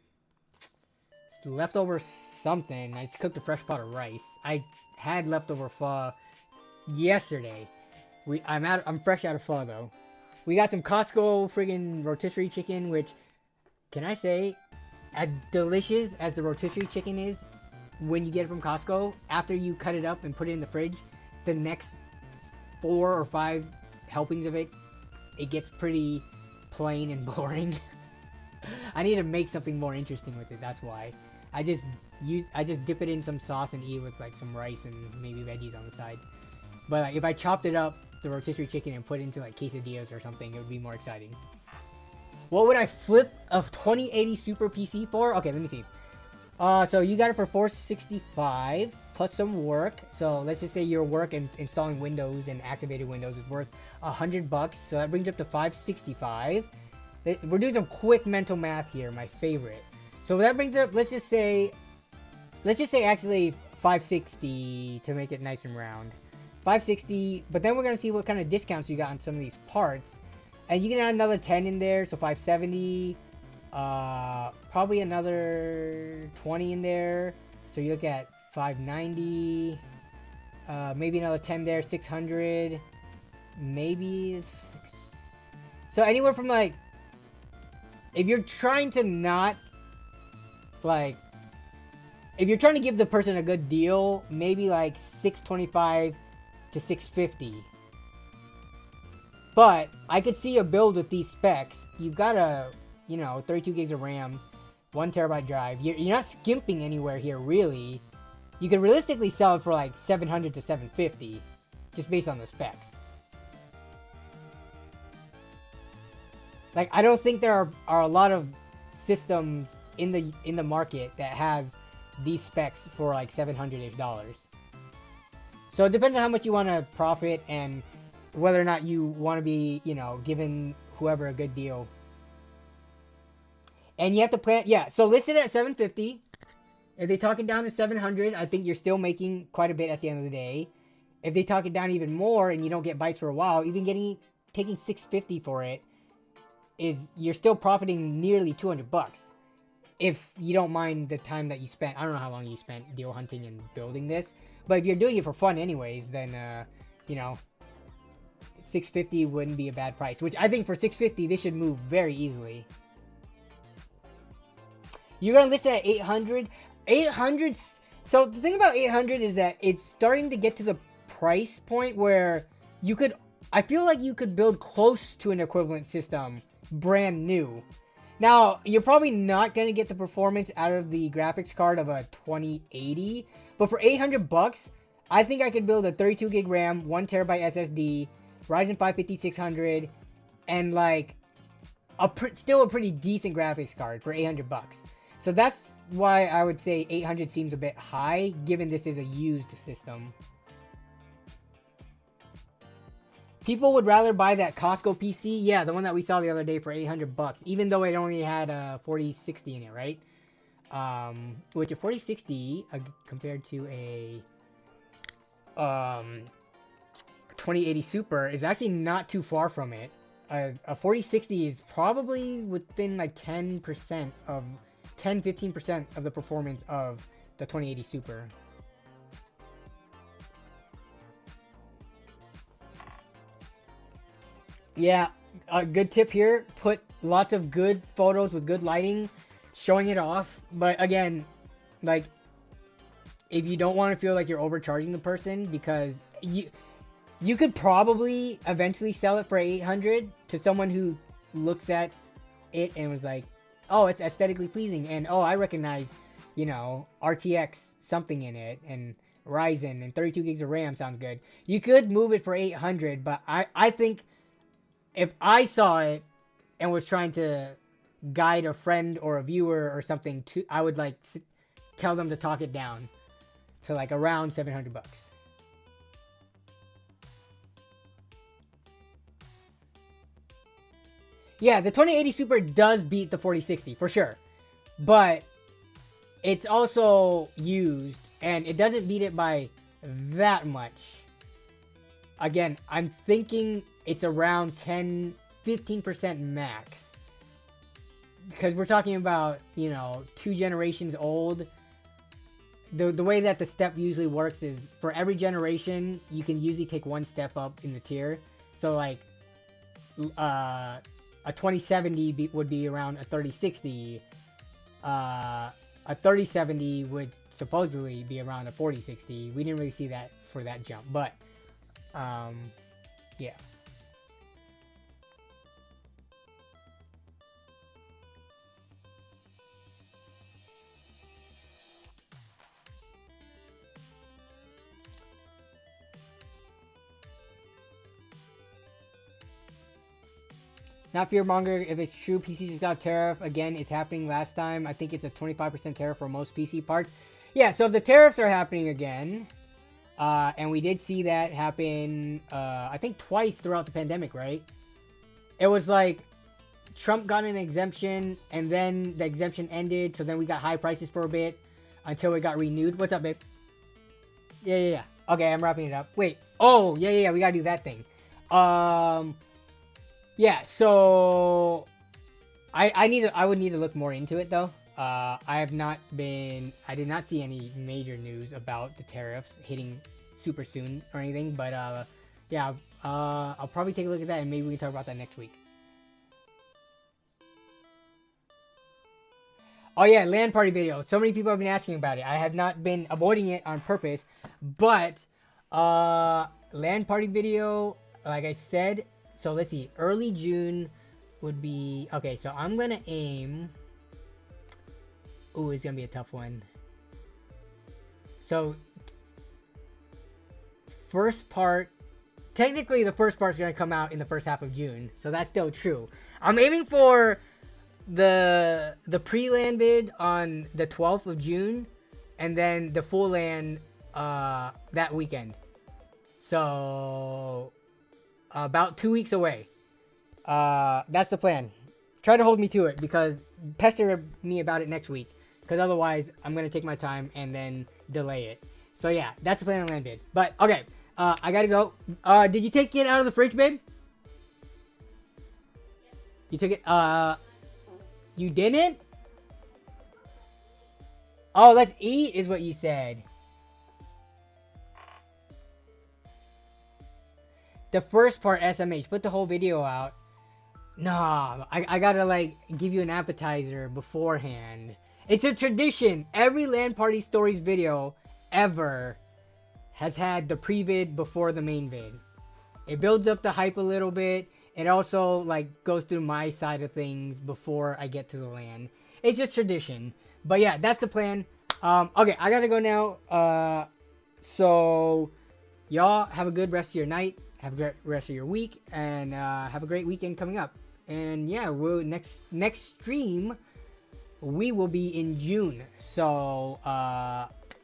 It's leftover something. I just cooked a fresh pot of rice. I had leftover pho yesterday. I'm fresh out of pho though. We got some Costco friggin' rotisserie chicken, which, can I say, as delicious as the rotisserie chicken is when you get it from Costco, after you cut it up and put it in the fridge, the next 4 or 5 helpings of it, it gets pretty plain and boring. I need to make something more interesting with it. That's why I just dip it in some sauce and eat with like some rice and maybe veggies on the side. But like, if I chopped it up, the rotisserie chicken, and put it into like quesadillas or something, it would be more exciting. What would I flip a 2080 Super PC for? Okay, let me see. So you got it for $465 plus some work. So let's just say your work and installing Windows and activated Windows is worth $100. So that brings you up to $565. We're doing some quick mental math here, my favorite. So that brings up, let's just say actually $560 to make it nice and round. $560, but then we're gonna see what kind of discounts you got on some of these parts, and you can add another 10 in there, so $570. Probably another 20 in there, so you look at $590. Maybe another 10 there, $600. Maybe so anywhere from like, if you're trying to not like, if you're trying to give the person a good deal, maybe like $625 to $650. But I could see a build with these specs. You've got a, 32 gigs of RAM, 1 terabyte drive. You're not skimping anywhere here, really. You could realistically sell it for like $700 to $750, just based on the specs. Like, I don't think there are a lot of systems in the market that has these specs for like $700-ish. So it depends on how much you want to profit and whether or not you want to be, giving whoever a good deal. And you have to plan, yeah, so listed at $750. If they talk it down to $700, I think you're still making quite a bit at the end of the day. If they talk it down even more and you don't get bites for a while, even taking $650 for it, you're still profiting nearly $200. If you don't mind the time that you spent. I don't know how long you spent deal hunting and building this, but if you're doing it for fun anyways, then, $650 wouldn't be a bad price, which I think for $650, this should move very easily. You're going to list it at $800. 800, so the thing about 800 is that it's starting to get to the price point where I feel like you could build close to an equivalent system brand new. Now, you're probably not going to get the performance out of the graphics card of a 2080, but for $800, I think I could build a 32 gig RAM, 1 terabyte SSD, Ryzen 5 5600, and like still a pretty decent graphics card for $800. So that's why I would say 800 seems a bit high, given this is a used system. People would rather buy that Costco PC. Yeah, the one that we saw the other day for $800, even though it only had a 4060 in it, right? Which a 4060 compared to a 2080 Super is actually not too far from it. A 4060 is probably within like 10% of 15% of the performance of the 2080 Super. Yeah, a good tip here, put lots of good photos with good lighting, showing it off. But again, like, if you don't want to feel like you're overcharging the person, because you could probably eventually sell it for $800 to someone who looks at it and was like, oh, it's aesthetically pleasing, and oh, I recognize you know, RTX something in it, and Ryzen, and 32 gigs of RAM sounds good. You could move it for 800, but I think if I saw it and was trying to guide a friend or a viewer or something to, I would like tell them to talk it down to like around 700 bucks. Yeah, the 2080 Super does beat the 4060 for sure, but it's also used and it doesn't beat it by that much. Again, I'm thinking it's around 15% max. Because we're talking about, you know, 2 generations old. The way that the step usually works is for every generation, you can usually take 1 step up in the tier. So like, a 2070 would be around a 3060. A 3070 would supposedly be around a 4060. We didn't really see that for that jump, but yeah. Not fearmonger if it's true. PC just got a tariff. Again, it's happening last time. I think it's a 25% tariff for most PC parts. Yeah, so if the tariffs are happening again, and we did see that happen, I think twice throughout the pandemic, right? It was like Trump got an exemption, and then the exemption ended, so then we got high prices for a bit until it got renewed. What's up, babe? Yeah. Okay, I'm wrapping it up. Wait. Oh, yeah. We gotta do that thing. Yeah, so I would need to look more into it though. I did not see any major news about the tariffs hitting super soon or anything, but yeah, I'll probably take a look at that and maybe we can talk about that next week. Oh yeah, LAN party video. So many people have been asking about it. I have not been avoiding it on purpose, but LAN party video, like I said. So let's see, early June would be, okay, so I'm going to aim, ooh, it's going to be a tough one. So, first part, technically the first part's going to come out in the first half of June, so that's still true. I'm aiming for the pre-LAN vid on the 12th of June, and then the full LAN that weekend. So about 2 weeks away. That's the plan. Try to hold me to it, because pester me about it next week, because otherwise I'm going to take my time and then delay it. So yeah, that's the plan on LAN vid. But okay, I gotta go. Did you take it out of the fridge, babe? You took it, you didn't? Oh, let's eat is what you said. The first part, SMH, put the whole video out. Nah, I gotta like give you an appetizer beforehand. It's a tradition. Every LAN party stories video ever has had the pre-vid before the main vid. It builds up the hype a little bit. It also like goes through my side of things before I get to the LAN. It's just tradition. But yeah, that's the plan. Okay, I gotta go now. So y'all have a good rest of your night. Have a great rest of your week, and have a great weekend coming up. And yeah, we'll next stream we will be in June. So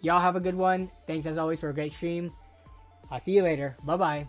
y'all have a good one. Thanks as always for a great stream. I'll see you later. Bye bye.